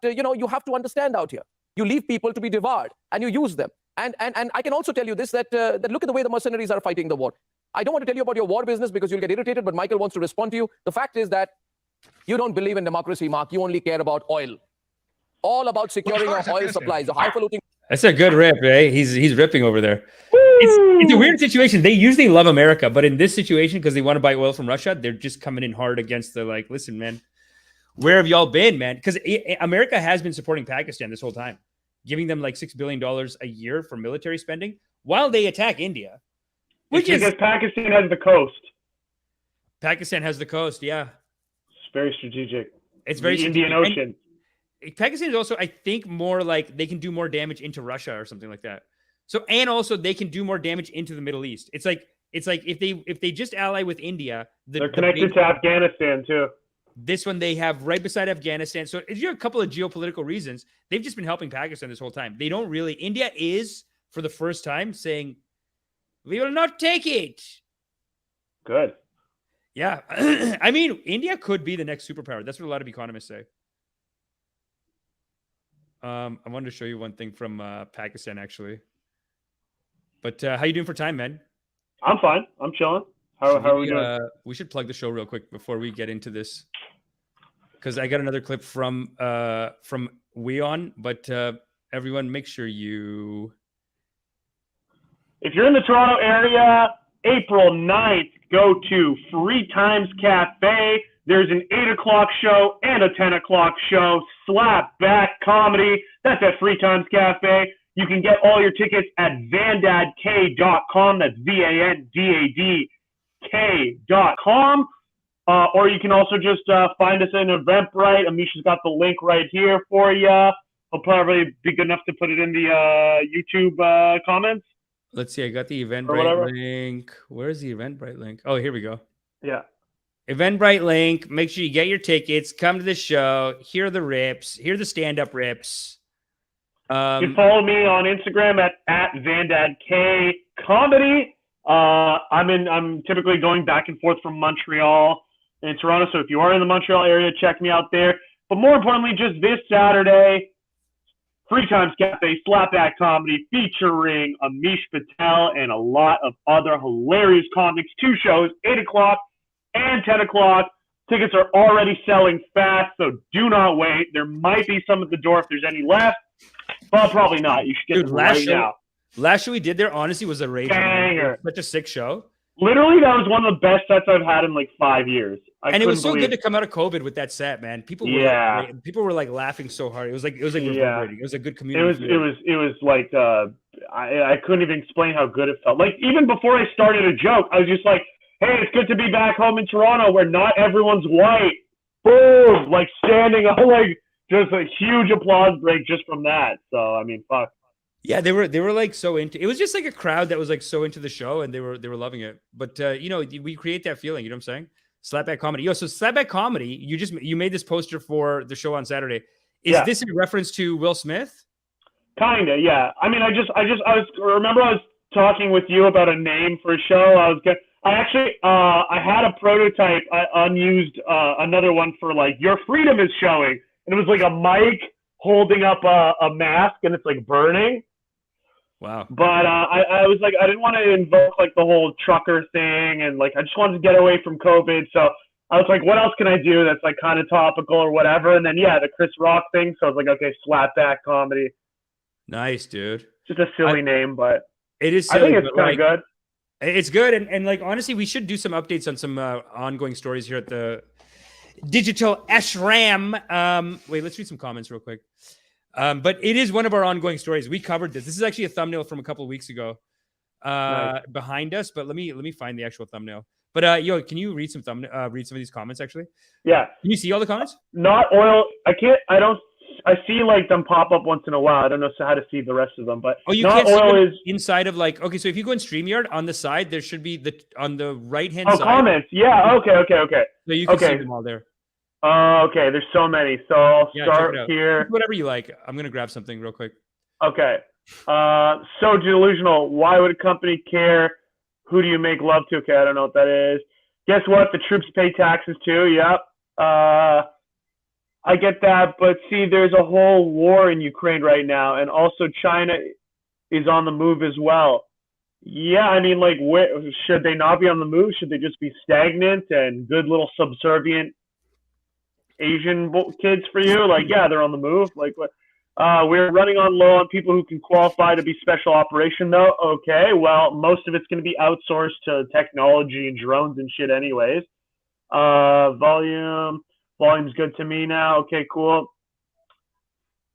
you know, you have to understand out here. You leave people to be devoured, and you use them. And I can also tell you this, that look at the way the mercenaries are fighting the war. I don't want to tell you about your war business because you'll get irritated, but Michael wants to respond to you. The fact is that you don't believe in democracy, Mark. You only care about oil. All about securing our oil supplies, the highfalutin...
That's a good rip, eh? He's ripping over there. It's a weird situation. They usually love America, but in this situation, because they want to buy oil from Russia, they're just coming in hard against the, like, listen, man, where have y'all been, man? Because America has been supporting Pakistan this whole time, giving them like $6 billion a year for military spending while they attack India.
Because Pakistan has the coast.
Pakistan has the coast, yeah.
It's very strategic.
It's very strategic.
Indian Ocean.
And Pakistan is also, I think, more like they can do more damage into Russia or something like that. So, and also they can do more damage into the Middle East. It's like if they just ally with India,
they're connected to Afghanistan too.
This one they have right beside Afghanistan. So if you have a couple of geopolitical reasons, they've just been helping Pakistan this whole time. They don't really, India is for the first time saying, we will not take it.
Good.
Yeah. I mean, India could be the next superpower. That's what a lot of economists say. I wanted to show you one thing from Pakistan, actually. But how you doing for time, man?
I'm fine. I'm chilling. How are we doing?
We should plug the show real quick before we get into this, because I got another clip from Weon. But everyone, make sure you...
If you're in the Toronto area, April 9th, go to Free Times Cafe. There's an 8 o'clock show and a 10 o'clock show. Slap back comedy. That's at Free Times Cafe. You can get all your tickets at vandadk.com. That's vandadk.com. Or you can also just find us in Eventbrite. Amisha's got the link right here for you. I'll probably be good enough to put it in the YouTube comments.
Let's see. I got the Eventbrite link. Where's the Eventbrite link? Oh, here we go.
Yeah.
Eventbrite link. Make sure you get your tickets. Come to the show. Hear the rips. Hear the stand-up rips. You
can follow me on Instagram at vandadkcomedy. I'm typically going back and forth from Montreal and Toronto. So if you are in the Montreal area, check me out there. But more importantly, just this Saturday, Free Times Cafe, Slapback Comedy, featuring Amish Patel and a lot of other hilarious comics. 2 shows, 8 o'clock and 10 o'clock. Tickets are already selling fast, so do not wait. There might be some at the door if there's any left, but probably not. You should get them right now.
Last show we did there, honestly, was a rage.
Banger.
Such a sick show.
Literally, that was one of the best sets I've had in like 5 years.
And it was so good to come out of COVID with that set, man. People were like laughing so hard. It was like reverberating. It was a good community.
It was like I couldn't even explain how good it felt. Like even before I started a joke, I was just like, "Hey, it's good to be back home in Toronto where not everyone's white." Boom! Like standing up, like just a huge applause break just from that. So I mean, fuck.
Yeah, they were like so into it. Was just like a crowd that was like so into the show and they were loving it. But we create that feeling, you know what I'm saying? Slapback comedy. So Slapback comedy, you made this poster for the show on Saturday. Is this in reference to Will Smith?
Kinda, yeah. I mean, I was talking with you about a name for a show. I had a prototype, unused, another one for like Your Freedom is Showing. And it was like a mic holding up a mask and it's like burning.
Wow.
But I was like, I didn't want to invoke like the whole trucker thing, and like I just wanted to get away from COVID. So I was like, what else can I do that's like kind of topical or whatever? And then the Chris Rock thing. So I was like, okay, Slapback comedy.
Nice, dude.
Just a silly name, but
it is silly,
I think it's kind of good.
It's good, and like honestly, we should do some updates on some ongoing stories here at the Digital Ashram. Wait, let's read some comments real quick. But it is one of our ongoing stories. We covered this. This is actually a thumbnail from a couple of weeks ago behind us. But let me find the actual thumbnail. But can you read some of these comments actually?
Yeah.
Can you see all the comments?
Not oil. I see like them pop up once in a while. I don't know how to see the rest of them. But
you
not
can't
oil
see
is
inside of like so if you go in StreamYard on the side, there should be on the right hand side.
Comments. Yeah. Okay.
So you can see them all there.
Okay, there's so many. So I'll start here.
Whatever you like. I'm going to grab something real quick.
Okay. So delusional. Why would a company care? Who do you make love to? Okay, I don't know what that is. Guess what? The troops pay taxes too. Yep. I get that. But see, there's a whole war in Ukraine right now. And also China is on the move as well. Yeah, I mean, like, should they not be on the move? Should they just be stagnant and good little subservient Asian kids for you? Like, yeah, they're on the move. Like, what? We're running on low on people who can qualify to be special operation, though. Okay, well, most of it's going to be outsourced to technology and drones and shit anyways. Volume's good to me now. Okay, cool.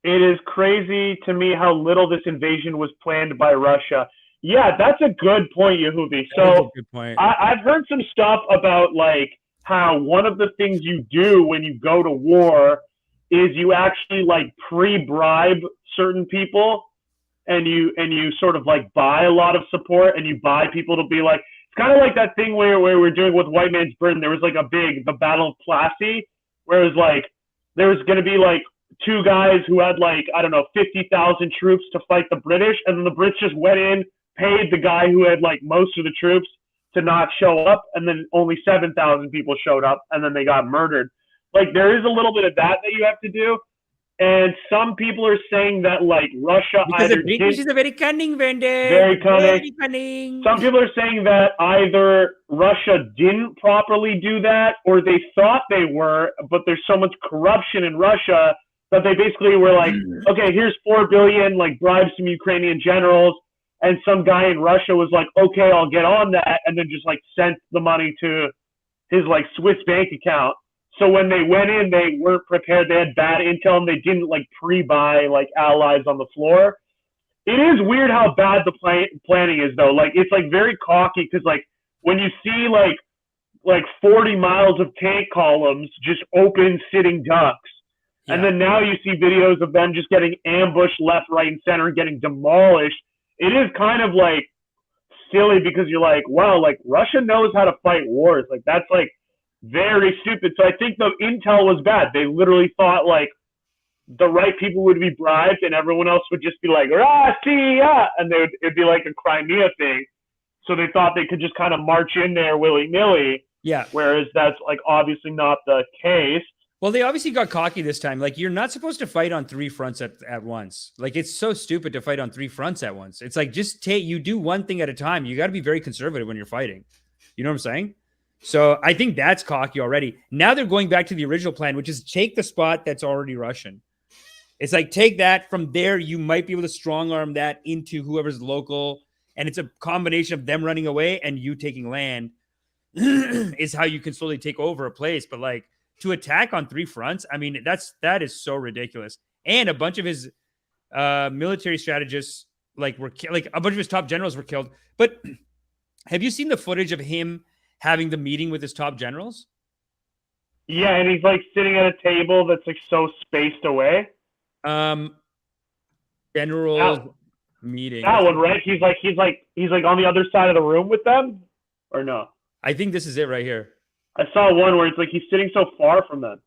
It is crazy to me how little this invasion was planned by Russia. Yeah, that's a good point, Yehuvi. So
good point.
I've heard some stuff about, like, how one of the things you do when you go to war is you actually like pre-bribe certain people and you sort of like buy a lot of support and you buy people to be like, it's kind of like that thing where we're doing with White Man's Burden. There was like the Battle of Plassey, where it was like there was going to be like 2 guys who had like, I don't know, 50,000 troops to fight the British. And then the Brits just went in, paid the guy who had like most of the troops to not show up, and then only 7,000 people showed up, and then they got murdered. Like, there is a little bit of that you have to do, and some people are saying that, like, Russia
because the British is a very cunning vendor.
Very cunning. Some people are saying that either Russia didn't properly do that, or they thought they were, but there's so much corruption in Russia that they basically were like, okay, here's $4 billion, like, bribe some Ukrainian generals. And some guy in Russia was like, okay, I'll get on that, and then just like sent the money to his like Swiss bank account. So when they went in, they weren't prepared. They had bad intel, and they didn't like pre-buy like allies on the floor. It is weird how bad the planning is, though. Like, it's like very cocky because like when you see like 40 miles of tank columns just open sitting ducks, and then now you see videos of them just getting ambushed left, right, and center and getting demolished. It is kind of like silly because you're like, wow, like Russia knows how to fight wars. Like that's like very stupid. So I think the intel was bad. They literally thought like the right people would be bribed and everyone else would just be like, see ya, and it'd be like a Crimea thing. So they thought they could just kind of march in there willy-nilly.
Yeah.
Whereas that's like obviously not the case.
Well, they obviously got cocky this time. Like, you're not supposed to fight on 3 fronts at once. Like, it's so stupid to fight on 3 fronts at once. It's like, just you do one thing at a time. You got to be very conservative when you're fighting. You know what I'm saying? So I think that's cocky already. Now they're going back to the original plan, which is take the spot that's already Russian. It's like, take that from there. You might be able to strong arm that into whoever's local. And it's a combination of them running away and you taking land is how you can slowly take over a place. But like, to attack on 3 fronts, I mean, that is so ridiculous. And a bunch of his military strategists, like a bunch of his top generals were killed. But have you seen the footage of him having the meeting with his top generals?
Yeah, and he's like sitting at a table that's like so spaced away.
General meeting.
That one, right? He's like on the other side of the room with them, or no?
I think this is it right here.
I saw one where it's like he's sitting so far from them.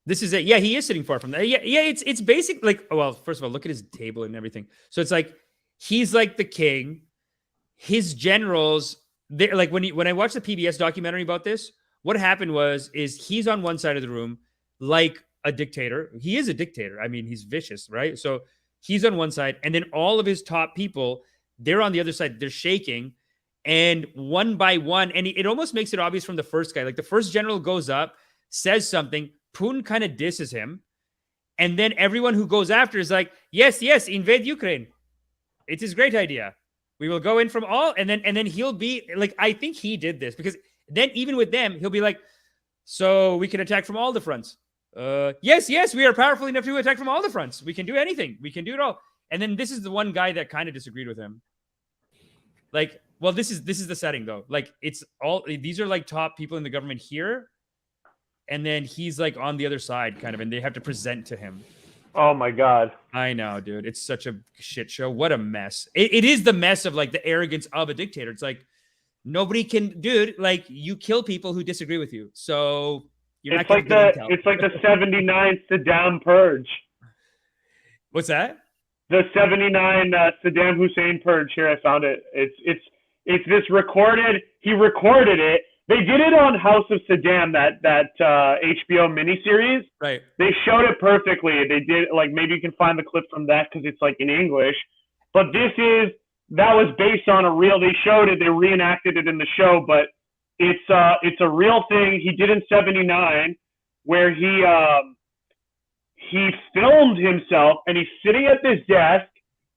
This is it. Yeah, he is sitting far from them. Yeah, it's basic. Like, well, first of all, look at his table and everything. So it's like he's like the king. His generals, they're like when I watched the PBS documentary about this, what happened is he's on one side of the room like a dictator. He is a dictator. I mean, he's vicious, right? So he's on one side, and then all of his top people, they're on the other side. They're shaking. And one by one, and it almost makes it obvious from the first guy. Like the first general goes up, says something, Putin kind of disses him. And then everyone who goes after is like, yes, invade Ukraine. It's his great idea. We will go in from all, and then he'll be like, I think he did this because then even with them, he'll be like, so we can attack from all the fronts. Yes, we are powerful enough to attack from all the fronts. We can do anything. We can do it all. And then this is the one guy that kind of disagreed with him. Like, well, this is the setting though. Like, it's all, these are like top people in the government here. And then he's like on the other side kind of, and they have to present to him.
Oh my God.
I know, dude. It's such a shit show. What a mess. It is the mess of like the arrogance of a dictator. It's like nobody can, dude, like you kill people who disagree with you. So you're
it's not it's like the 79 Saddam purge.
What's that?
The 79 Saddam Hussein purge. Here, I found it. It's this recorded. He recorded it. They did it on House of Saddam, that HBO miniseries.
Right.
They showed it perfectly. They did, like, maybe you can find the clip from that because it's like in English. But that was based on a real. They showed it. They reenacted it in the show, but it's a real thing. He did in '79, where he filmed himself and he's sitting at this desk.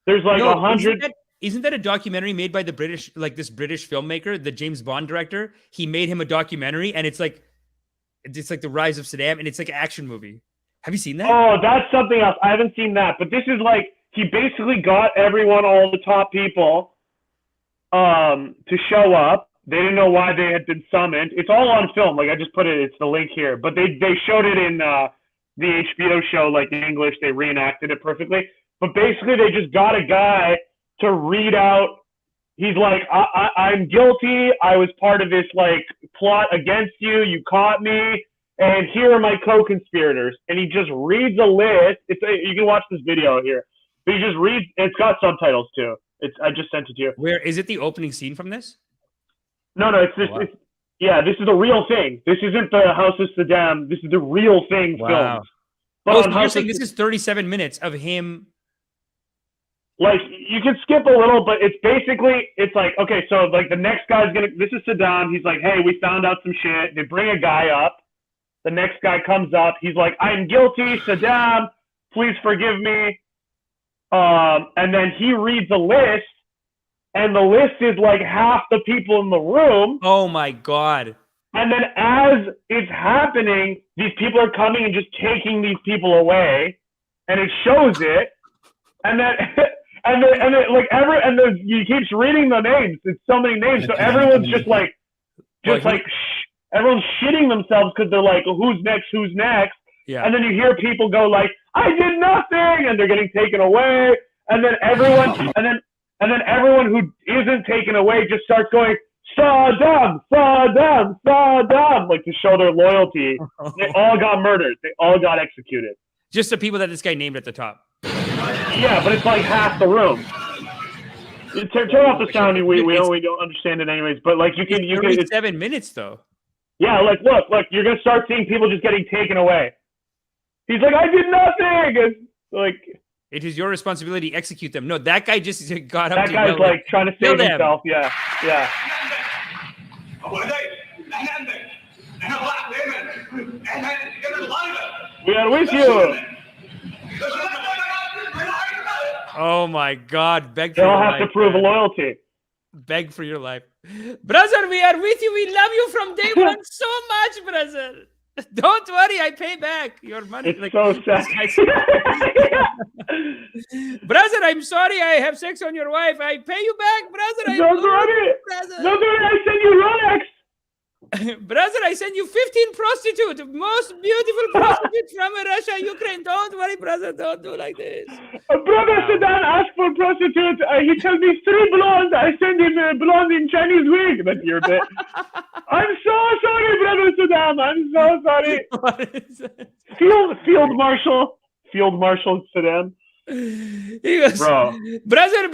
There's like 100.
Isn't that a documentary made by the British, like this British filmmaker, the James Bond director? He made him a documentary, and it's like the rise of Saddam, and it's like an action movie. Have you seen that?
Oh, that's something else. I haven't seen that, but this is like he basically got everyone, all the top people, to show up. They didn't know why they had been summoned. It's all on film. Like I just put it. It's the link here, but they showed it in the HBO show, like in English. They reenacted it perfectly. But basically, they just got a guy to read out. He's like, I'm guilty. I was part of this like plot against you. You caught me. And here are my co-conspirators. And he just reads a list. You can watch this video here. But he just reads. It's got subtitles too. I just sent it to you.
Where is it? The opening scene from this?
No. It's this. Wow. This is the real thing. This isn't the House of Saddam. This is the real thing filmed.
But so you're saying this is 37 minutes of him.
Like, you can skip a little, but it's basically, it's like, okay, so, like, the next guy's this is Saddam. He's like, hey, we found out some shit. They bring a guy up. The next guy comes up. He's like, I'm guilty, Saddam. Please forgive me. And then he reads a list, and the list is, like, half the people in the room.
Oh, my God.
And then as it's happening, these people are coming and just taking these people away, and it shows it. And then you keep reading the names. It's so many names. So everyone's just like everyone's shitting themselves because they're like, well, who's next? Who's next?
Yeah.
And then you hear people go like, I did nothing, and they're getting taken away. And then everyone who isn't taken away just starts going, Saddam, Saddam, Saddam, like to show their loyalty. They all got murdered. They all got executed.
Just the people that this guy named at the top.
Yeah, but it's like half the room. Turn off the sound. We don't understand it anyways. But like you can
7 minutes though.
Yeah, like look, you're gonna start seeing people just getting taken away. He's like, I did nothing. It's like,
it is your responsibility to execute them. No, that guy just got up.
That guy's like trying to save himself. Yeah. We are with you.
Oh my God! Beg for
They'll
your
have
life,
to prove
man.
loyalty.
Beg for your life, brother. We are with you. We love you from day one so much, brother. Don't worry, I pay back your money.
It's so sad.
Brother, I'm sorry I have sex on your wife. I pay you back, brother.
Don't worry. Don't worry, I send you Rolex.
Brother, I send you 15 prostitutes, most beautiful prostitutes from Russia, Ukraine. Don't worry, brother. Don't do like this.
Brother Saddam asked for prostitutes. He tells me 3 blondes. I send him a blonde in Chinese wig. That's your bit. I'm so sorry, brother Saddam. I'm so sorry.
What is that?
Field Marshal Saddam.
He goes,
Bro.
brother,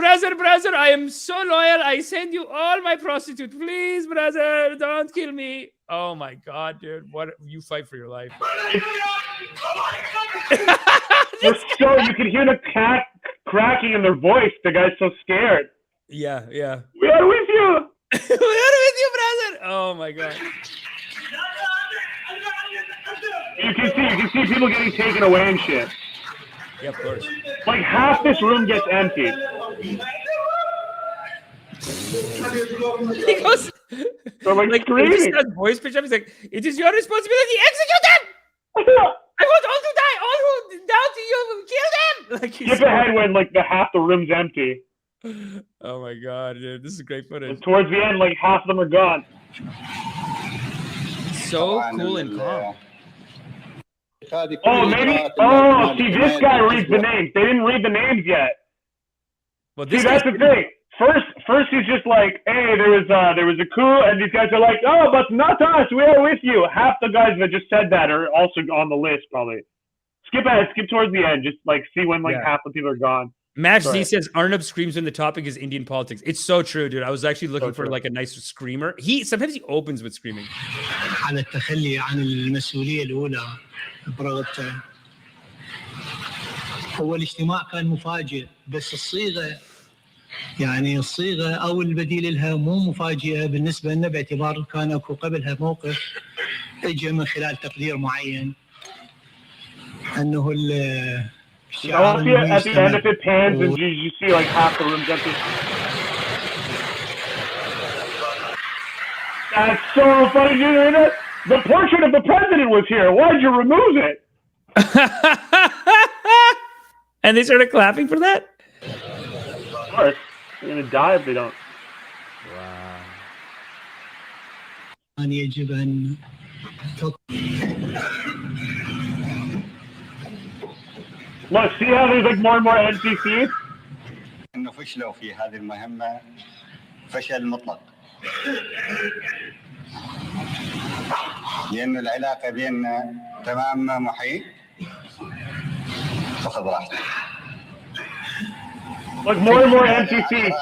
I am so loyal. I send you all my prostitutes. Please, brother, don't kill me. Oh my God, dude. What you fight for your life.
So you can hear the cat cracking in their voice. The guy's so scared.
Yeah.
We are with you.
We are with you, brother. Oh my God.
You can see people getting taken away and shit.
Yeah, of course.
Like half this room gets emptied.
He goes,
they're like screaming.
He just voice pitch up. He's like, it is your responsibility. Execute them. I want all to die. All who doubt you, kill them. Like,
skip ahead when like half the room's empty.
Oh my God, dude, this is great footage.
And towards the end, like half of them are gone.
So cool and calm.
Oh, maybe. Oh, see, this guy reads the names. They didn't read the names yet.
Well,
see, that's the thing. First, he's just like, hey, there was a coup, and these guys are like, oh, but not us. We are with you. Half the guys that just said that are also on the list, probably. Skip ahead. Skip towards the end. Just like see when half the people are gone.
Max Z says Arnab screams when the topic is Indian politics. It's so true, dude. I was actually looking for like a nice screamer. Sometimes he opens with screaming.
هو الاجتماع كان مفاجئ بس الصيغة يعني الصيغة أو البديل لها مو مفاجئة بالنسبة لنا باعتبار كان أكو قبلها موقف اجى من خلال تقدير معين أنه
at the end if it pans and you see like half the room's empty. That's so funny, dude. The portrait of the president was here. Why'd you remove it?
And they started clapping for that?
Of course. They're going to die if they don't.
Wow.
يجب أن
Look, see how there's like more and more NPCs?
إنه فشلوا في هذه المهمة فشل مطلق. لأن العلاقة بيننا تمام محيط. فخذ راحتك.
Look, more and more NPCs.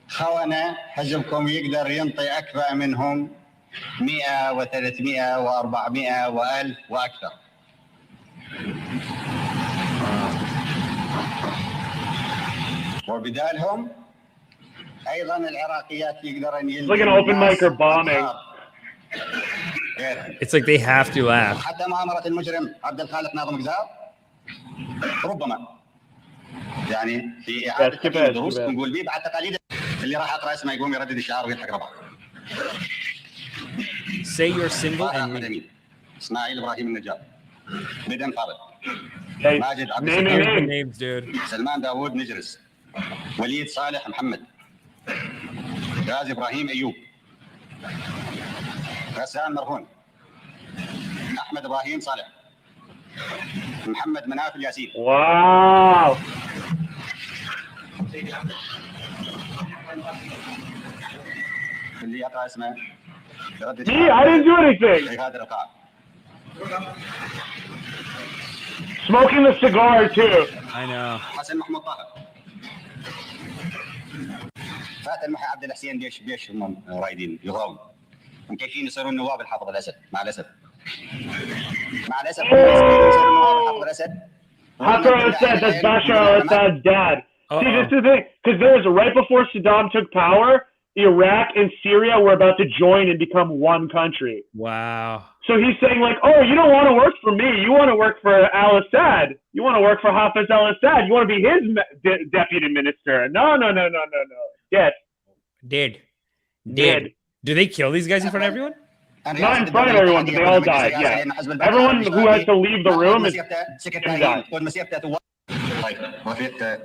خونة حزبكم يقدر ينطي أكفأ منهم 100 و300 و400 و1000 وأكثر. وبدالهم أيضا العراقيات يقدرن
It's like an open mic or bombing.
It's like they have to laugh.
حتى مؤامرة المجرم عبد الخالق ناظم قزار ربما يعني في إعادة دروس نقول بيه بعد تقاليد اللي راح أقرأ اسمه يقوم يردد الشعار ويضحك ربع.
Say your symbol and name.
اسماعيل ابراهيم النجار بدم فاضل
Hey,
ماجد عبد
name
الستار
and name.
Names, dude.
سلمان داوود نجرس وليد صالح محمد غازي ابراهيم ايوب غسان مرهون احمد ابراهيم صالح محمد مناف الياسين.
Wow.
اللي يقرا اسمه
Gee, I didn't do anything.
هذا القاع.
Smoking the cigar too.
I know.
حسن محمود طاهر فات المحي عبد الحسين بيش هم رايدين يغرون مكيفين يصيرون نواب الحافظ الاسد مع الاسف يصيرون نواب الحافظ الاسد.
Haftar al-Assad, that's Bashar al-Assad's dad. See, this is the thing, because there's right before Saddam took power, Iraq and Syria were about to join and become one country.
Wow.
So he's saying like, oh, you don't want to work for me. You want to work for al-Assad. You want to work for Hafiz al-Assad. You want to be his deputy minister. No. Dead.
Dead. Do they kill these guys in front of everyone?
Not in front of everyone, but they all died, yeah. Everyone who has to leave the room is died.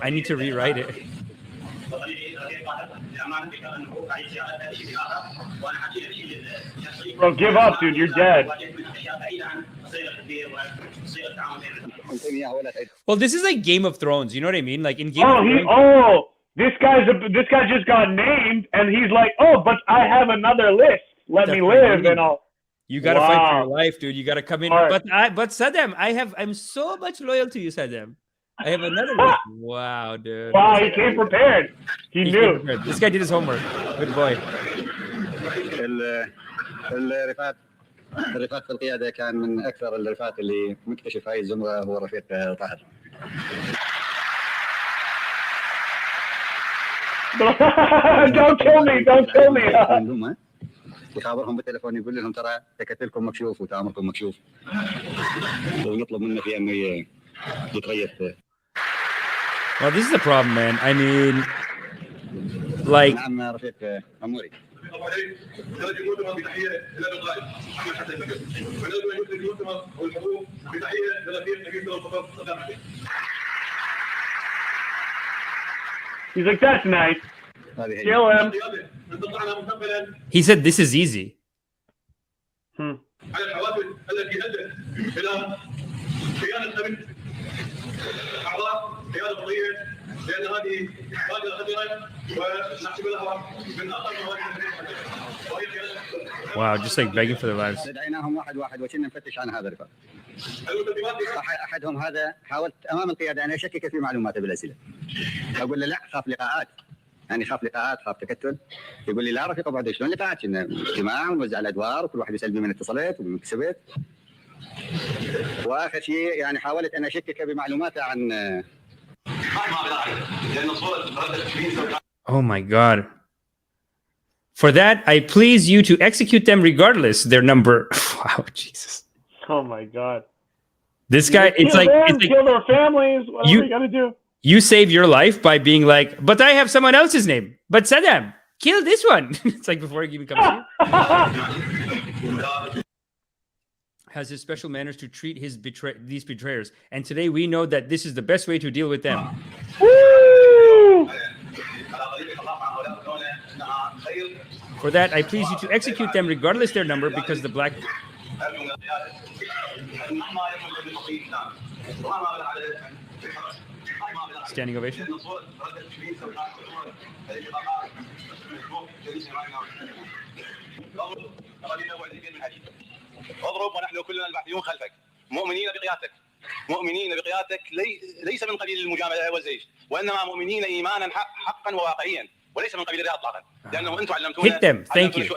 I need to rewrite it.
Bro, give up, dude. You're dead.
Well, this is like Game of Thrones. You know what I mean? Like in Game of Thrones.
This guy just got named, and he's like, oh, but I have another list. Let me live, and I'll.
You gotta fight for your life, dude. You gotta come in. But Saddam, I'm so much loyal to you, Saddam. I have another list. Wow, dude.
Wow, he came prepared. He knew.
This guy did his homework. Good boy.
الرفاق في القيادة كان من أكثر الرفاق اللي مكتشف هاي الزمرة هو رفيق طاهر.
Don't kill me.
يخابرهم بالتليفون يقول لهم ترى تكتلكم مكشوف وتامركم مكشوف ويطلب منه في انه يتغير.
Well, this is the problem, man. I mean, like.
نعم رفيق أموري.
He's like, that's nice. Kill him.
He said this is easy. Wow, just like begging for their lives.
دعيناهم واحد وكنا نفتش عن هذا الرفاق. احدهم هذا حاولت امام القياده ان اشكك في معلوماته بالاسئله. اقول له لا خاف لقاءات. يعني خاف لقاءات خاف تكتل. يقول لي لا رفيق ابعد شلون لقاءات؟ كنا اجتماع ونوزع الادوار وكل واحد يسال بمن اتصلت وبمن كسبت. واخر شيء يعني حاولت ان اشكك بمعلوماته عن
Oh my God. For that, I please you to execute them regardless their number. Wow, Jesus.
Oh my God.
This guy, it's like
kill their families. What are we gonna do?
You save your life by being like, but I have someone else's name. But Saddam, kill this one. It's like before he even comes to you. Has his special manners to treat these betrayers. And today we know that this is the best way to deal with them.
Woo!
For that, I please you to execute them regardless their number, because the black... Standing ovation.
اضرب ونحن كلنا الباحثون خلفك مؤمنين بقيادتك ليس من قبيل المجامله والزيج وانما مؤمنين ايمانا حقا وواقعيا وليس من قبيل الرياض اطلاقا لانه انتم علمتونا
Hit them. Thank you.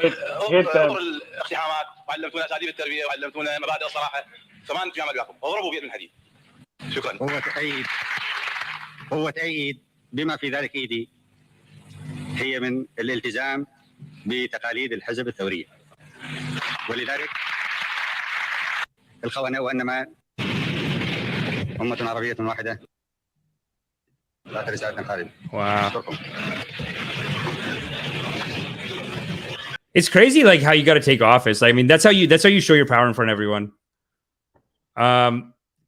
الاقتحامات وعلمتونا اساليب التربيه وعلمتونا مبادئ الصراحه فما نتجامل وياكم اضربوا بيد من حديد. شكرا. هو تأييد بما في ذلك ايدي هي من الالتزام بتقاليد الحزب الثوريه ولذلك الخونه وانما أمة عربية واحدة لا رسالة خالد.
Wow. It's crazy, like how you got to take office. I mean, that's how you show your power in front of everyone.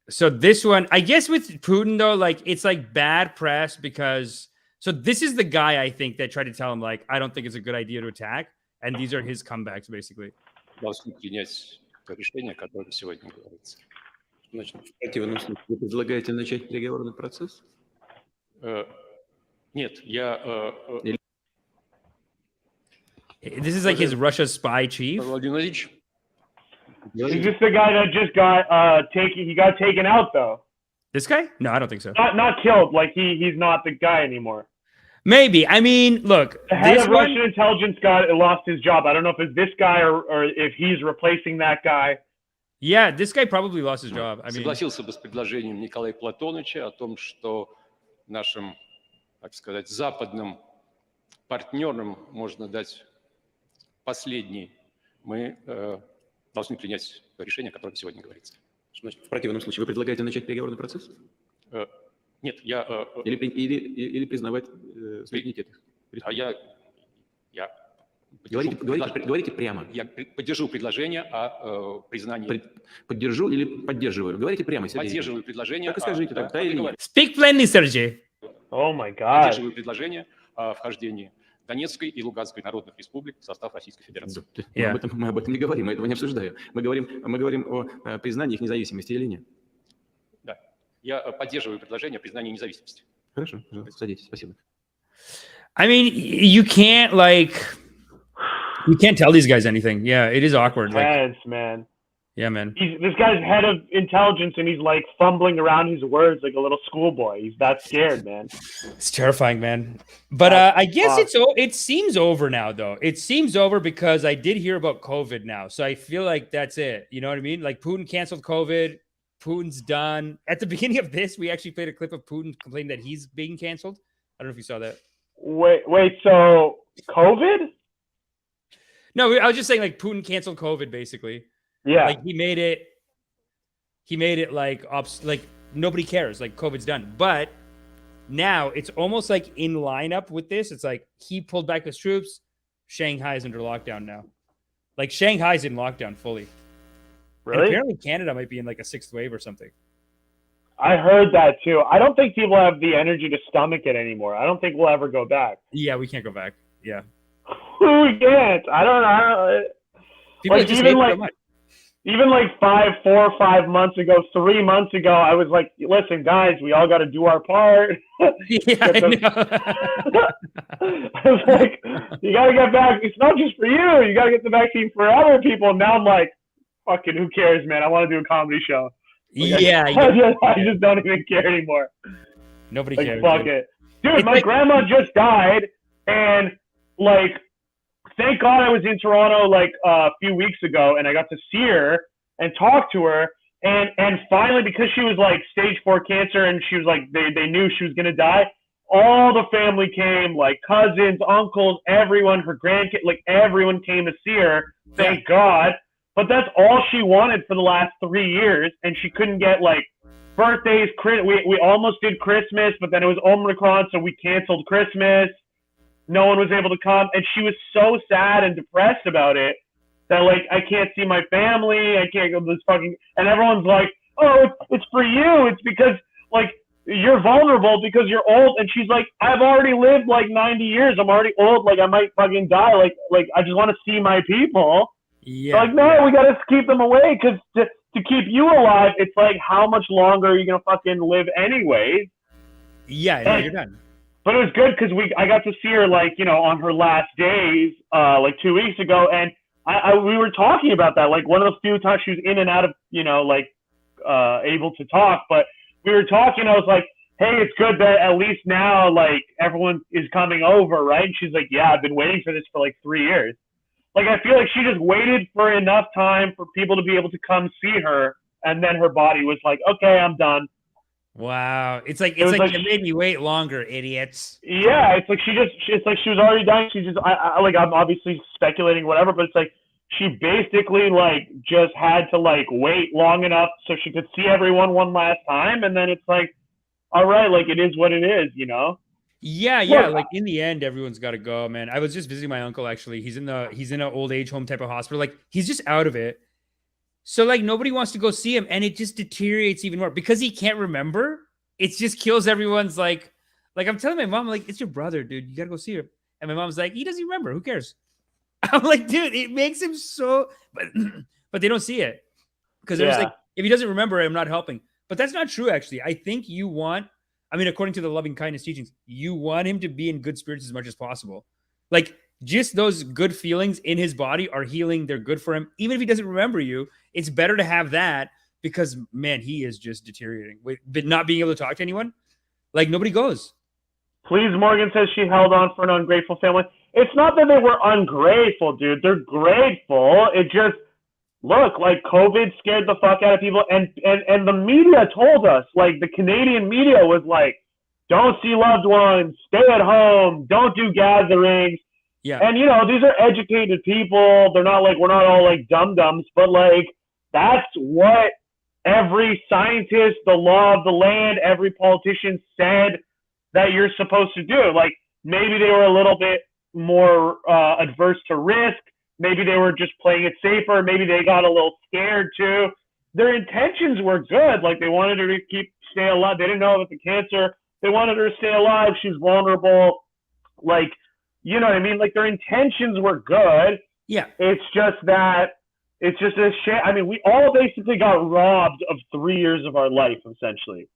So this one, I guess with Putin though, like it's like bad press because so this is the guy I think that tried to tell him like I don't think it's a good idea to attack, and these are his comebacks basically.
Должны принять то решение, которое сегодня говорится. Значит, в противном случае вы предлагаете начать переговорный процесс? Нет, я...
This is like his Russia spy chief.
Владимир Владимирович.
Is this the guy that just got he got taken out though?
This guy? No, I don't think so.
Not killed. Like he's not the guy anymore.
Maybe. I mean, look,
the head of Russian intelligence lost his job. I don't know if it's this guy or if he's replacing that guy.
Yeah, this guy probably lost his job. I mean,
согласился бы с предложением Николая Платоновича о том, что нашим, так сказать, западным партнерам можно дать последний. Мы должны принять то решение, о котором сегодня говорится.
Значит, в противном случае вы предлагаете начать переговорный процесс?
Нет, я...
Или признавать суверенитет? Говорите прямо.
Я поддержу предложение о признании...
Поддержу или поддерживаю? Говорите прямо, Сергей.
Поддерживаю предложение...
Так и скажите, так, да или нет?
Speak plainly, Sergey.
Oh my God.
Поддерживаю предложение о вхождении Донецкой и Луганской народных республик в состав Российской Федерации.
Мы об этом не говорим, мы этого не обсуждаем. Мы говорим о признании их независимости или нет.
Да. Я поддерживаю предложение о признании независимости.
Хорошо, садитесь, спасибо.
I mean, you can't tell these guys anything. Yeah, it is awkward.
Yes, man.
Yeah, man.
This guy's head of intelligence, and he's like fumbling around his words like a little schoolboy. He's that scared, man.
It's terrifying, man. But I guess it seems over now, though. It seems over because I did hear about COVID now, so I feel like that's it. You know what I mean? Like Putin canceled COVID. Putin's done. At the beginning of this, we actually played a clip of Putin complaining that he's being canceled. I don't know if you saw that.
Wait. So COVID?
No, I was just saying like Putin canceled COVID, basically.
Yeah,
like he made it like nobody cares, like COVID's done. But now it's almost like in lineup with this. It's like he pulled back his troops. Shanghai is under lockdown now. Like Shanghai's in lockdown fully.
Really?
And apparently Canada might be in like a 6th wave or something.
I heard that too. I don't think people have the energy to stomach it anymore. I don't think we'll ever go back.
Yeah, we can't go back. Yeah.
We can't. I don't know.
People
like,
just hate so much.
Even like 4 or 5 months ago, 3 months ago, I was like, listen, guys, we all got to do our part.
Yeah, I know.
I was like, you got to get back. It's not just for you. You got to get the vaccine for other people. And now I'm like, fucking who cares, man? I want to do a comedy show. Like,
yeah.
I just don't even care anymore.
Nobody
like,
cares.
Fuck it. Dude, my grandma just died. And like, thank God I was in Toronto like a few weeks ago, and I got to see her and talk to her. And finally, because she was like stage 4 cancer, and she was like they knew she was gonna die, all the family came, like cousins, uncles, everyone, her grandkids, like everyone came to see her. Thank God. But that's all she wanted for the last 3 years, and she couldn't get like birthdays. We almost did Christmas, but then it was Omicron, so we canceled Christmas. No one was able to come, and she was so sad and depressed about it that like I can't see my family, I can't go to this fucking, and everyone's like, oh, it's for you, it's because like you're vulnerable because you're old. And she's like, I've already lived like 90 years, I'm already old, like I might fucking die, like I just want to see my people.
Yeah.
Like, no, we gotta keep them away, because to keep you alive, it's like, how much longer are you gonna fucking live anyways?
Yeah, no, you're done.
But it was good because I got to see her like, you know, on her last days, like 2 weeks ago, and we were talking about that. Like one of the few times she was in and out of, you know, like able to talk, but we were talking. I was like, hey, it's good that at least now like everyone is coming over, right? And she's like, yeah, I've been waiting for this for like 3 years. Like I feel like she just waited for enough time for people to be able to come see her, and then her body was like, okay, I'm done.
Wow, it's like
like
you made me wait longer, idiots.
Yeah, it's like she was already dying. She just I'm obviously speculating whatever, but it's like she basically like just had to like wait long enough so she could see everyone one last time, and then it's like, all right, like it is what it is, you know?
Yeah. Like in the end, everyone's got to go, man. I was just visiting my uncle. Actually, he's in an old age home type of hospital. Like he's just out of it. So like nobody wants to go see him, and it just deteriorates even more because he can't remember. It just kills everyone's like I'm telling my mom, like, it's your brother, dude. You gotta go see him. And my mom's like, he doesn't remember. Who cares? I'm like, dude, it makes him so, but they don't see it because they're just like, if he doesn't remember, I'm not helping. But that's not true, actually. I think according to the loving kindness teachings, you want him to be in good spirits as much as possible. Like, just those good feelings in his body are healing. They're good for him. Even if he doesn't remember you, it's better to have that because, man, he is just deteriorating. But not being able to talk to anyone, like nobody goes.
Please, Morgan says she held on for an ungrateful family. It's not that they were ungrateful, dude. They're grateful. It just, look, like COVID scared the fuck out of people. And the media told us, like the Canadian media was like, don't see loved ones, stay at home, don't do gatherings.
Yeah.
And, you know, these are educated people. They're not like, we're not all like dum-dums, but like, that's what every scientist, the law of the land, every politician said that you're supposed to do. Like, maybe they were a little bit more adverse to risk. Maybe they were just playing it safer. Maybe they got a little scared too. Their intentions were good. Like, they wanted her to stay alive. They didn't know about the cancer. They wanted her to stay alive. She's vulnerable. Like, you know what I mean? Like, their intentions were good.
Yeah.
It's just a shit. I mean, we all basically got robbed of 3 years of our life, essentially.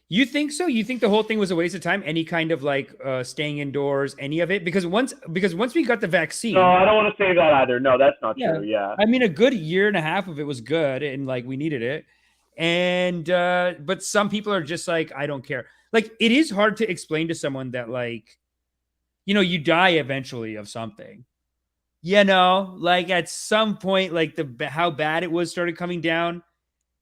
You think so? You think the whole thing was a waste of time? Any kind of like staying indoors, any of it? Because once we got the vaccine.
No, I don't want to say that either. No, that's not true. Yeah.
I mean, a good year and a half of it was good, and like we needed it. And but some people are just like, I don't care. Like, it is hard to explain to someone that, like, you know, you die eventually of something. You know, like at some point, like how bad it was started coming down.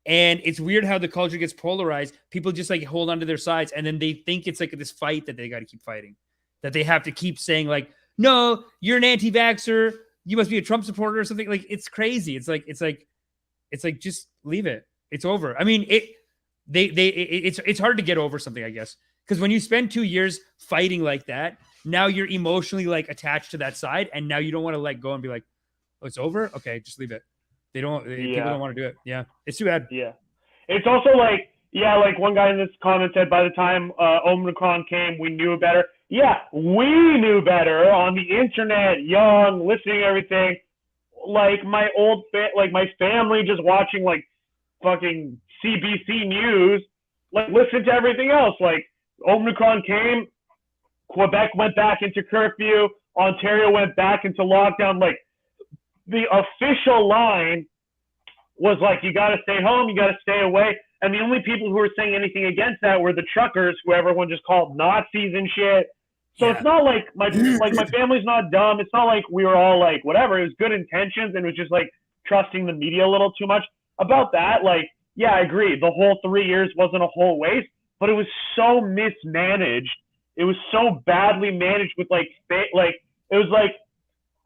And it's weird how the culture gets polarized. People just like hold on to their sides, and then they think it's like this fight that they got to keep fighting, that they have to keep saying like, no, you're an anti-vaxxer, you must be a Trump supporter or something. Like, it's crazy. It's like just leave it. It's over. I mean, it's hard to get over something, I guess, because when you spend 2 years fighting like that, now you're emotionally like attached to that side, and now you don't want to let go and be like, oh, it's over. Okay, just leave it. People don't want to do it. Yeah. It's too bad.
Yeah. It's also like, yeah, like one guy in this comment said, by the time Omicron came, we knew better. Yeah, we knew better on the internet, young, listening to everything. Like my my family just watching like fucking CBC News, like listen to everything else. Like Omicron came, Quebec went back into curfew, Ontario went back into lockdown. Like, the official line was like, you got to stay home, you got to stay away. And the only people who were saying anything against that were the truckers, who everyone just called Nazis and shit. So It's not like my family's not dumb. It's not like we were all like, whatever. It was good intentions, and it was just like trusting the media a little too much. About that, like, yeah, I agree. The whole 3 years wasn't a whole waste, but it was so mismanaged. It was so badly managed with like it was like,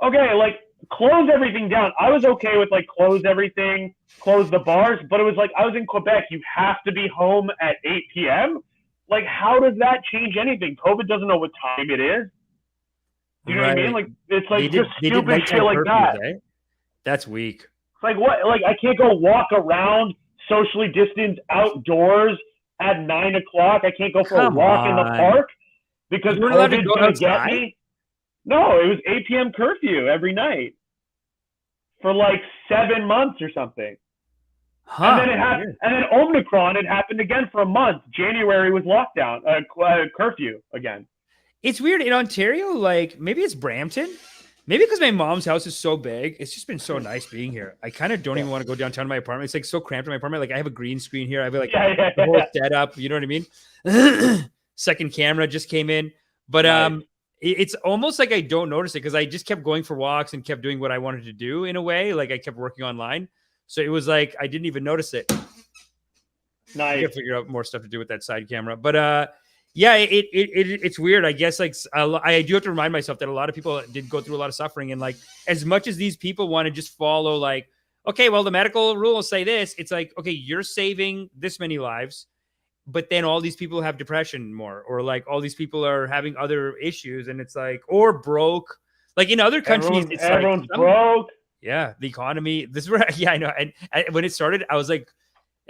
okay, like, close everything down. I was okay with like close everything, close the bars, but it was like I was in Quebec. You have to be home at 8 p.m. Like, how does that change anything? COVID doesn't know what time it is. You know what I mean? Like, it's like just stupid shit like that.
Eh? That's weak.
It's like, what? Like, I can't go walk around socially distanced outdoors at 9 o'clock. I can't go for a walk in the park because COVID's going to get me. No, it was 8 p.m. curfew every night for like 7 months or something. And then it happened. And then Omicron, it happened again for a month. January was lockdown, curfew again.
It's weird in Ontario. Like, maybe it's Brampton. Maybe because my mom's house is so big. It's just been so nice being here. I kind of don't even want to go downtown to my apartment. It's like so cramped in my apartment. Like, I have a green screen here. I have like the whole setup. You know what I mean? Second camera just came in, but it's almost like I don't notice it because I just kept going for walks and kept doing what I wanted to do in a way. Like, I kept working online. So it was like, I didn't even notice it.
Nice.
I gotta figure out more stuff to do with that side camera. But Yeah, it's weird. I guess like I do have to remind myself that a lot of people did go through a lot of suffering, and like as much as these people want to just follow like, okay, well the medical rules say this, it's like, okay, you're saving this many lives, but then all these people have depression more, or like all these people are having other issues, and it's like, or broke. Like in other countries,
everyone's broke.
Yeah, the economy. This is where, yeah, I know. And when it started, I was like,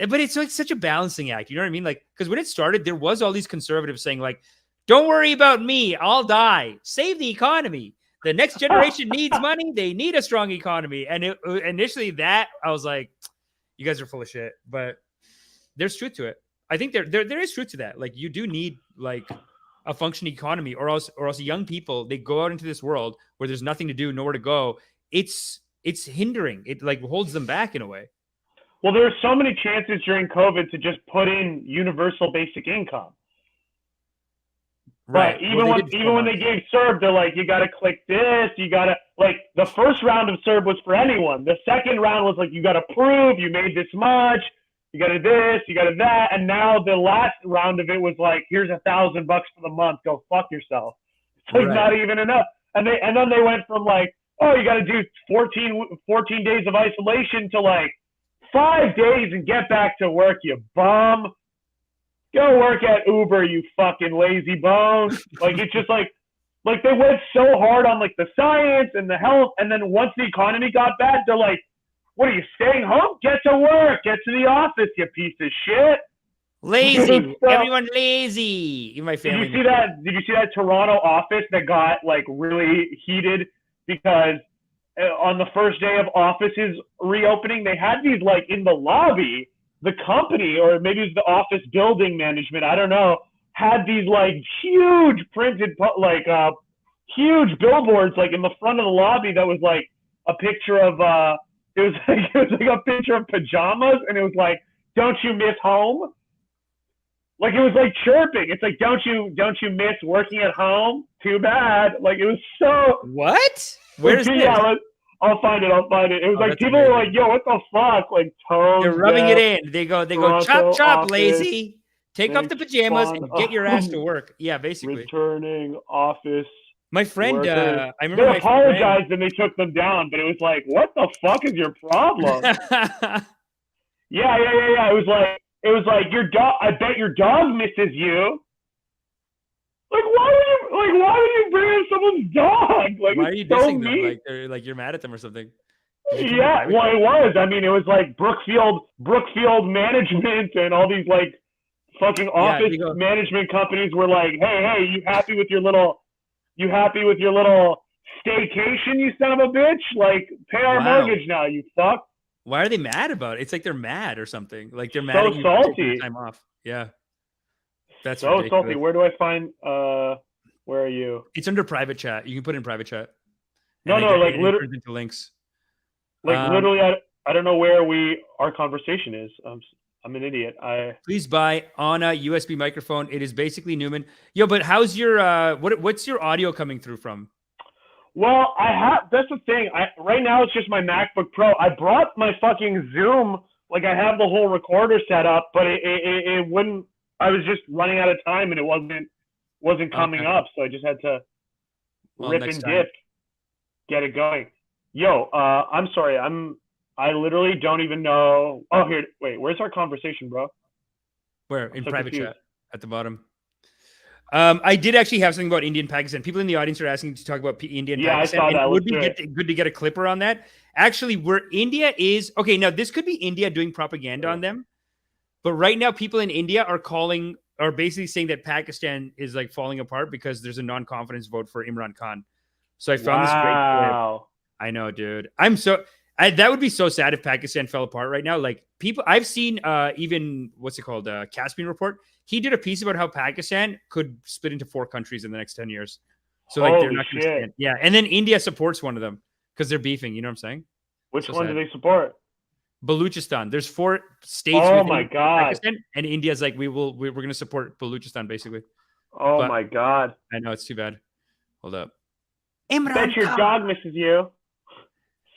but it's like such a balancing act. You know what I mean? Like, because when it started, there was all these conservatives saying like, don't worry about me, I'll die. Save the economy. The next generation needs money. They need a strong economy. And initially that I was like, you guys are full of shit. But there's truth to it. I think there is truth to that. Like you do need like a functioning economy, or else young people, they go out into this world where there's nothing to do, nowhere to go. It's hindering. It like holds them back in a way.
Well, there are so many chances during COVID to just put in universal basic income. Right. But even when they gave CERB, they're like, you got to click this. You got to, like, the first round of CERB was for anyone. The second round was like, you got to prove you made this much. You got to this, you got to that. And now the last round of it was like, here's $1,000 for the month. Go fuck yourself. It's like not even enough. And then they went from like, oh, you got to do 14 days of isolation to like 5 days and get back to work, you bum. Go work at Uber, you fucking lazy bones. Like, it's just like they went so hard on like the science and the health, and then once the economy got bad, they're like, what are you, staying home? Get to work. Get to the office, you piece of shit.
Lazy. Everyone lazy in my family.
Did you see that Toronto office that got like really heated because on the first day of offices reopening, they had these like in the lobby, the company, or maybe it was the office building management, I don't know, had these like huge printed, like huge billboards like in the front of the lobby that was like a picture of, it was like a picture of pajamas, and it was like, don't you miss home? Like it was like chirping. It's like, don't you miss working at home? Too bad. Like it was so.
What? Where's this?
Yeah, I'll find it. It was like people were like, "Yo, what the fuck?" Like tones.
They're rubbing it in. They go, chop chop, office, lazy. Take off the pajamas and get your ass to work. Yeah, basically.
Returning office.
My friend, I remember
they apologized and they took them down, but it was like, what the fuck is your problem? Yeah. It was like your dog. I bet your dog misses you. Like, why would you bring in someone's dog? Like,
why are you dissing them? Like they're like you're mad at them or something?
Yeah, well, it was. I mean, it was like Brookfield Management and all these like fucking office management companies were like, hey, you happy with your little staycation, you son of a bitch? Like, pay our mortgage now, you fuck.
Why are they mad about it? It's like they're mad or something. Like they're mad
so
at you
salty.
Time off. Yeah. That's
so
ridiculous.
Salty. Where do I find where are you?
It's under private chat. You can put it in private chat.
No, like literally
into links.
Like literally I don't know where our conversation is. I'm an idiot.
Please buy on a USB microphone. It is basically Newman. Yo, but how's your what's your audio coming through from?
Well, that's the thing. Right now it's just my MacBook Pro. I brought my fucking Zoom, like I have the whole recorder set up, but it wouldn't. I was just running out of time and it wasn't coming up, so I just had to rip and dip, get it going. Yo, I'm sorry. I literally don't even know. Oh, here. Wait, where's our conversation, bro?
Where? In private chat at the bottom. I did actually have something about India and Pakistan. People in the audience are asking to talk about India and Pakistan.
I saw that.
It would be good to get a clipper on that. Actually, where India is, okay, now this could be India doing propaganda on them. But right now, people in India are basically saying that Pakistan is like falling apart because there's a non-confidence vote for Imran Khan. So I found this great clip. I know, dude. That would be so sad if Pakistan fell apart right now. Like people, I've seen even what's it called, Caspian Report. He did a piece about how Pakistan could split into 4 countries in the next 10 years. So like they're not going to stand. Yeah, and then India supports one of them because they're beefing. You know what I'm saying?
Which one do they support?
Baluchistan. There's 4 states.
Oh my god!
Pakistan, and India's like we're going to support Baluchistan basically.
Oh my god!
I know, it's too bad. Hold up.
Imran, bet your dog misses you.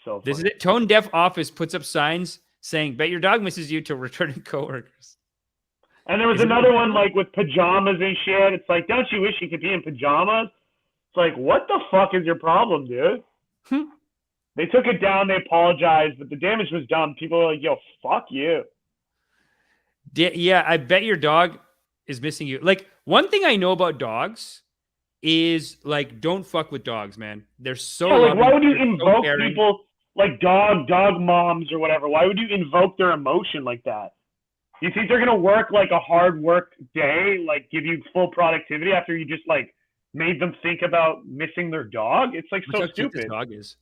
So funny.
This is it. Tone Deaf Office puts up signs saying "Bet your dog misses you" to returning coworkers.
And there was another one like with pajamas and shit. It's like, don't you wish you could be in pajamas? It's like, what the fuck is your problem, dude? They took it down, they apologized, but the damage was done. People were like, yo, fuck you.
Yeah, I bet your dog is missing you. Like, one thing I know about dogs is, like, don't fuck with dogs, man. They're so
like, why would you
they're
invoke
so
people like dog moms or whatever? Why would you invoke their emotion like that? You think they're going to work like a hard work day, like give you full productivity after you just like made them think about missing their dog? It's like so stupid.
This dog is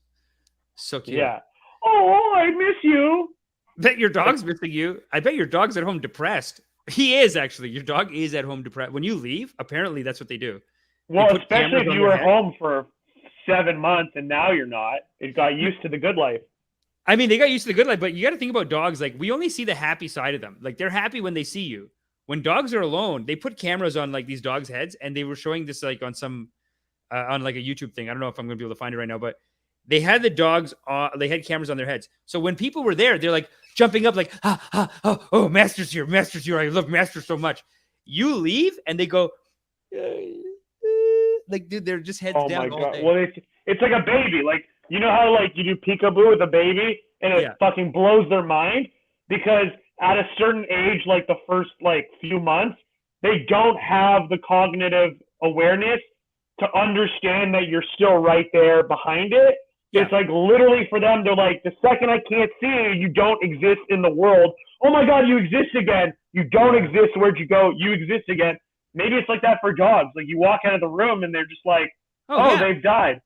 so cute.
Yeah. Oh, I miss you.
Bet your dog's missing you. I bet your dog's at home depressed. He is actually. Your dog is at home depressed. When you leave, apparently that's what they do.
Well, especially if you were home for 7 months and now you're not. It got used to the good life.
I mean, they got used to the good life, but you got to think about dogs. Like, we only see the happy side of them. Like, they're happy when they see you. When dogs are alone, they put cameras on like these dogs' heads, and they were showing this like on some on like a YouTube thing. I don't know if I'm going to be able to find it right now, but they had the dogs they had cameras on their heads. So when people were there, they're like jumping up like, oh, Master's here. Master's here. I love Master so much. You leave and they go like, dude, they're just heads down all day.
Well, it's like a baby. Like, you know how like you do peekaboo with a baby and it fucking blows their mind? Because at a certain age, like the first like few months, they don't have the cognitive awareness to understand that you're still right there behind it. Yeah. It's like literally for them, they're like, the second I can't see you, you don't exist in the world. Oh my God, you exist again. You don't exist. Where'd you go? You exist again. Maybe it's like that for dogs. Like you walk out of the room and they're just like, they've died.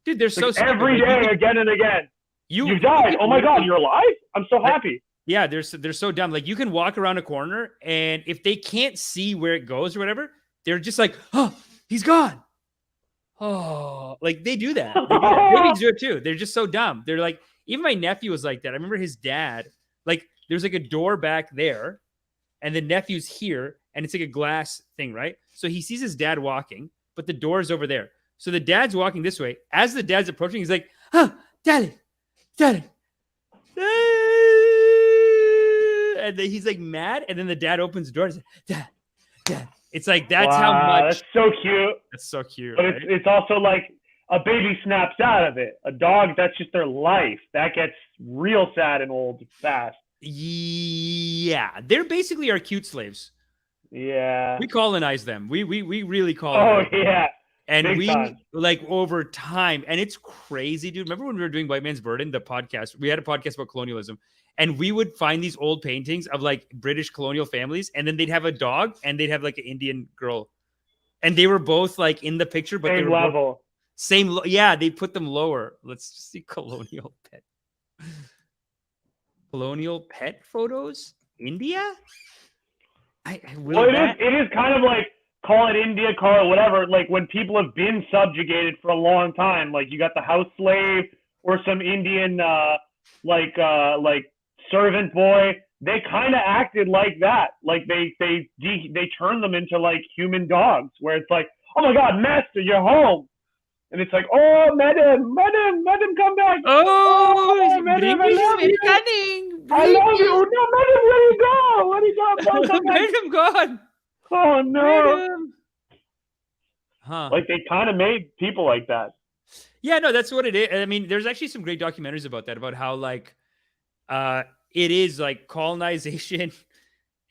Dude, they're so
like every day, again and again. You died. Oh my God, you're alive? I'm so happy.
Yeah, they're so dumb. Like, you can walk around a corner, and if they can't see where it goes or whatever, they're just like, oh, he's gone. Oh, like they do that. Babies do it too. They're just so dumb. They're like, even my nephew was like that. I remember his dad, like, there's like a door back there, and the nephew's here, and it's like a glass thing, right? So he sees his dad walking, but the door's over there. So the dad's walking this way. As the dad's approaching, he's like, daddy. And then he's like mad, and then the dad opens the door and says, Dad. It's like, that's how much.
That's so cute.
That's so cute.
But
right?
it's also like a baby snaps out of it. A dog, that's just their life. That gets real sad and old fast.
Yeah, they're basically our cute slaves.
Yeah,
we colonize them. We really colonize.
Oh yeah.
And
big
we
time.
Like over time, and it's crazy, dude. Remember when we were doing White Man's Burden, the podcast? We had a podcast about colonialism, and we would find these old paintings of like British colonial families, and then they'd have a dog, and they'd have like an Indian girl, and they were both like in the picture, but
same
they were
level.
Yeah, they put them lower. Let's just see colonial pet photos. India.
Well, it is kind of like, call it India, call it whatever. Like when people have been subjugated for a long time, like you got the house slave or some Indian like servant boy. They kind of acted like that. Like they turned them into like human dogs, where it's like, oh my God, master, you're home. And it's like, oh, madam, come back.
Oh,
madam, I love you. I love you. No, madam, where you go? Where you go?
Madam gone.
Oh no.
Madam. Huh.
Like they kind of made people like that.
Yeah, no, that's what it is. I mean, there's actually some great documentaries about that, about how like it is like colonization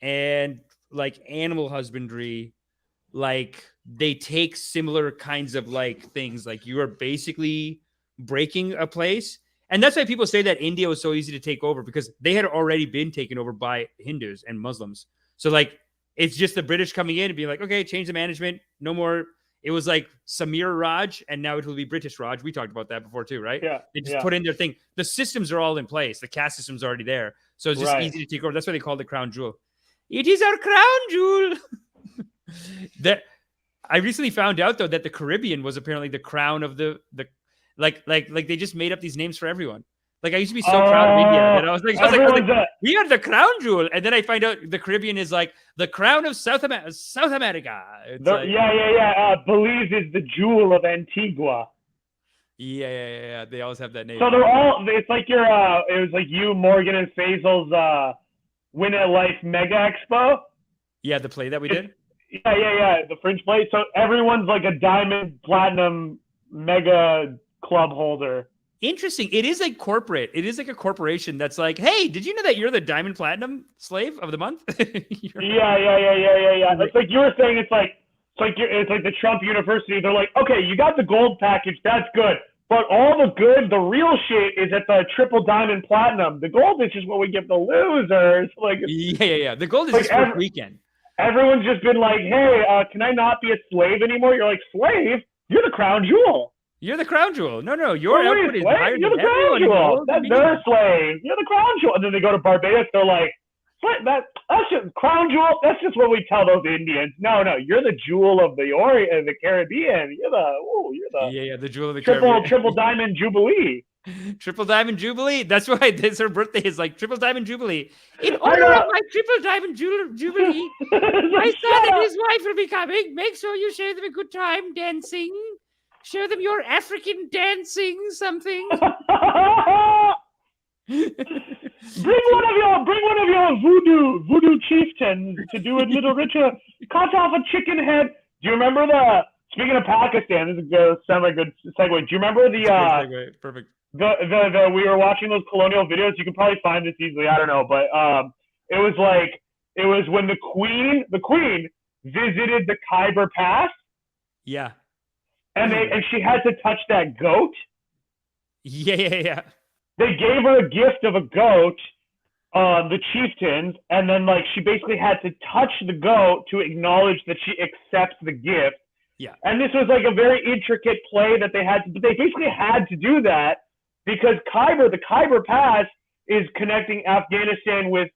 and like animal husbandry. Like they take similar kinds of like things, like you are basically breaking a place. And that's why people say that India was so easy to take over, because they had already been taken over by Hindus and Muslims. So like, it's just the British coming in and being like, okay, change the management. No more. It was like Samir Raj, and now it will be British Raj. We talked about that before too, right?
Yeah.
They just put in their thing. The systems are all in place. The caste system's already there. So it's just easy to take over. That's why they call it the crown jewel. It is our crown jewel. That I recently found out though that the Caribbean was apparently the crown of the like they just made up these names for everyone. Like I used to be so proud of India that I was like, we are the crown jewel, and then I find out the Caribbean is like the crown of South America.
Belize is the jewel of Antigua.
Yeah. They always have that name.
So they're all. It's like your. It was like you, Morgan, and Faisal's Win at Life Mega Expo.
Yeah, the play that we did.
Yeah. The Fringe play. So everyone's like a diamond, platinum, mega club holder.
Interesting. It is like corporate. It is like a corporation that's like, hey, did you know that you're the diamond platinum slave of the month?
Yeah. It's like you were saying. It's like the Trump University. They're like, okay, you got the gold package. That's good. But all the good, the real shit is at the triple diamond platinum. The gold is just what we give the losers. Like,
yeah. The gold is like just for weekend.
Everyone's just been like, hey, can I not be a slave anymore? You're like, slave? You're the crown jewel.
You're the crown jewel. No, your output is higher
You're
than
the crown jewel.
That's
their slave. You're the crown jewel. And then they go to Barbados. They're like, that's just crown jewel. That's just what we tell those Indians. No, you're the jewel of the Orient, the Caribbean. You're the
the jewel of the Caribbean.
Triple diamond jubilee.
Triple diamond jubilee. That's why her birthday is like triple diamond jubilee. In honor of my triple diamond jubilee, my son and his wife will be coming. Make sure you show them a good time dancing. Show them your African dancing something.
Bring one of your voodoo chieftains to do a little ritual. Cut off a chicken head. Do you remember speaking of Pakistan, this is a semi-good segue. Do you remember
segue. Perfect.
We were watching those colonial videos. You can probably find this easily. I don't know, but it was when the queen visited the Khyber Pass.
Yeah.
And she had to touch that goat.
Yeah.
They gave her a gift of a goat, the chieftains, and then she basically had to touch the goat to acknowledge that she accepts the gift.
Yeah.
And this was a very intricate play that they had to, but they basically had to do that because the Khyber Pass is connecting Afghanistan with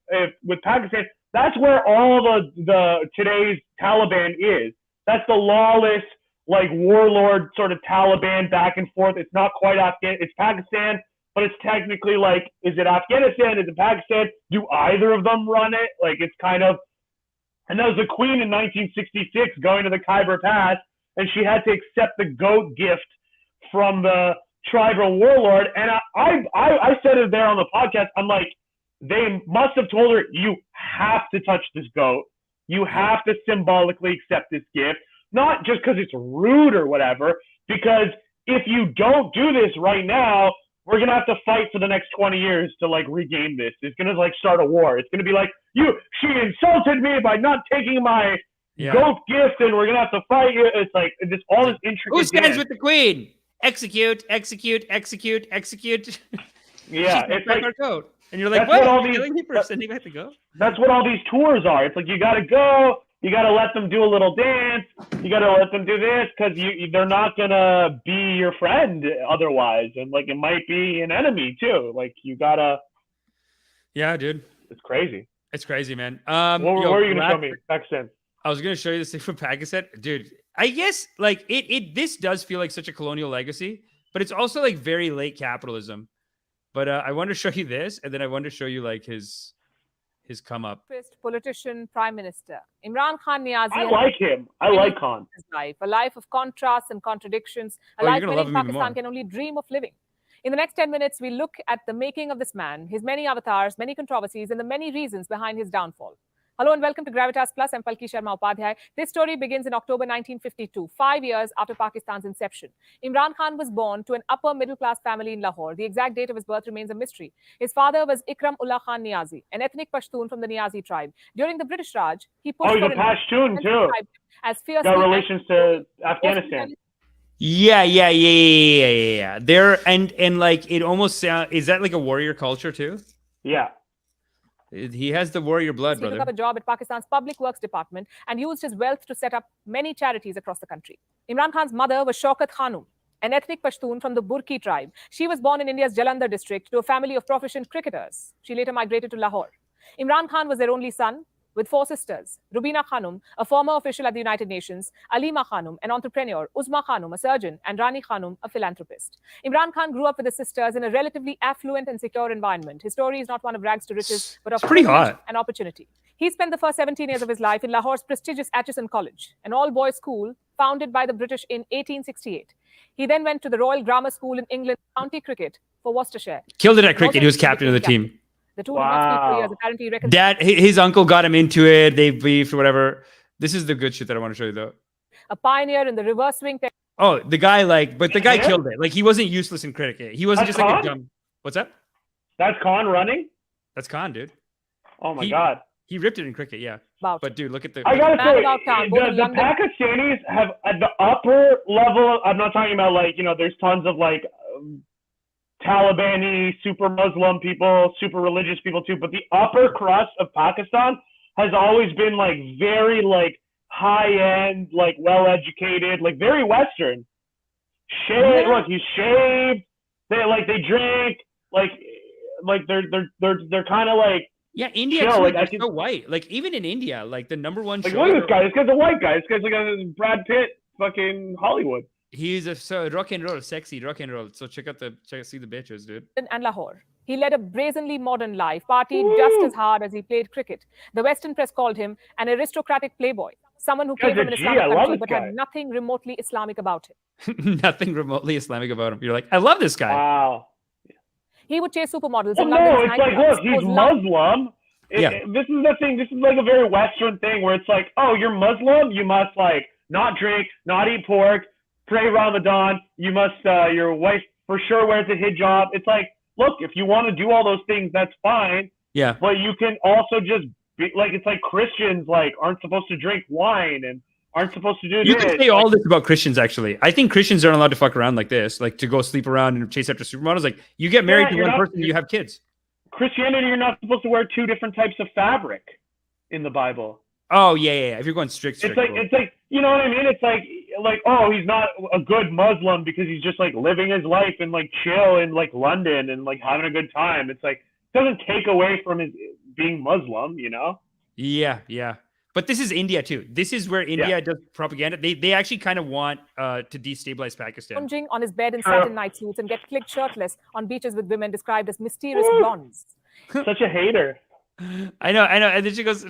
Pakistan. That's where all the today's Taliban is. That's the lawless, warlord sort of Taliban back and forth. It's not quite Afghan. It's Pakistan, but it's technically is it Afghanistan? Is it Pakistan? Do either of them run it? It's kind of, and that was the queen in 1966 going to the Khyber Pass, and she had to accept the goat gift from the tribal warlord. And I said it there on the podcast. I'm like, they must have told her, you have to touch this goat. You have to symbolically accept this gift. Not just because it's rude or whatever, because if you don't do this right now, we're going to have to fight for the next 20 years to regain this. It's going to start a war. It's going to be she insulted me by not taking my goat gift and we're going to have to fight you. It's just all this intricate.
Who stands with the queen? Execute.
Yeah. It's
our goat. And you're like, what? You're killing me for sending back the goat?
That's what all these tours are. It's you got to go. You got to let them do a little dance. You got to let them do this because they're not going to be your friend otherwise. And it might be an enemy too. You got to. Yeah,
dude.
It's crazy.
It's crazy, man.
What are you going to show me? Pakistan.
I was going to show you this thing from Pakistan. Dude, I guess this does feel like such a colonial legacy, but it's also very late capitalism. But I want to show you this, and then I want to show you his come up.
Politician, prime minister Imran Khan Niazi.
I like him. I like Khan.
His life, a life of contrasts and contradictions, a life many in Pakistan can only dream of living. In the next 10 minutes, we look at the making of this man, his many avatars, many controversies, and the many reasons behind his downfall. Hello and welcome to Gravitas Plus. I'm Palki Sharma Upadhyay. This story begins in October 1952, 5 years after Pakistan's inception. Imran Khan was born to an upper middle-class family in Lahore. The exact date of his birth remains a mystery. His father was Ikram Ullah Khan Niazi, an ethnic Pashtun from the Niazi tribe. During the British Raj, he pushed
he's a Pashtun too.
As fiercely
got relations to Afghanistan.
Yeah. There and it almost sounds. Is that a warrior culture too?
Yeah.
He has the warrior blood, brother.
He took up a job at Pakistan's Public Works Department and used his wealth to set up many charities across the country. Imran Khan's mother was Shaukat Khanum, an ethnic Pashtun from the Burki tribe. She was born in India's Jalandhar district to a family of proficient cricketers. She later migrated to Lahore. Imran Khan was their only son, with 4 sisters: Rubina Khanum, a former official at the United Nations; Alima Khanum, an entrepreneur; Uzma Khanum, a surgeon; and Rani Khanum, a philanthropist. Imran Khan grew up with his sisters in a relatively affluent and secure environment. His story is not one of rags to riches, but of privilege and opportunity. He spent the first 17 years of his life in Lahore's prestigious Atchison College, an all-boys school founded by the British in 1868. He then went to the Royal Grammar School in England, county cricket for Worcestershire.
Killed it at cricket. He was captain of the team.
The two did not speak for years.
Wow.
Apparently, he
Dad, his uncle got him into it. They beefed or whatever. This is the good shit that I want to show you, though.
a pioneer in the reverse swing technique.
Oh, the guy, like, but the guy
Yeah.
killed it. Like, he wasn't useless in cricket. He wasn't
That's
just like a
Khan?
dumb. What's that?
That's Khan running?
That's Khan, dude.
Oh my
He-
God.
He ripped it in cricket, yeah.
About
But dude, look at the.
I gotta
Man
say,
about town, both in
the
London-
Pakistanis have at the upper level. I'm not talking about like there's tons of like Taliban-y, super Muslim people, super religious people too. But the upper crust of Pakistan has always been like very like high-end, like well-educated, like very Western. Look, he's shaved. They drink. Like they're kind of like.
Yeah, India
chill.
too,
Like,
they're so white. Like even in India, like the number one
Like,
show.
look at this guy. This guy's a white guy. This guy's like a Brad Pitt, fucking Hollywood.
He's a so rock and roll, sexy rock and roll. So see the bitches, dude.
and Lahore. He led a brazenly modern life, partied just as hard as he played cricket. The Western press called him an aristocratic playboy, someone who came
Guy's
from
a
an
G.
Islamic
I love
country
this
but
guy.
had nothing remotely Islamic about him.
Nothing remotely Islamic about him. You're like, I love this guy.
Wow.
He would chase supermodels
Well,
in
no,
London's
it's like,
nightclubs,
look, he's
pose loud-
Muslim.
Yeah.
This is the thing. This is like a very Western thing where it's like, oh, you're Muslim, you must like not drink, not eat pork, pray Ramadan. You must, your wife for sure wears a hijab. It's like, look, if you want to do all those things, that's fine.
Yeah.
But you can also just be like, it's like Christians like aren't supposed to drink wine and aren't supposed to do
You
this.
can say all this about Christians, actually. I think Christians aren't allowed to fuck around like this, like to go sleep around and chase after supermodels. Like, you get married to
you're
one
not-
person, you have kids.
Christianity, you're not supposed to wear two different types of fabric in the Bible.
Oh, yeah. If you're going strict.
It's like, you know what I mean? It's like, oh, he's not a good Muslim because he's just like living his life and like chill in like London and like having a good time. It's like, it doesn't take away from his being Muslim, you know?
Yeah. But this is India too. This is where India does propaganda. They actually kind of want to destabilize Pakistan.
lounging on his bed in satin night suits and get clicked shirtless on beaches with women described as mysterious blondes.
Such a hater.
I know. And then she goes,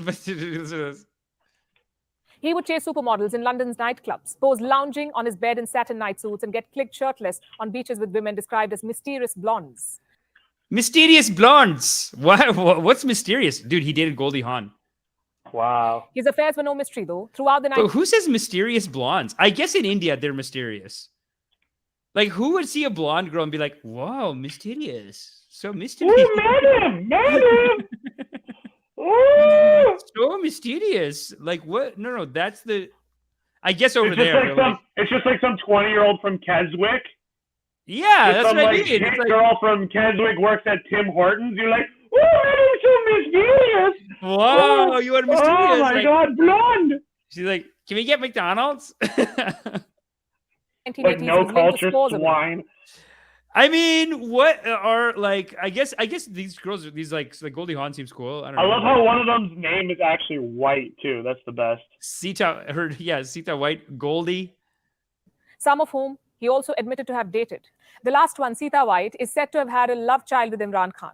He would chase supermodels in London's nightclubs, pose lounging on his bed in satin night suits and get clicked shirtless on beaches with women described as mysterious blondes.
mysterious blondes. What's mysterious? Dude, he dated Goldie Hawn.
Wow.
His affairs were no mystery, though. Throughout the night,
But who says mysterious blondes? I guess in India, they're mysterious. Like, who would see a blonde girl and be like, wow, mysterious. So mysterious.
Ooh, madam. Ooh.
So mysterious. Like, what? No, that's the... I guess over
It's just
there.
like it's just like some 20-year-old from Keswick.
Yeah,
If
that's
some
what I
like
mean.
chick
It's like,
girl from Keswick works at Tim Hortons. You're like, oh, madam, so mysterious.
wow, you are mysterious.
Oh my
Like,
God, blonde.
she's like, can we get McDonald's?
Like
1980s,
no
was linked to
culture
scores of them.
swine.
I mean, what are like? I guess these girls, these like Goldie Hawn seems cool. I don't know.
I love how one of them's name is actually White too. That's the best.
Sita White, Goldie.
Some of whom he also admitted to have dated. The last one, Sita White, is said to have had a love child with Imran Khan.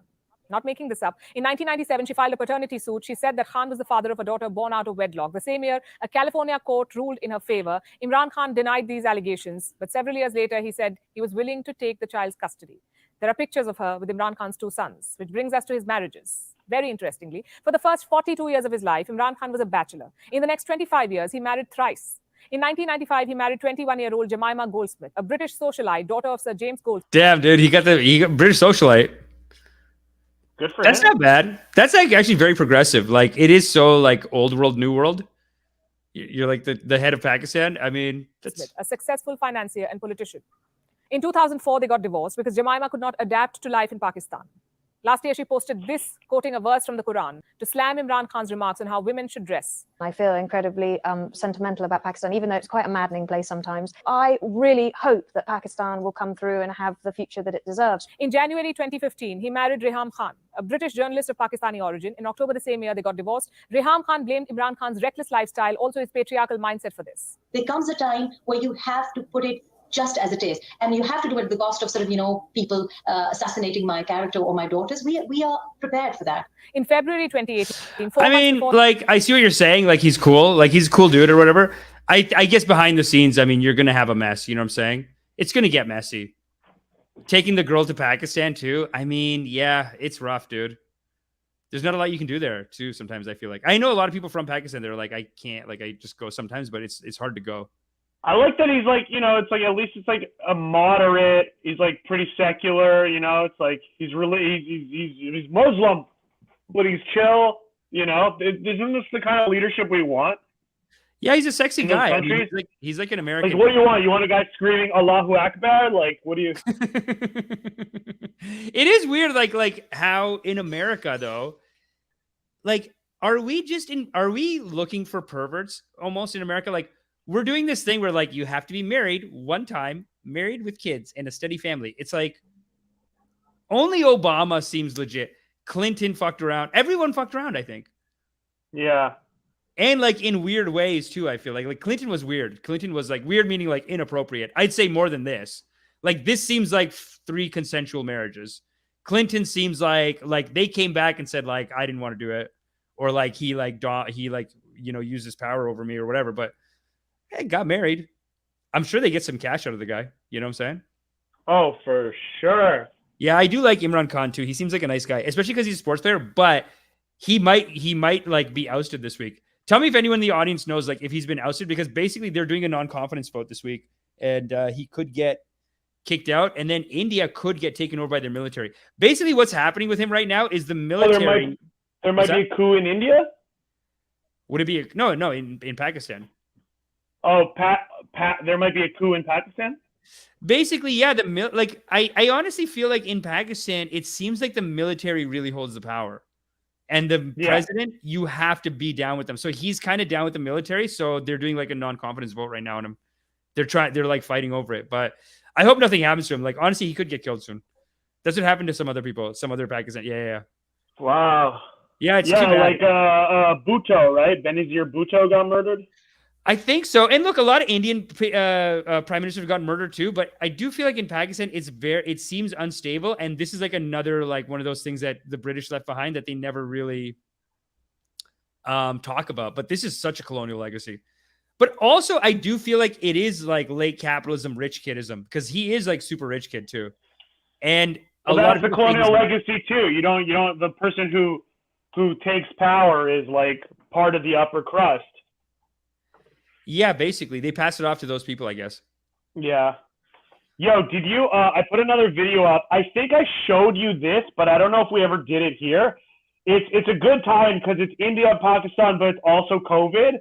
Not making this up. In 1997, she filed a paternity suit. She said that Khan was the father of a daughter born out of wedlock. The same year, a California court ruled in her favor. Imran Khan denied these allegations, but several years later, he said he was willing to take the child's custody. There are pictures of her with Imran Khan's two sons, which brings us to his marriages. Very interestingly, for the first 42 years of his life, Imran Khan was a bachelor. In the next 25 years, he married thrice. In 1995, he married 21-year-old Jemima Goldsmith, a British socialite, daughter of Sir James Goldsmith.
Damn, dude, he got British socialite.
Good for
That's
him.
not bad. That's like actually very progressive. Like, it is so like old world, new world. You're like the head of Pakistan. I mean, that's
A successful financier and politician. In 2004, they got divorced because Jemima could not adapt to life in Pakistan. Last year, she posted this, quoting a verse from the Quran, to slam Imran Khan's remarks on how women should dress.
I feel incredibly sentimental about Pakistan, even though it's quite a maddening place sometimes. I really hope that Pakistan will come through and have the future that it deserves.
In January 2015, he married Reham Khan, a British journalist of Pakistani origin. In October the same year, they got divorced. Reham Khan blamed Imran Khan's reckless lifestyle, also his patriarchal mindset, for this.
There comes a time where you have to put it just as it is. And you have to do it at the cost of sort of, people assassinating my character or my daughters. We are prepared for that.
In February 2018,
I mean, like, I see what you're saying. Like, he's cool. Like, he's a cool dude or whatever. I guess behind the scenes, I mean, you're going to have a mess. You know what I'm saying? It's going to get messy. Taking the girl to Pakistan, too. I mean, yeah, it's rough, dude. there's not a lot you can do there too. Sometimes I feel like I know a lot of people from Pakistan. They're like, I can't, like, I just go sometimes, but it's hard to go.
I like that he's like, it's like, at least it's like a moderate. He's like pretty secular, it's like he's really, he's Muslim, but he's chill, Isn't this the kind of leadership we want?
Yeah, he's a sexy guy. I mean, he's like an American.
Like, what do you want? You want a guy screaming Allahu Akbar? Like, what do you?
It is weird, like how in America though, like, are we looking for perverts almost in America? Like, we're doing this thing where like you have to be married one time, married with kids and a steady family. It's like only Obama seems legit. Clinton fucked around. Everyone fucked around, I think.
Yeah.
And like in weird ways too, I feel like Clinton was weird. Clinton was like weird, meaning like inappropriate. I'd say more than this. Like this seems like 3 consensual marriages. Clinton seems like they came back and said like, I didn't want to do it. Or like he used his power over me or whatever. But hey, got married. I'm sure they get some cash out of the guy. You know what I'm saying?
Oh, for sure.
Yeah, I do like Imran Khan too. He seems like a nice guy, especially because he's a sports player, but he might like be ousted this week. Tell me if anyone in the audience knows like if he's been ousted, because basically they're doing a non-confidence vote this week and he could get kicked out and then India could get taken over by their military. Basically what's happening with him right now is the military.
There might be a coup in India?
Would it be no, in Pakistan.
Oh, there might be a coup in Pakistan?
Basically, yeah, I honestly feel like in Pakistan, it seems like the military really holds the power. And the president, you have to be down with them. So he's kind of down with the military. So they're doing like a non-confidence vote right now on him. They're like fighting over it. But I hope nothing happens to him. Like, honestly, he could get killed soon. That's what happened to some other people, some other Pakistan. Yeah.
Wow.
Yeah, it's too bad.
Like Bhutto, right? Benazir Bhutto got murdered.
I think so. And look, a lot of Indian prime ministers have gotten murdered too. But I do feel like in Pakistan, it seems unstable. And this is like another, like one of those things that the British left behind that they never really talk about. But this is such a colonial legacy. But also, I do feel like it is like late capitalism, rich kidism, because he is like super rich kid too. And
that's the colonial legacy too. You don't the person who takes power is like part of the upper crust.
Yeah, basically they pass it off to those people, I guess.
Yeah. Yo, did you I put another video up. I think I showed you this, but I don't know if we ever did it here. It's a good time because it's India, Pakistan, but it's also COVID.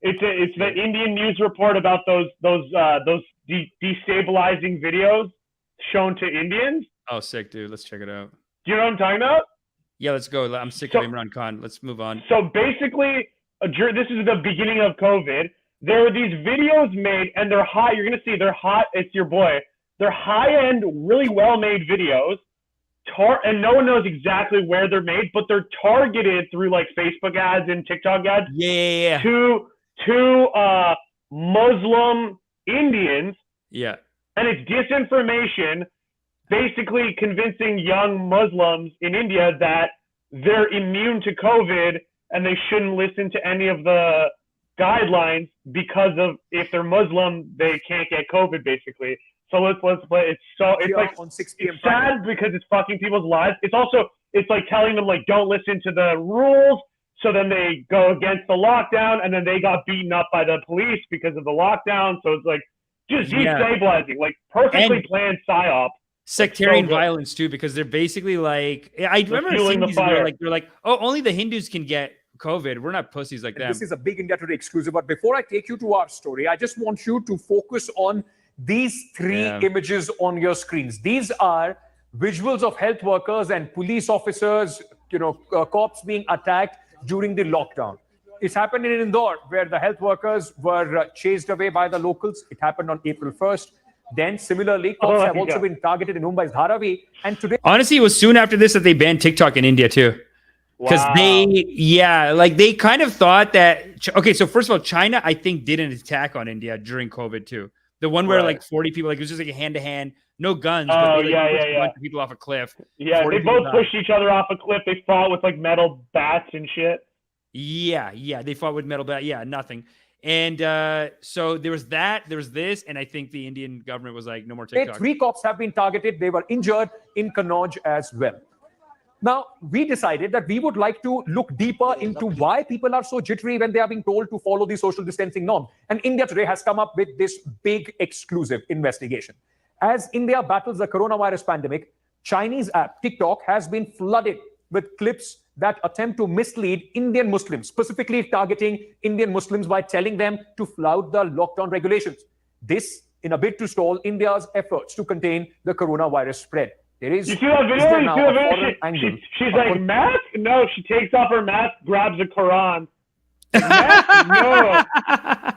It's the Indian news report about those destabilizing videos shown to Indians.
Oh, sick, dude. Let's check it out.
Do you know what I'm talking about?
Yeah, let's go. I'm sick of Imran Khan. Let's move on.
So basically, this is the beginning of COVID. There are these videos made, and they're high. You're going to see they're hot. It's your boy. They're high-end, really well-made videos. And no one knows exactly where they're made, but they're targeted through like Facebook ads and TikTok ads.
Yeah.
To Muslim Indians.
Yeah.
And it's disinformation, basically convincing young Muslims in India that they're immune to COVID and they shouldn't listen to any of the guidelines because of if they're Muslim, they can't get COVID, basically. So let's play. It's like
on 6 p.m.
It's sad because it's fucking people's lives. It's like telling them like don't listen to the rules. So then they go against the lockdown, and then they got beaten up by the police because of the lockdown. So it's like just destabilizing, like perfectly planned psyop.
Sectarian violence too, because they're basically like, I remember seeing these where they're like, oh, only the Hindus can get COVID. We're not pussies like that.
This is a big India Today exclusive. But before I take you to our story, I just want you to focus on these 3 images on your screens. These are visuals of health workers and police officers, cops being attacked during the lockdown. It's happened in Indore, where the health workers were chased away by the locals. It happened on April 1st. Then, similarly, cops have also been targeted in Mumbai's Dharavi. And today,
honestly, it was soon after this that they banned TikTok in India too. Because they kind of thought that, okay, so first of all, China, I think, did an attack on India during COVID too. The one where like 40 people, like it was just like a hand-to-hand, no guns, but they pushed a bunch of people off a cliff.
Yeah, they both pushed each other off a cliff. They fought with like metal bats and shit.
Yeah, they fought with metal bats. Yeah, nothing. And so there was that, there was this, and I think the Indian government was like, no more TikTok.
3 cops have been targeted. They were injured in Kannauj as well. Now, we decided that we would like to look deeper into why people are so jittery when they are being told to follow the social distancing norm. And India today has come up with this big exclusive investigation. As India battles the coronavirus pandemic, Chinese app TikTok has been flooded with clips that attempt to mislead Indian Muslims, specifically targeting Indian Muslims by telling them to flout the lockdown regulations. This in a bid to stall India's efforts to contain the coronavirus spread. There is,
you see that video? You see that video? She's like, mask? No, she takes off her mask, grabs a Quran. Mask? No.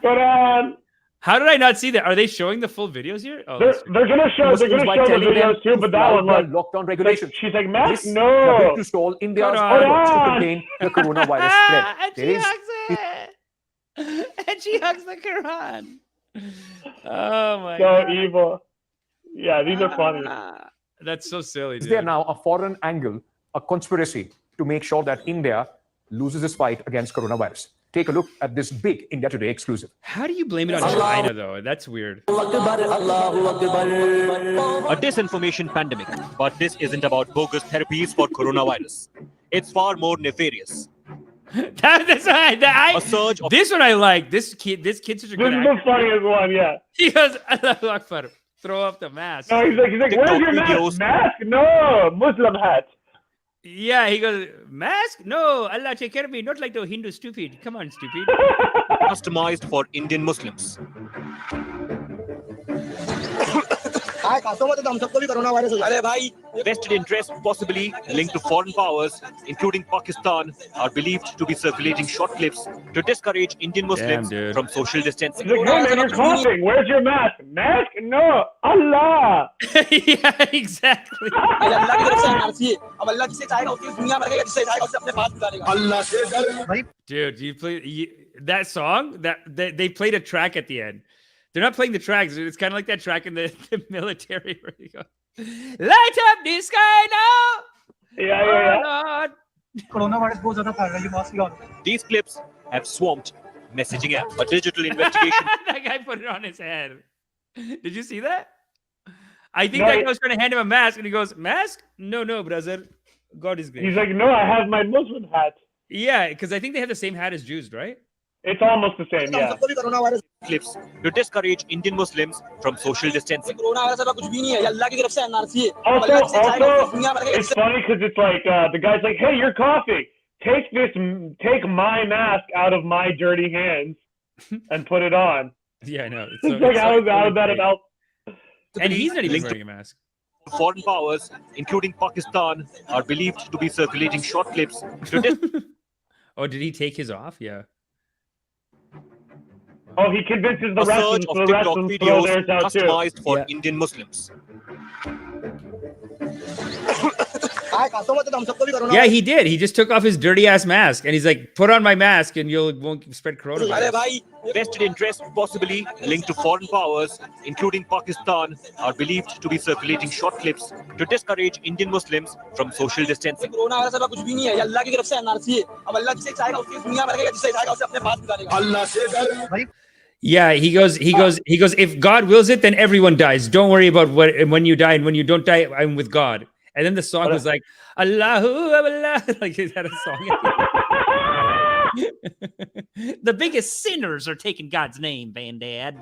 Quran.
How did I not see that? Are they showing the full videos here? Oh,
they're gonna show the videos too, but that one, like,
lockdown regulations.
She's like, mask?
This
No.
bid to stall India's efforts to contain the coronavirus spread.
And she hugs it. And she hugs the Quran. Oh my God.
So evil. Yeah, these are funny.
That's so silly, dude.
Is there now a foreign angle, a conspiracy to make sure that India loses this fight against coronavirus? Take a look at this big India Today exclusive.
How do you blame it on China, though? That's weird.
A disinformation pandemic, but this isn't about bogus therapies for coronavirus. It's far more nefarious.
This one I like. This kid's such a good
This is the funniest one, yeah.
He goes, Allahu Akbar. Throw up the mask.
No, he's like, where's your mask? Mask? No, Muslim hat.
Yeah, he goes, mask? No, Allah take care of me. Not like the Hindu stupid. Come on, stupid.
Customized for Indian Muslims. Vested interests possibly linked to foreign powers, including Pakistan, are believed to be circulating short clips to discourage Indian Muslims from social distancing.
Like, no, man, you're coughing. Where's your mask? Mask? No, Allah.
Yeah, exactly. Dude, you play that song? They played a track at the end. They're not playing the tracks. It's kind of like that track in the military where you go, light up the sky now.
Yeah.
These clips have swamped messaging app, a digital investigation.
That guy put it on his head. Did you see that? I think that guy was trying to hand him a mask, and he goes, mask? No, brother. God is great.
He's like, no, I have my Muslim hat.
Yeah, because I think they have the same hat as Jews, right?
It's almost the same, yeah.
Clips to discourage Indian Muslims from social distancing.
Also, it's funny because it's like the guy's like, "Hey, you're coughing. Take my mask out of my dirty hands and put it on."
Yeah, I know.
It's like, how is that about?
And he's not even wearing a mask.
Foreign powers, including Pakistan, are believed to be circulating short clips to
Oh, did he take his off? Yeah.
Oh, he convinces the rest of
TikTok videos customized for Indian Muslims.
Yeah, he did. He just took off his dirty ass mask and he's like, put on my mask and you won't spread coronavirus.
Vested interests possibly linked to foreign powers, including Pakistan, are believed to be circulating short clips to discourage Indian Muslims from social distancing.
Yeah, he goes, if God wills it, then everyone dies. Don't worry about when you die, and when you don't die, I'm with God. And then the song was like, Allahu Allah. Like, is that a song? The biggest sinners are taking God's name, Bandad.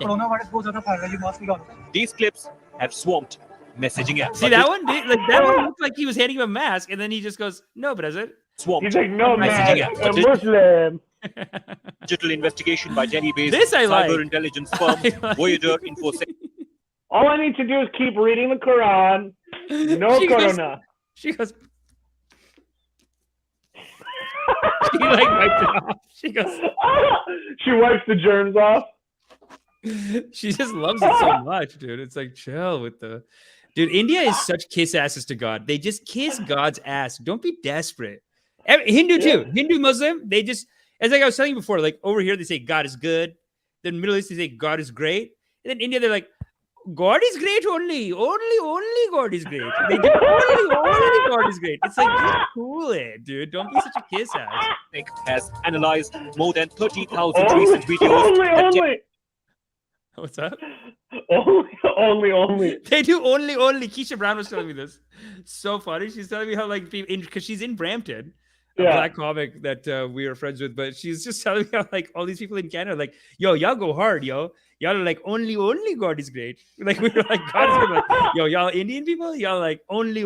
These clips have swamped messaging apps.
See that one? Like, that one looked like he was handing him a mask, and then he just goes, no, brother.
Swamped.
He's like, no,
messaging
man,
apps.
I'm Muslim.
Digital investigation by Delhi-based
This I
cyber
like.
intelligence firm Voyager Infosec.
All I need to do is keep reading the Quran. No corona.
She goes. She like wiped it off. She goes.
She wipes the germs off.
She just loves it so much, dude. It's like, chill with the. Dude, India is such kiss asses to God. They just kiss God's ass. Don't be desperate. Hindu too. Hindu, Muslim, they just, as like I was telling you before, like over here they say God is good. Then Middle East they say God is great. And then India they're like, God is great only God is great. They do only God is great. It's like, just cool it, dude. Don't be such a kiss ass.
Has analyzed more than 30,000 recent videos.
What's up?
Only.
They do only. Keisha Brown was telling me this. So funny. She's telling me how like because she's in Brampton, a black comic that we are friends with, but she's just telling me how like all these people in Canada, like, yo, y'all go hard, yo. Y'all are like only God is great. Like we were like God is good. Like, yo, y'all Indian people, y'all like only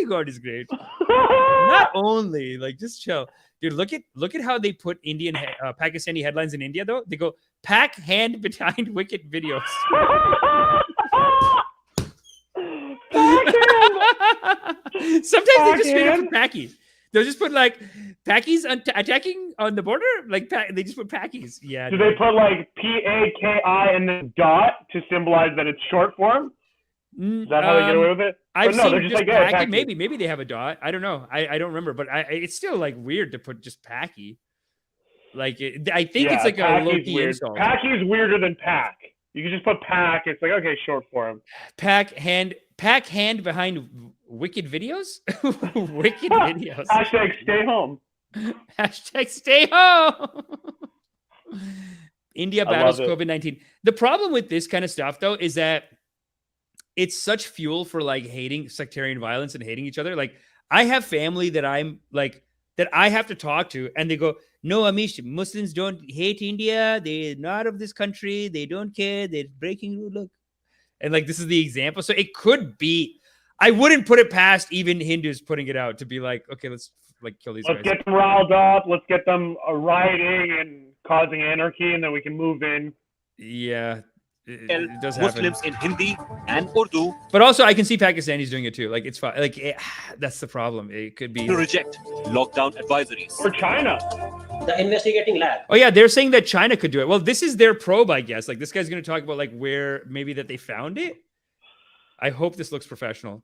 God is great. Not only, like just chill. Dude, look at how they put Indian Pakistani headlines in India though. They go pack hand behind wicked videos. Sometimes they just straight up put Pakis. They'll just put like Pakis attacking on the border. Like they just put Pakis. Yeah.
Do they put like PAKI and then dot to symbolize that it's short form? Is that how they get away with it?
I've seen just like, Paki. Maybe they have a dot. I don't know. I don't remember, but it's still like weird to put just Paki. Like I think it's like a low-key insult.
Paki is weirder than pack. You can just put pack. It's like okay, short form.
Pack hand behind wicked videos. Wicked videos.
Hashtag stay home.
Hashtag stay home. India battles COVID-19. The problem with this kind of stuff though is that it's such fuel for like hating sectarian violence and hating each other. Like I have family that I'm like that I have to talk to, and they go, "No, Amish, Muslims don't hate India. They're not of this country. They don't care. They're breaking rule." Look, and like this is the example. So it could be. I wouldn't put it past even Hindus putting it out to be like, okay, let's like kill these guys.
Let's get them riled up. Let's get them rioting and causing anarchy, and then we can move in.
Yeah. It does
Muslims in Hindi and Urdu.
But also I can see Pakistanis doing it too. Like it's fine. Like that's the problem. It could be
to reject lockdown advisories.
Or China.
The investigating lab.
Oh yeah, they're saying that China could do it. Well, this is their probe, I guess. Like this guy's going to talk about like where maybe that they found it. I hope this looks professional.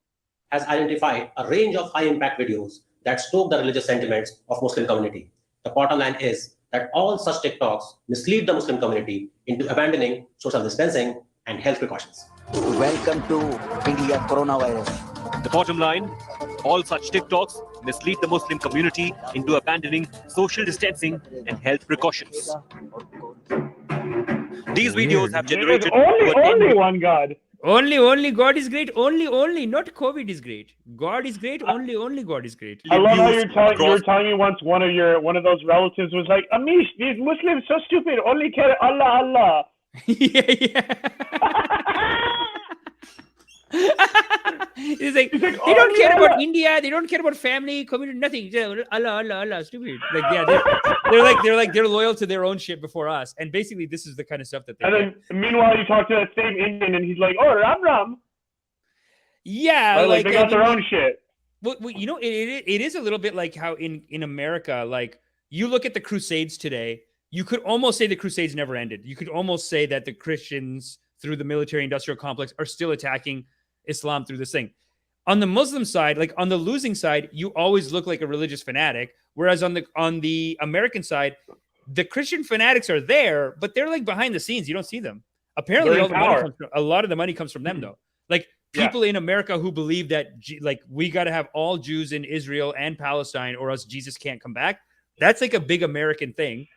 Has identified a range of high impact videos that stoke the religious sentiments of Muslim community. The bottom line is that all such TikToks mislead the Muslim community into abandoning social distancing and health precautions.
Welcome to India coronavirus.
The bottom line, all such TikToks mislead the Muslim community into abandoning social distancing and health precautions. These videos have generated
only one God.
Only God is great. Only not COVID is great. God is great. Only God is great.
I love how you were telling me once one of those relatives was like, Amish, these Muslims so stupid. Only care Allah.
Yeah. He's like, they don't care about India. They don't care about family, community, nothing. Allah, stupid. Like, yeah, they're loyal to their own shit before us. And basically, this is the kind of stuff that they.
And then, meanwhile, you talk to that same Indian, and he's like, "Oh, Ram."
Yeah,
like they got their own shit.
Well, you know, it is a little bit like how in America, like you look at the Crusades today. You could almost say the Crusades never ended. You could almost say that the Christians, through the military-industrial complex, are still attacking Islam through this thing. On the Muslim side, like on the losing side, you always look like a religious fanatic. Whereas on the American side, the Christian fanatics are there, but they're like behind the scenes. You don't see them. Apparently, a lot of the money comes from them, though. Like people in America who believe that like we got to have all Jews in Israel and Palestine, or else Jesus can't come back. That's like a big American thing.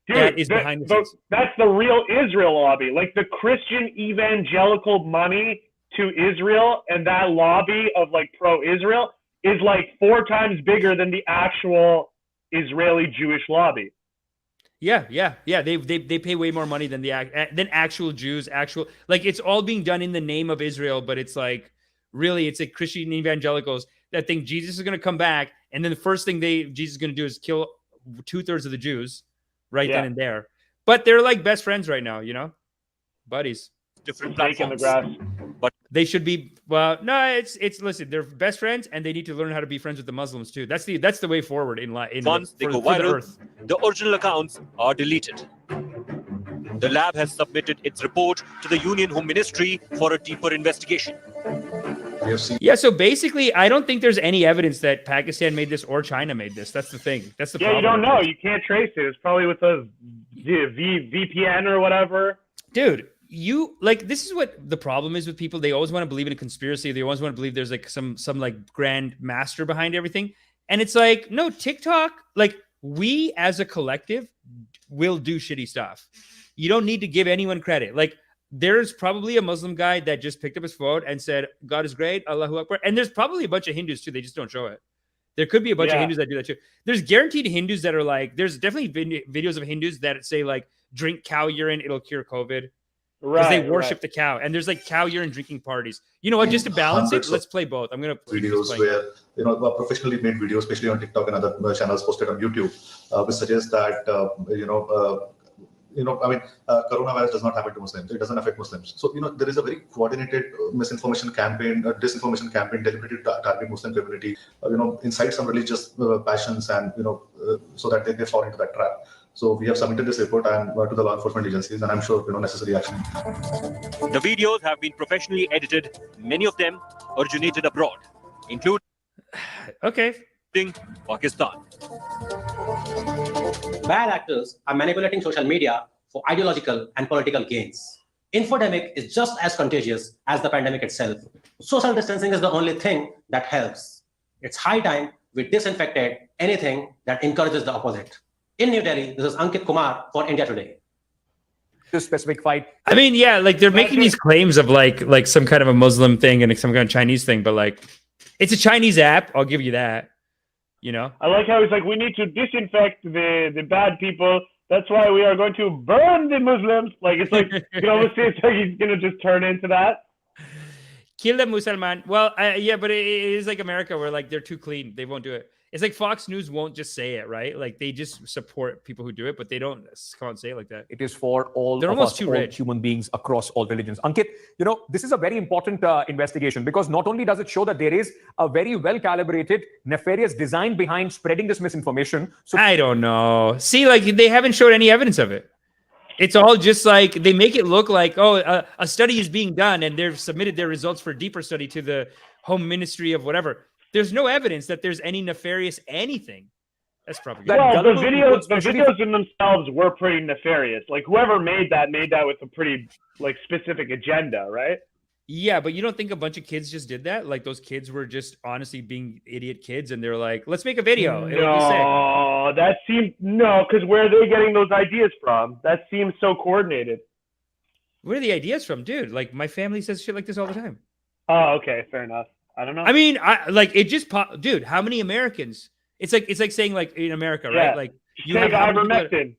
Dude,
that is behind the scenes.
That's the real Israel lobby. Like the Christian evangelical money to Israel and that lobby of like pro-Israel is like 4 times bigger than the actual Israeli Jewish lobby.
Yeah. They pay way more money than actual Jews. Like it's all being done in the name of Israel, but it's like really it's like Christian evangelicals that think Jesus is going to come back, and then the first thing Jesus is going to do is kill 2/3 of the Jews right then and there. But they're like best friends right now, you know, buddies.
Different platforms. The grass.
But they should be. Well, no, it's listen. They're best friends, and they need to learn how to be friends with the Muslims too. That's the way forward in life.
Once they go viral, the original accounts are deleted. The lab has submitted its report to the Union Home Ministry for a deeper investigation.
Yeah, so basically, I don't think there's any evidence that Pakistan made this or China made this. That's the thing. That's the problem.
You don't know. You can't trace it. It's probably with a VPN or whatever.
Dude, this is what the problem is with people. They always want to believe in a conspiracy. They always want to believe there's like some like grand master behind everything. And it's like, no, TikTok, like we as a collective will do shitty stuff. You don't need to give anyone credit. Like there's probably a Muslim guy that just picked up his phone and said, God is great, Allahu Akbar. And there's probably a bunch of Hindus too. They just don't show it. There could be a bunch of Hindus that do that too. There's guaranteed Hindus that are like, there's definitely videos of Hindus that say like, drink cow urine, it'll cure COVID. Because they worship the cow. And there's like cow urine drinking parties. You know what, just to balance it, let's play both. I'm going to
videos where, you know, professionally made videos, especially on TikTok and other channels posted on YouTube, which suggest that, I mean, coronavirus does not happen to Muslims. It doesn't affect Muslims. So, you know, there is a very coordinated misinformation campaign, disinformation campaign deliberately targeting Muslim community, incite some religious passions and, so that they fall into that trap. So we have submitted this report and to the law enforcement agencies, and I'm sure, necessary action.
The videos have been professionally edited. Many of them originated abroad, including Pakistan.
Bad actors are manipulating social media for ideological and political gains. Infodemic is just as contagious as the pandemic itself. Social distancing is the only thing that helps. It's high time we disinfected anything that encourages the opposite. In New Delhi, this is Ankit Kumar for India Today.
This specific fight.
I mean, yeah, like they're making these claims of like some kind of a Muslim thing and some kind of Chinese thing, but like it's a Chinese app. I'll give you that.
I like how he's like, we need to disinfect the bad people. That's why we are going to burn the Muslims. Like it's like you can almost see it's like he's gonna just turn into that.
Kill the Musalman. Well, yeah, but it is like America where like they're too clean. They won't do it. It's like Fox News won't just say it, right? Like they just support people who do it, but they don't come and say it like that.
It is for all
They're
of
almost
us,
too
all
rich.
human beings across all religions. Ankit, this is a very important investigation because not only does it show that there is a very well-calibrated, nefarious design behind spreading this misinformation. So
I don't know. See, like they haven't showed any evidence of it. It's all just like they make it look like, a study is being done and they've submitted their results for deeper study to the Home Ministry of whatever. There's no evidence that there's any nefarious anything. That's propaganda.
Well, the videos in themselves were pretty nefarious. Like whoever made that with a pretty like specific agenda, right?
Yeah, but you don't think a bunch of kids just did that? Like those kids were just honestly being idiot kids, and they're like, "Let's make a video."
Because where are they getting those ideas from? That seems so coordinated.
Where are the ideas from, dude? Like my family says shit like this all the time.
Oh, okay, fair enough. I don't know.
I mean, it just popped, dude. How many Americans? It's like saying like in America, right?
Yeah.
Like
you have ivermectin.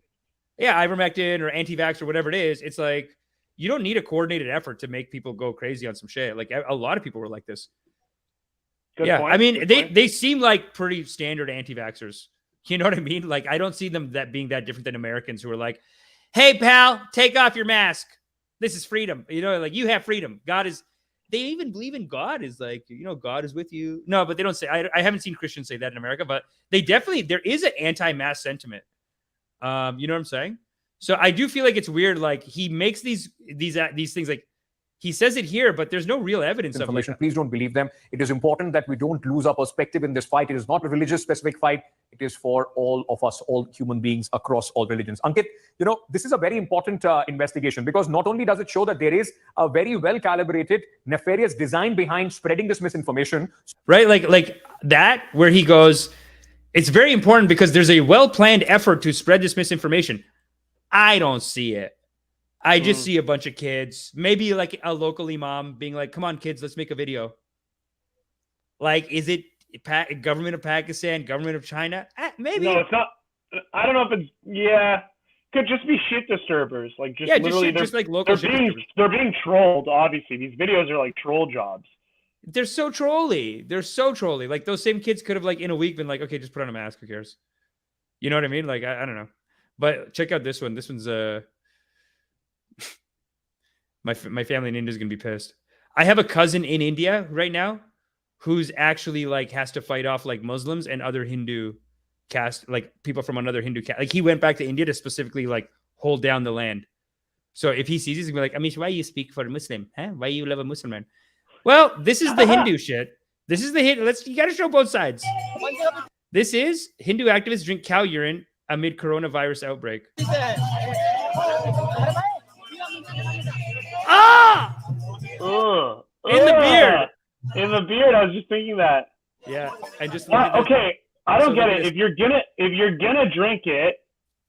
Ivermectin or anti-vax or whatever it is. It's like you don't need a coordinated effort to make people go crazy on some shit. Like a lot of people were like this. Good point. I mean, they seem like pretty standard anti-vaxxers. You know what I mean? Like I don't see them being that different than Americans who are like, "Hey, pal, take off your mask. This is freedom." Like you have freedom. They even believe in God is like, God is with you. No, but they don't say, I haven't seen Christians say that in America, but they definitely, there is an anti-mask sentiment. You know what I'm saying? So I do feel like it's weird. Like he makes these things like he says it here, but there's no real evidence of it.
Please don't believe them. It is important that we don't lose our perspective in this fight. It is not a religious specific fight. It is for all of us, all human beings across all religions. Ankit, this is a very important investigation because not only does it show that there is a very well-calibrated, nefarious design behind spreading this misinformation.
Right? Like that, where he goes, it's very important because there's a well-planned effort to spread this misinformation. I don't see it. I just see a bunch of kids, maybe like a local imam being like, "Come on, kids, let's make a video." Like, is it government of Pakistan, government of China? Maybe.
No, it's not. I don't know if it's, could just be shit disturbers. Like, just literally,
just like local shit disturbers.
They're being trolled, obviously. These videos are like troll jobs.
They're so trolly. Like, those same kids could have, like, in a week been like, "Okay, just put on a mask. Who cares?" You know what I mean? Like, I don't know. But check out this one. This one's, my family in India is going to be pissed. I have a cousin in India right now who's actually like has to fight off like Muslims and other Hindu caste, like people from another Hindu caste. Like he went back to India to specifically like hold down the land. So if he sees, he's gonna be like, "Amish, why you speak for a Muslim? Huh? Why you love a Muslim man?" Well, this is the Hindu shit. This is the hit. You got to show both sides. This is Hindu activists drink cow urine amid coronavirus outbreak. Ah! In the beard.
In the beard. I was just thinking that.
Yeah, I just.
Okay, I don't get it. If you're gonna drink it,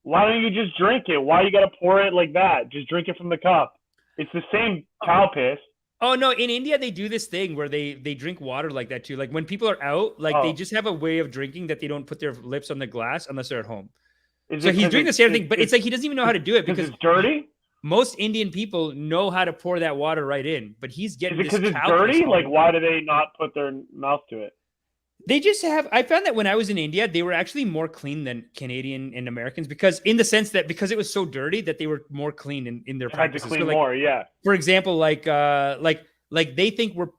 why don't you just drink it? Why you gotta pour it like that? Just drink it from the cup. It's the same cow piss.
Oh no, in India they do this thing where they drink water like that too. Like when people are out, like they just have a way of drinking that they don't put their lips on the glass unless they're at home. So he's doing the same thing, but it's like he doesn't even know how to do it because
it's dirty.
Most Indian people know how to pour that water right in, but he's getting
because it's dirty. Like, why do they not put their mouth to it?
They just have. I found that when I was in India, they were actually more clean than Canadian and Americans because, in the sense that because it was so dirty that they were more clean in their practices.
Had to clean
so like,
more, yeah.
For example, like they think we're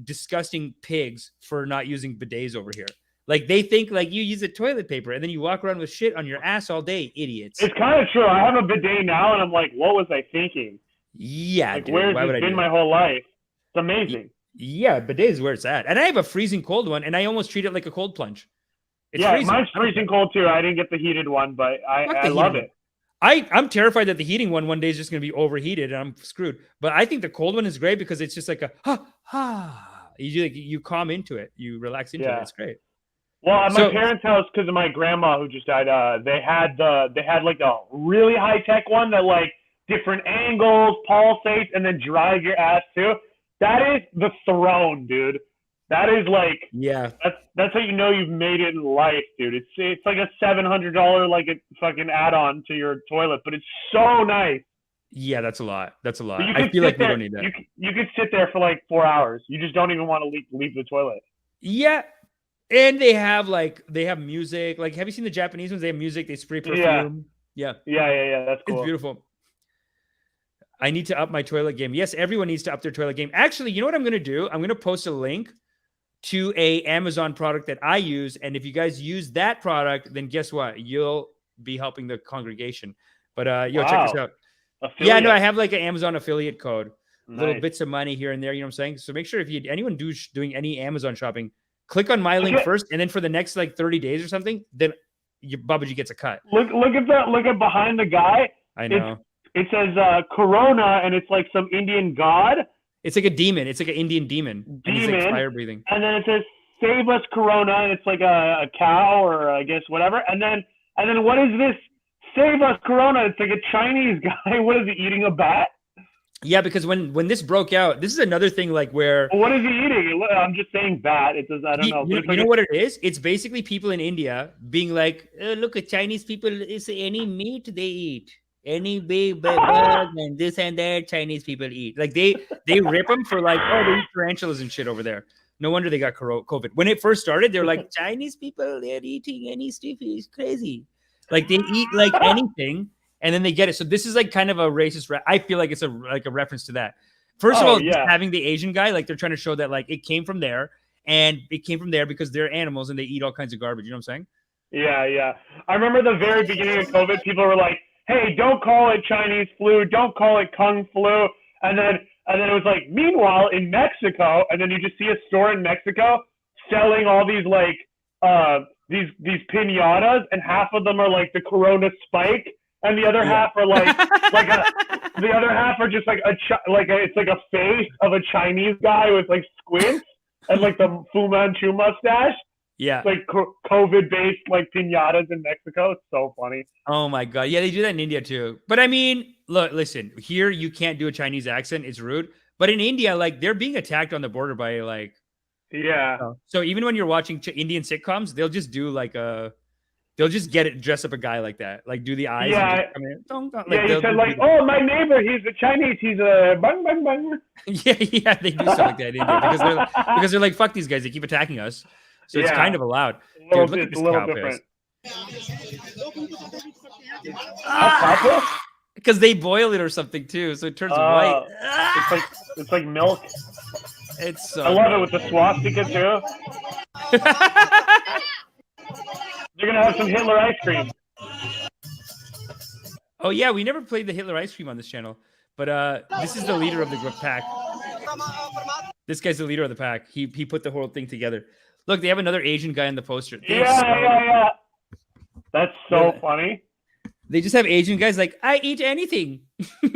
disgusting pigs for not using bidets over here. Like they think like you use a toilet paper and then you walk around with shit on your ass all day, idiots.
It's kind of true. I have a bidet now, and I'm like, what was I thinking?
Yeah,
like,
dude,
where's it been my whole life? It's amazing.
Yeah, bidet is where it's at. And I have a freezing cold one, and I almost treat it like a cold plunge. It's
yeah,
freezing.
Mine's freezing cold too. I didn't get the heated one, but I love it.
I'm terrified that the heating one day is just going to be overheated, and I'm screwed. But I think the cold one is great because it's just like a you calm into it, you relax into it. It's great.
Well, at my parents' house, because of my grandma who just died, they had like a really high tech one that like different angles, pulsates, and then dries your ass too. That is the throne, dude. That is like That's how you know you've made it in life, dude. It's like a $700 like a fucking add-on to your toilet, but it's so nice.
Yeah, that's a lot. That's a lot. I feel like we don't need that.
You could sit there for like 4 hours. You just don't even want to leave the toilet.
Yeah. And they have music. Like, have you seen the Japanese ones? They have music. They spray perfume. Yeah.
That's cool.
It's beautiful. I need to up my toilet game. Yes, everyone needs to up their toilet game. Actually, you know what I'm going to do? I'm going to post a link to a Amazon product that I use. And if you guys use that product, then guess what? You'll be helping the congregation. But check this out.
Affiliate.
Yeah, no, I have like an Amazon affiliate code.
Nice.
Little bits of money here and there. You know what I'm saying? So make sure if anyone doing any Amazon shopping, click on my link first, and then for the next like 30 days or something, then Babaji gets a cut.
Look at that! Look at behind the guy.
I know.
It says Corona, and it's like some Indian god.
It's like a demon. It's like an Indian demon. And he's like fire breathing.
And then it says "Save us, Corona," and it's like a cow or I guess whatever. And then what is this? Save us, Corona. It's like a Chinese guy. What is he eating? A bat?
Yeah, because when this broke out, this is another thing like where.
Well, what is he eating? I'm just saying bat. It does. I don't know.
You know what it is? It's basically people in India being like, look at Chinese people. It's any meat they eat. Any big bird and this and that Chinese people eat. Like they rip them for like, they eat tarantulas and shit over there. No wonder they got COVID. When it first started, they're like, Chinese people, they're eating any stuff. It's crazy. Like they eat like anything, and then they get it. So this is like kind of a racist. I feel like it's a reference to that. First of all, having the Asian guy, like they're trying to show that like it came from there, and it came from there because they're animals and they eat all kinds of garbage. You know what I'm saying?
Yeah. I remember the very beginning of COVID, people were like, hey, don't call it Chinese flu, don't call it Kung flu. And then it was like, meanwhile, in Mexico, and then you just see a store in Mexico selling all these like these piñatas, and half of them are like the Corona spike, and the other half are like the other half are just like it's like a face of a Chinese guy with like squints and like the Fu Manchu mustache.
Yeah.
It's like COVID-based like piñatas in Mexico. It's so funny.
Oh my God. Yeah, they do that in India too. But I mean, look, listen, here you can't do a Chinese accent. It's rude. But in India, like they're being attacked on the border by like.
Yeah.
So even when you're watching Indian sitcoms, they'll just do like they'll just dress up a guy like that. Like do the eyes.
Yeah.
Like,
you said like, oh, my neighbor, he's a Chinese. He's a bang, bang, bang.
Yeah. They do stuff like that in India because they're like, fuck these guys. They keep attacking us. So it's kind of allowed. Dude, look at this cow piss. Because they boil it or something too, so it turns white.
It's like milk.
It's so
I love it with the swastika too. You're gonna have some Hitler ice cream.
Oh yeah, we never played the Hitler ice cream on this channel, but this is the leader of the group pack. This guy's the leader of the pack. He put the whole thing together. Look, they have another Asian guy in the poster.
Yeah. That's so funny.
They just have Asian guys like, I eat anything. Please,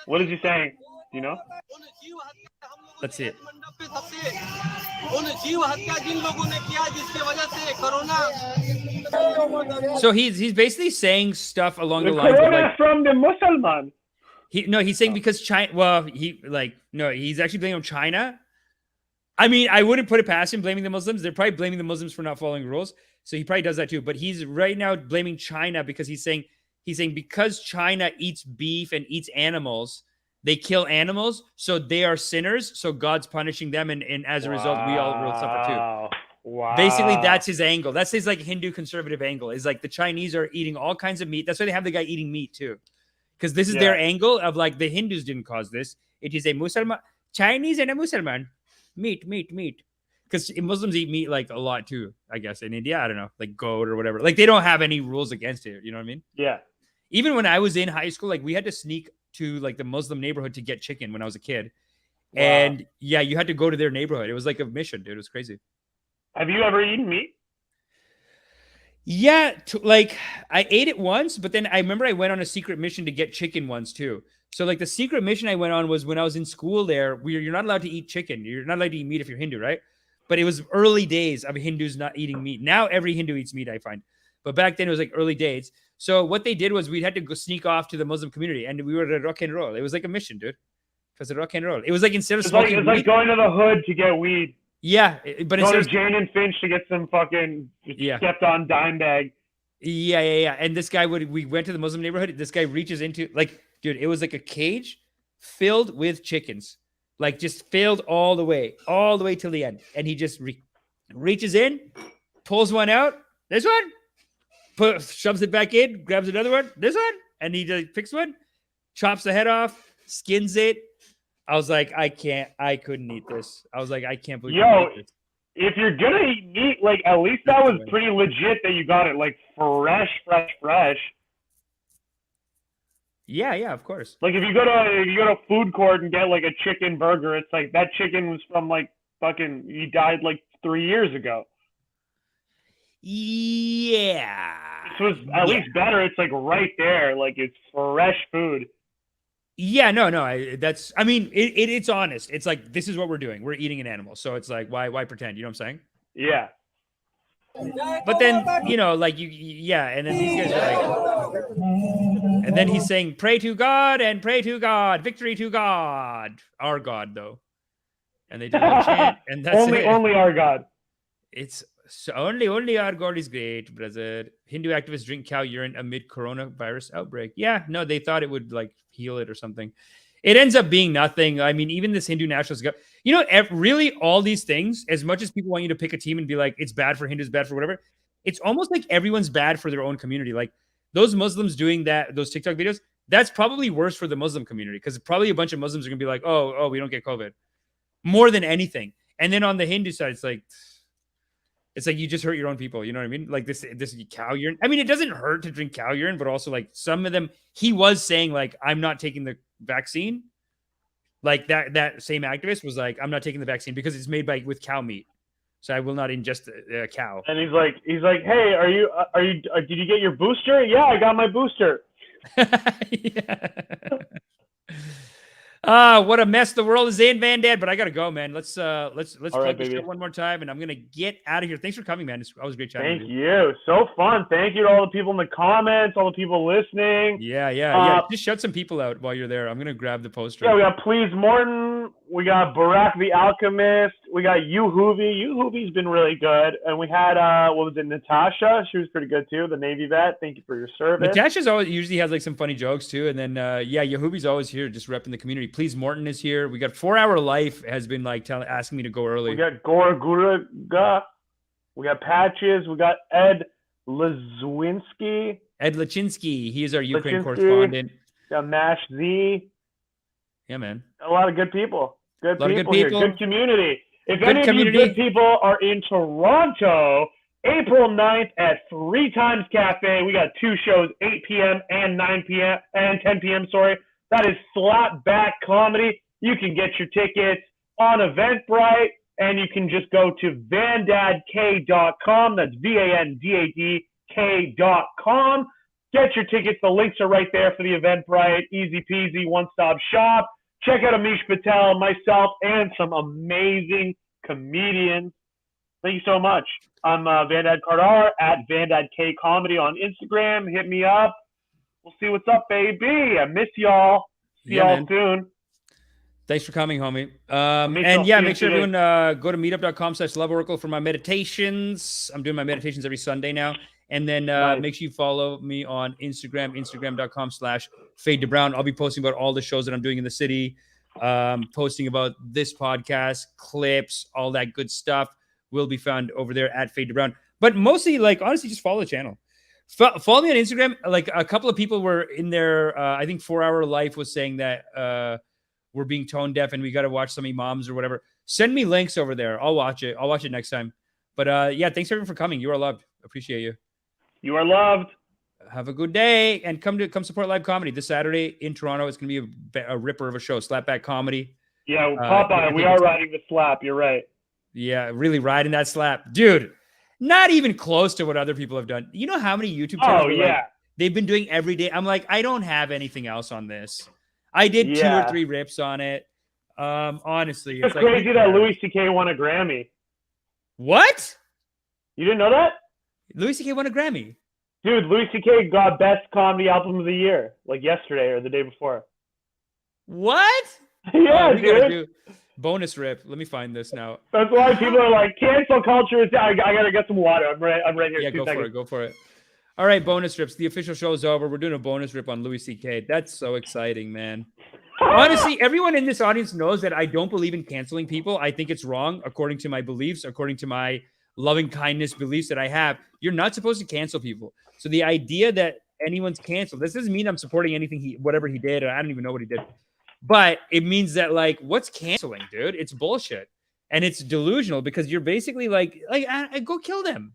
what is he saying? Do you know?
Let's see it. So he's basically saying stuff along the
The
lines of
corona
like
from the Musalman.
he's saying because China. Well, he's actually blaming China. I mean, I wouldn't put it past him blaming the Muslims. They're probably blaming the Muslims for not following rules. So he probably does that too. But he's right now blaming China because he's saying because China eats beef and eats animals, they kill animals, so they are sinners. So God's punishing them, and as a result, we all will suffer too.
Wow.
Basically, that's his angle. That's his like Hindu conservative angle. Is like the Chinese are eating all kinds of meat. That's why they have the guy eating meat too, because this is their angle of like the Hindus didn't cause this. It is a Muslim, Chinese and a Muslim. Meat. Because Muslims eat meat like a lot too, I guess. In India, I don't know, like goat or whatever. Like they don't have any rules against it. You know what I mean?
Yeah.
Even when I was in high school, like we had to sneak to like the Muslim neighborhood to get chicken when I was a kid. Wow. And yeah, you had to go to their neighborhood. It was like a mission, dude. It was crazy.
Have you ever eaten meat?
Yeah, like I ate it once, but then I remember I went on a secret mission to get chicken once too. So like the secret mission I went on was when I was in school there, you're not allowed to eat chicken. You're not allowed to eat meat if you're Hindu, right? But it was early days of Hindus not eating meat. Now every Hindu eats meat, I find. But back then it was like early days. So what they did was we had to go sneak off to the Muslim community, and we were at rock and roll. It was like a mission, dude. It was a rock and roll. It was like instead of smoking
it's like going to the hood to get weed.
Yeah, but
go to Jane and Finch to get some fucking stepped on dime bag.
Yeah. And this guy we went to the Muslim neighborhood. This guy reaches into like, dude, it was like a cage filled with chickens, like just filled all the way till the end. And he just reaches in, pulls one out. This one, shoves it back in, grabs another one. This one, and he just picks one, chops the head off, skins it. I was like, I couldn't eat this. I was like, I can't believe.
If you're gonna eat meat, like at least that was pretty legit that you got it like fresh.
Yeah, of course.
Like if you go to food court and get like a chicken burger, it's like that chicken was from like fucking he died like 3 years ago.
Yeah.
This was at least better. It's like right there, like it's fresh food.
Yeah, no. I mean, it's honest. It's like, this is what we're doing. We're eating an animal. So it's like, why pretend? You know what I'm saying?
Yeah.
But then, like and then these guys are like, and then he's saying, pray to God, victory to God, our God, though. And they do a chant, and that's
only our God.
It's so only our God is great, brother. Hindu activists drink cow urine amid coronavirus outbreak. Yeah, no, they thought it would like heal it or something. It ends up being nothing. I mean, even this Hindu nationalist guy, really all these things, as much as people want you to pick a team and be like, it's bad for Hindus, bad for whatever, it's almost like everyone's bad for their own community. Like those Muslims doing those TikTok videos, that's probably worse for the Muslim community because probably a bunch of Muslims are going to be like, oh, we don't get COVID more than anything. And then on the Hindu side, it's like you just hurt your own people. You know what I mean? Like this cow urine. I mean, it doesn't hurt to drink cow urine, but also like some of them, he was saying like, I'm not taking the vaccine. Like that same activist was like, I'm not taking the vaccine because it's made with cow meat. So I will not ingest a cow.
And he's like, hey, did you get your booster? Yeah, I got my booster.
What a mess the world is in, man, Dad. But I gotta go, man. Let's plug this show one more time, and I'm gonna get out of here. Thanks for coming, man. It was a great chatting.
Thank you. So fun. Thank you to all the people in the comments, all the people listening.
Yeah. Just shout some people out while you're there. I'm gonna grab the poster.
Yeah, we got Please Morton. We got Barack the Alchemist. We got You Hoovy. You Hoovy's been really good. And we had Natasha? She was pretty good too. The Navy vet. Thank you for your service.
Natasha's usually has like some funny jokes too. And then Yahoovy's always here, just repping the community. Please Morton is here. We got 4 Hour Life has been like asking me to go early.
We got Goraguraga. We got Patches. We got Ed Lezwinski.
Ed Lachinsky. He is our Ukraine correspondent.
We got Mash Z.
Yeah, man.
A lot of good people. Good people here. Good community. If
Good
any
community.
of you good people are in Toronto, April 9th at 3 Times Cafe, we got 2 shows, 8 p.m. and 9 p.m. and 10 p.m. Sorry. That is Slapback Comedy. You can get your tickets on Eventbrite, and you can just go to vandadk.com. That's vandadk.com. Get your tickets. The links are right there for the Eventbrite. Easy peasy, one-stop shop. Check out Amish Patel, myself, and some amazing comedians. Thank you so much. I'm Vandad Kardar at Vandad K Comedy on Instagram. Hit me up. We'll see what's up, baby. I miss y'all. See y'all soon.
Thanks for coming, homie. And yeah, make sure everyone go to meetup.com/loveoracle for my meditations. I'm doing my meditations every Sunday now. And then make sure you follow me on Instagram, instagram.com/fade2brown. I'll be posting about all the shows that I'm doing in the city, posting about this podcast, clips, all that good stuff will be found over there at Fade2brown. But mostly, like, honestly, just follow the channel. Follow me on Instagram. Like, a couple of people were in there. I think 4 Hour Life was saying that we're being tone deaf and we got to watch some imams or whatever. Send me links over there. I'll watch it. I'll watch it next time. But yeah, thanks everyone for coming. You are loved. Appreciate you.
You are loved.
Have a good day and come support live comedy this Saturday in Toronto. It's going to be a ripper of a show. Slapback comedy.
Yeah, Popeye, we are riding the slap. You're right.
Yeah, really riding that slap, dude. Not even close to what other people have done. You know how many YouTube channels?
Oh yeah,
like, they've been doing every day. I'm like, I don't have anything else on this. I did 2 or 3 rips on it. Honestly,
it's like, crazy that Louis C.K. won a Grammy.
What?
You didn't know that?
Louis C.K. won a Grammy.
Dude, Louis C.K. got Best Comedy Album of the Year, like yesterday or the day before.
What?
Yeah, dude.
Bonus rip. Let me find this now.
That's why people are like, cancel culture is down. I gotta get some water. I'm right here.
Yeah, go for it. All right, bonus rips. The official show is over. We're doing a bonus rip on Louis C.K. That's so exciting, man. Honestly, everyone in this audience knows that I don't believe in canceling people. I think it's wrong according to my beliefs, according to my loving kindness beliefs that I have. You're not supposed to cancel people. So the idea that anyone's canceled, this doesn't mean I'm supporting anything whatever he did. I don't even know what he did. But it means that, like, what's canceling, dude? It's bullshit. And it's delusional because you're basically like go kill them.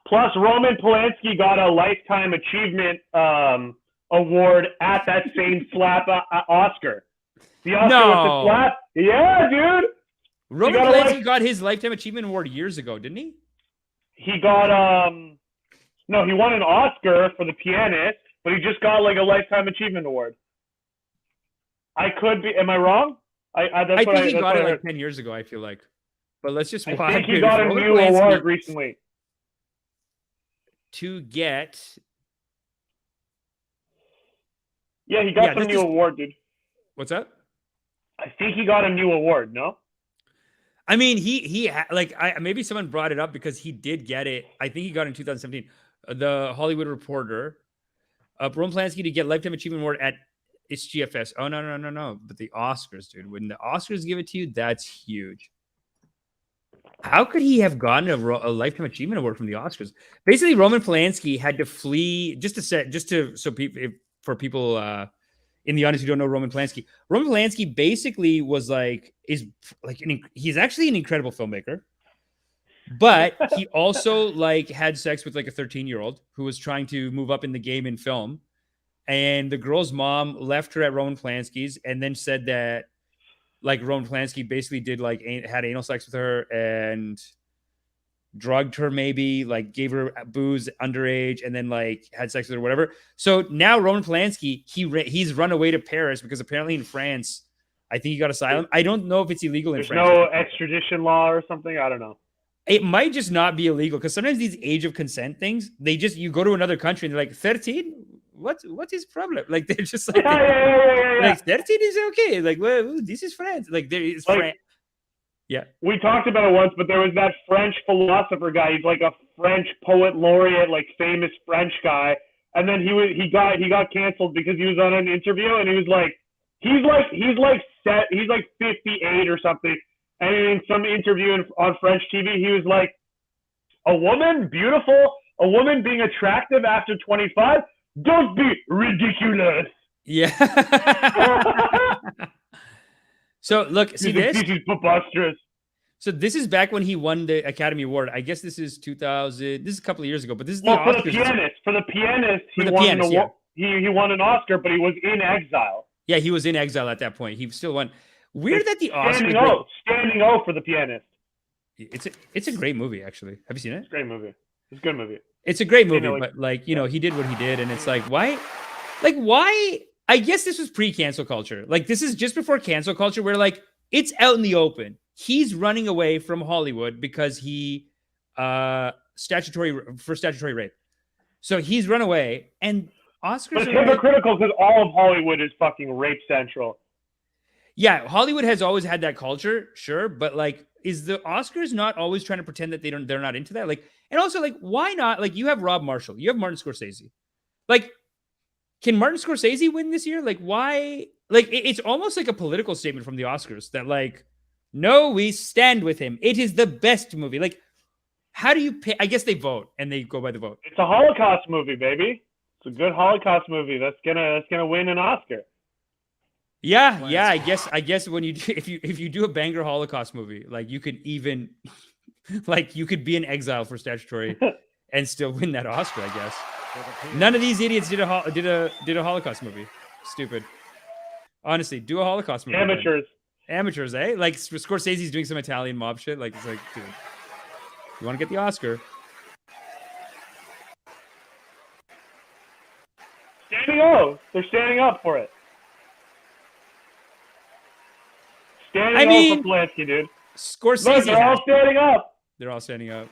Plus, Roman Polanski got a Lifetime Achievement award at that same slap Oscar. The Oscar with the slap? Yeah, dude.
Roman Polanski got his Lifetime Achievement Award years ago, didn't he?
He got, no, he won an Oscar for The Pianist, but he just got, like, a Lifetime Achievement Award. I could be. Am I wrong? I
think he got it like 10 years ago, I feel like. But let's just watch.
I think he got a new award recently.
To get.
Yeah, he got some new award, dude.
What's that?
I think he got a new award, no?
I mean, maybe someone brought it up because he did get it. I think he got it in 2017. The Hollywood Reporter. Roman Polanski to get Lifetime Achievement Award at It's GFS. Oh, no. But the Oscars, dude. When the Oscars give it to you, that's huge. How could he have gotten a Lifetime Achievement Award from the Oscars? Basically, Roman Polanski had to flee for people in the audience who don't know Roman Polanski. Roman Polanski basically was he's actually an incredible filmmaker, but he also had sex with a 13-year-old who was trying to move up in the game in film. And the girl's mom left her at Roman Polanski's and then said that Roman Polanski basically had anal sex with her and drugged her, maybe gave her booze underage and then had sex with her, whatever. So now Roman Polanski, he's run away to Paris because apparently in France, I think he got asylum. I don't know if it's illegal in France.
There's no extradition law or something. I don't know.
It might just not be illegal because sometimes these age of consent things, you go to another country and they're like 13. What is problem? They're just 13 is okay. Well, this is France. There is France. Yeah.
We talked about it once, but there was that French philosopher guy. He's a French poet laureate, famous French guy. And then he got canceled because he was on an interview and he was he's 58 or something. And in some interview on French TV, he was like, a woman being attractive after 25. Don't be ridiculous.
Yeah. So look, this
is preposterous.
So this is back when he won the Academy Award. I guess this is 2000. This is a couple of years ago, but this is
for the pianist. He won an Oscar, but he was in exile.
Yeah, he was in exile at that point. He still won. Weird that the Oscar
standing O for The Pianist.
It's a great movie, actually. Have you seen it?
It's a great movie. It's a good movie.
It's a great movie, but he did what he did, and it's why? I guess this was pre-cancel culture. This is just before cancel culture, where it's out in the open. he's running away from Hollywood because he statutory rape. So he's run away, and Oscars.
But it's hypocritical because all of Hollywood is fucking rape central.
Yeah, Hollywood has always had that culture, sure, but like, is the Oscars not always trying to pretend that they're not into that? Like, and also like, why not? Like, you have Rob Marshall, you have Martin Scorsese. Like, can Martin Scorsese win this year? Like, why? Like, it's almost like a political statement from the Oscars that like, no, we stand with him. It is the best movie. Like, how do you pay? I guess they vote and they go by the vote.
It's a Holocaust movie, baby. It's a good Holocaust movie. That's gonna win an Oscar.
Yeah, yeah. I guess when you do, if you do a banger Holocaust movie, like you could even like you could be in exile for statutory and still win that Oscar. I guess none of these idiots did a Holocaust movie. Stupid. Honestly, do a Holocaust movie. Amateurs, eh? Like Scorsese's doing some Italian mob shit. Like it's like, dude, you want to get the Oscar?
They're standing up for it. Standing up for Polanski, dude.
Scorsese.
Look, they're all standing up.
They're all standing up.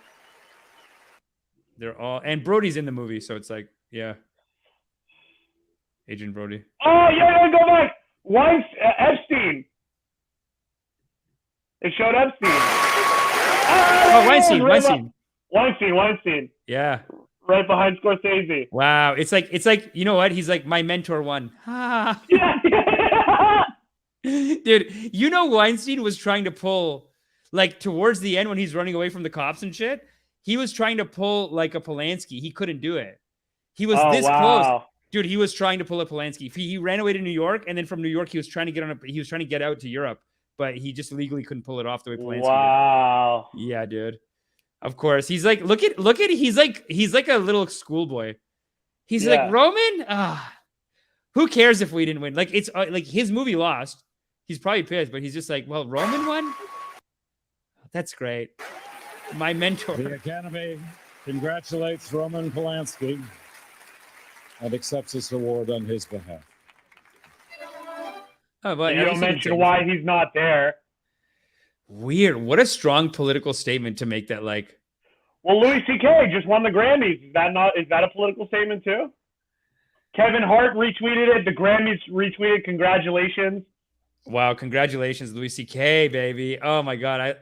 They're all, and Brody's in the movie, so it's like, yeah. Agent Brody.
Oh, yeah, go back. Epstein. It showed Epstein. Weinstein.
Yeah.
Right behind Scorsese.
Wow. It's like, you know what? He's like, my mentor won.
Yeah.
Dude, you know Weinstein was trying to pull, like, towards the end when he's running away from the cops and shit, he was trying to pull, like, a Polanski. He couldn't do it. He was close. Dude, he was trying to pull a Polanski. He ran away to New York, and then from New York, he was trying to get out to Europe, but he just legally couldn't pull it off the way Polanski did. Yeah, dude. Of course. He's like, look at he's like a little schoolboy. He's like, Roman? Who cares if we didn't win? Like, it's like his movie lost. He's probably pissed, but he's just like, well, Roman won? That's great. My mentor.
The Academy congratulates Roman Polanski and accepts this award on his behalf.
Oh, but
you don't mention why he's not there.
Weird. What a strong political statement to make that, like.
Well, Louis C.K. just won the Grammys. Is that a political statement too? Kevin Hart retweeted it. The Grammys retweeted. Congratulations.
Wow, congratulations, Louis C.K., baby. Oh my God.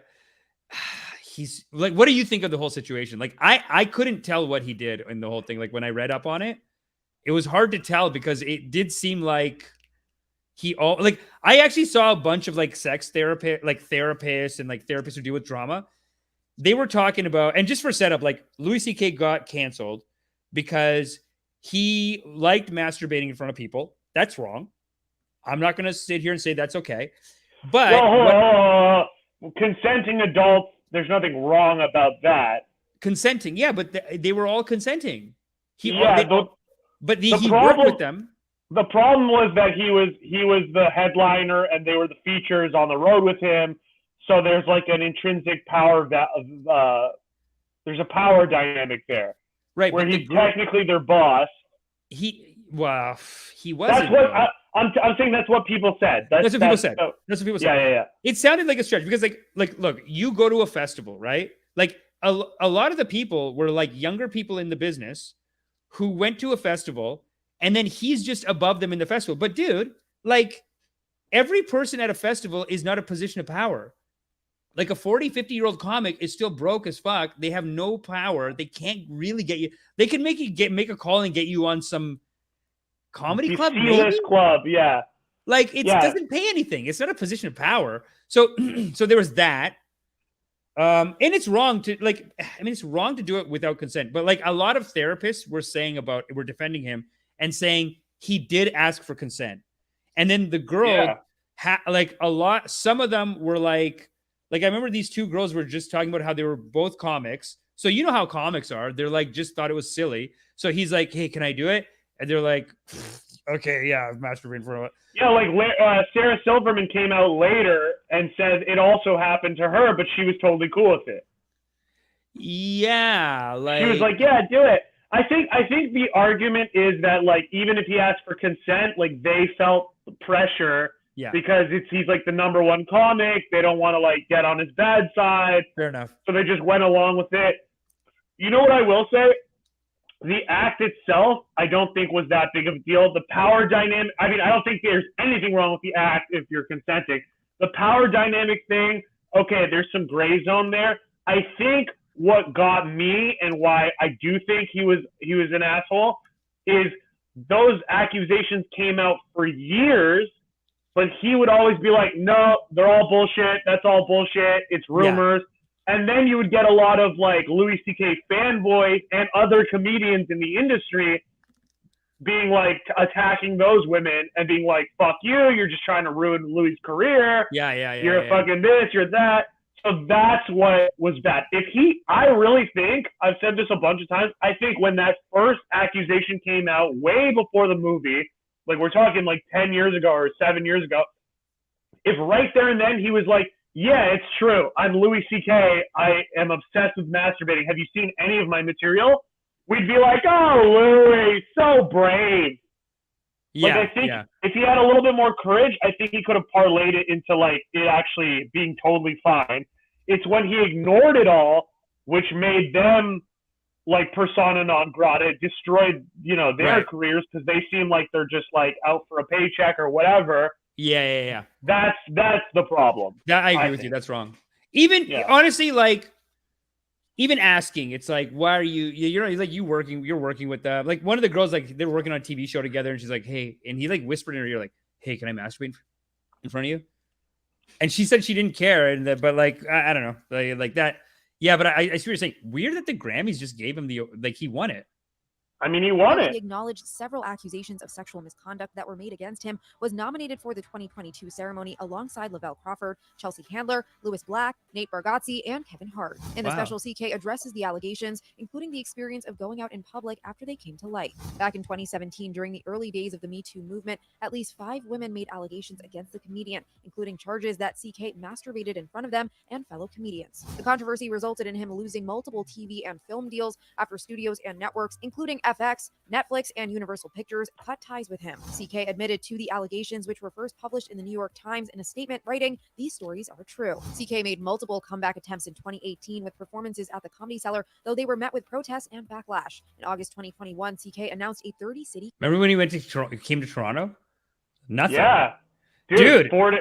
He's like, what do you think of the whole situation? Like, I couldn't tell what he did in the whole thing. Like, when I read up on it, it was hard to tell because it did seem like I actually saw a bunch of like sex therapists and like therapists who deal with drama. They were talking about, and just for setup, like Louis C.K. got canceled because he liked masturbating in front of people. That's wrong. I'm not going to sit here and say that's okay. But
consenting adults, there's nothing wrong about that.
Consenting, yeah, but they were all consenting. He
worked
with them.
The problem was that he was the headliner and they were the features on the road with him. So there's like an intrinsic power there's a power dynamic there,
right?
Where he's technically their boss.
He wasn't.
That's what I'm saying. That's what people said.
That's what people said. That's what people said.
Yeah.
It sounded like a stretch because like look, you go to a festival, right? Like a lot of the people were like younger people in the business who went to a festival. And then he's just above them in the festival. But dude, like every person at a festival is not a position of power. Like a 40, 50-year-old comic is still broke as fuck. They have no power. They can't really get you. They can make a call and get you on some comedy club.
C-list club, yeah.
Like it doesn't pay anything. It's not a position of power. So there was that. And it's wrong to it's wrong to do it without consent. But like a lot of therapists were defending him and saying he did ask for consent. And then the girl, some of them were like I remember these two girls were just talking about how they were both comics. So you know how comics are. They're like, just thought it was silly. So he's like, hey, can I do it? And they're like, okay, yeah, I've masturbated for a while.
Yeah, like Sarah Silverman came out later and said it also happened to her, but she was totally cool with it.
Yeah.
She was like, yeah, do it. I think the argument is that like even if he asked for consent, like they felt pressure
Yeah.
Because he's like the #1 comic. They don't want to like get on his bad side.
Fair enough.
So they just went along with it. You know what I will say? The act itself, I don't think was that big of a deal. The power dynamic, I mean, I don't think there's anything wrong with the act if you're consenting. The power dynamic thing, okay, there's some gray zone there. I think what got me and why I do think he was an asshole is those accusations came out for years, but he would always be like, no, they're all bullshit. That's all bullshit. It's rumors. Yeah. And then you would get a lot of like Louis C.K. fanboys and other comedians in the industry being like attacking those women and being like, fuck you, you're just trying to ruin Louis' career. You're fucking this, you're that. So that's what was bad. I really think, I've said this a bunch of times, I think when that first accusation came out way before the movie, like we're talking like 10 years ago or 7 years ago, if right there and then he was like, yeah, it's true. I'm Louis C.K. I am obsessed with masturbating. Have you seen any of my material? We'd be like, oh, Louis, so brave.
Yeah,
like I think if he had a little bit more courage, I think he could have parlayed it into like it actually being totally fine. It's when he ignored it all, which made them like persona non grata. It destroyed, their careers because they seem like they're just like out for a paycheck or whatever.
Yeah.
That's the problem.
Yeah, I agree with you. That's wrong. Even honestly, like even asking, it's like, why are you're working with like one of the girls, like they were working on a TV show together, and she's like, hey, and he like whispered in her ear, like, hey, can I masturbate in front of you? And she said she didn't care, but like I don't know, like that. Yeah, but I see what you're saying. Weird that the Grammys just gave him he won it.
I mean, he won it.
He acknowledged several accusations of sexual misconduct that were made against him, was nominated for the 2022 ceremony alongside Lavelle Crawford, Chelsea Handler, Louis Black, Nate Bargatze, and Kevin Hart. In the special, CK addresses the allegations, including the experience of going out in public after they came to light. Back in 2017, during the early days of the Me Too movement, at least 5 women made allegations against the comedian, including charges that CK masturbated in front of them and fellow comedians. The controversy resulted in him losing multiple TV and film deals after studios and networks, including FX, Netflix, and Universal Pictures, cut ties with him. CK admitted to the allegations, which were first published in the New York Times in a statement writing, "These stories are true." CK made multiple comeback attempts in 2018 with performances at the Comedy Cellar, though they were met with protests and backlash. In August 2021, CK announced a 30-city...
Remember when he came to Toronto? Nothing.
Yeah. Dude. 4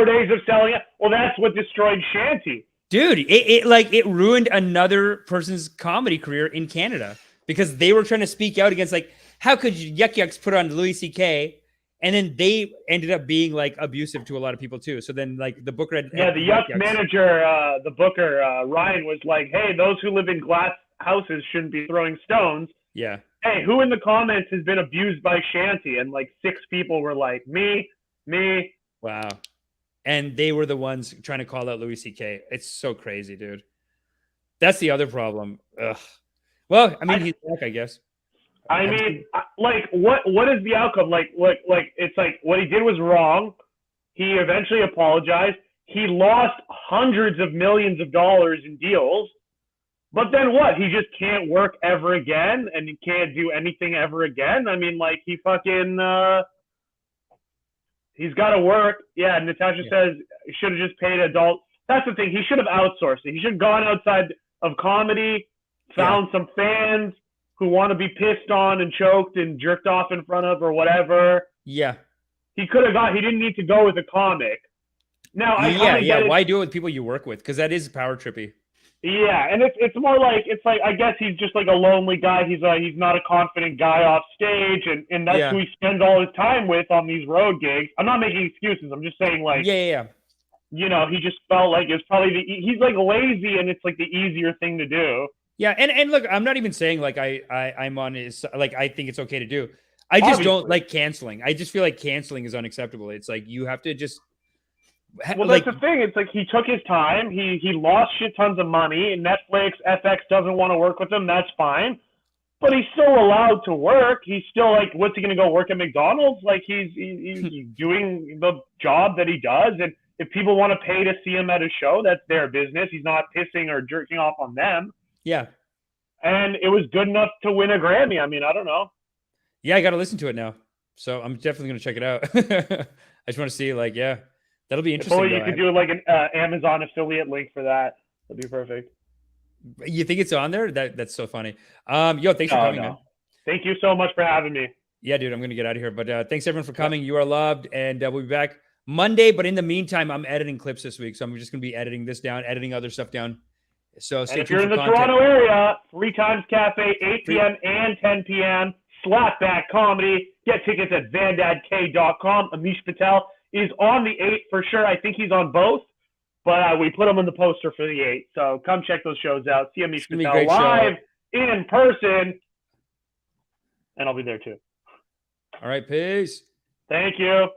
days of selling it. Well, that's what destroyed Shanty.
Dude, it ruined another person's comedy career in Canada. Because they were trying to speak out against, like, how could Yuck Yucks put on Louis C.K.? And then they ended up being, like, abusive to a lot of people, too. So then, like, the booker...
the Yuck manager, the booker, Ryan, was like, hey, those who live in glass houses shouldn't be throwing stones.
Yeah.
Hey, who in the comments has been abused by Shanty? And, like, 6 people were like, me.
Wow. And they were the ones trying to call out Louis C.K. It's so crazy, dude. That's the other problem. Ugh. Well, I mean, he's back, I guess.
I mean, like, what is the outcome? Like, it's like what he did was wrong. He eventually apologized. He lost hundreds of millions of dollars in deals. But then what? He just can't work ever again, and he can't do anything ever again? I mean, like, he fucking... he's got to work. Yeah, Natasha says he should have just paid adult. That's the thing. He should have outsourced it. He should have gone outside of comedy, found some fans who want to be pissed on and choked and jerked off in front of or whatever.
Yeah.
He didn't need to go with a comic. Now,
why do it with people you work with? Because that is power trippy.
Yeah, and it's more like, I guess he's just like a lonely guy. He's not a confident guy off stage, and that's who he spends all his time with on these road gigs. I'm not making excuses. I'm just saying, like, he just felt like it's probably he's like lazy, and it's like the easier thing to do.
Yeah, and look, I'm not even saying like I'm on his, like, I think it's okay to do. I just don't like canceling. I just feel like canceling is unacceptable. It's like you have to just.
Well, that's the thing. It's like he took his time. He lost shit tons of money. Netflix, FX doesn't want to work with him. That's fine. But he's still allowed to work. He's still like, what's he going to go work at McDonald's? Like he's doing the job that he does. And if people want to pay to see him at a show, that's their business. He's not pissing or jerking off on them.
Yeah.
And it was good enough to win a Grammy. I mean, I don't know.
Yeah, I got to listen to it now. So I'm definitely going to check it out. I just want to see, like, yeah, that'll be
If
interesting.
only you could do like an Amazon affiliate link for that. That'd be perfect.
You think it's on there? That's so funny. Yo, thanks for coming, man.
Thank you so much for having me.
Yeah, dude, I'm gonna get out of here. But thanks everyone for coming. You are loved, and we'll be back Monday. But in the meantime, I'm editing clips this week, so I'm just gonna be editing this down, editing other stuff down. So
And if you're in the Toronto area, 3 Times Cafe, 8 p.m. and 10 p.m. Slapback comedy. Get tickets at vandadk.com. Amish Patel is on the 8th for sure. I think he's on both, but we put him in the poster for the 8th. So come check those shows out. See Amish Patel live in person, and I'll be there too.
All right, peace.
Thank you.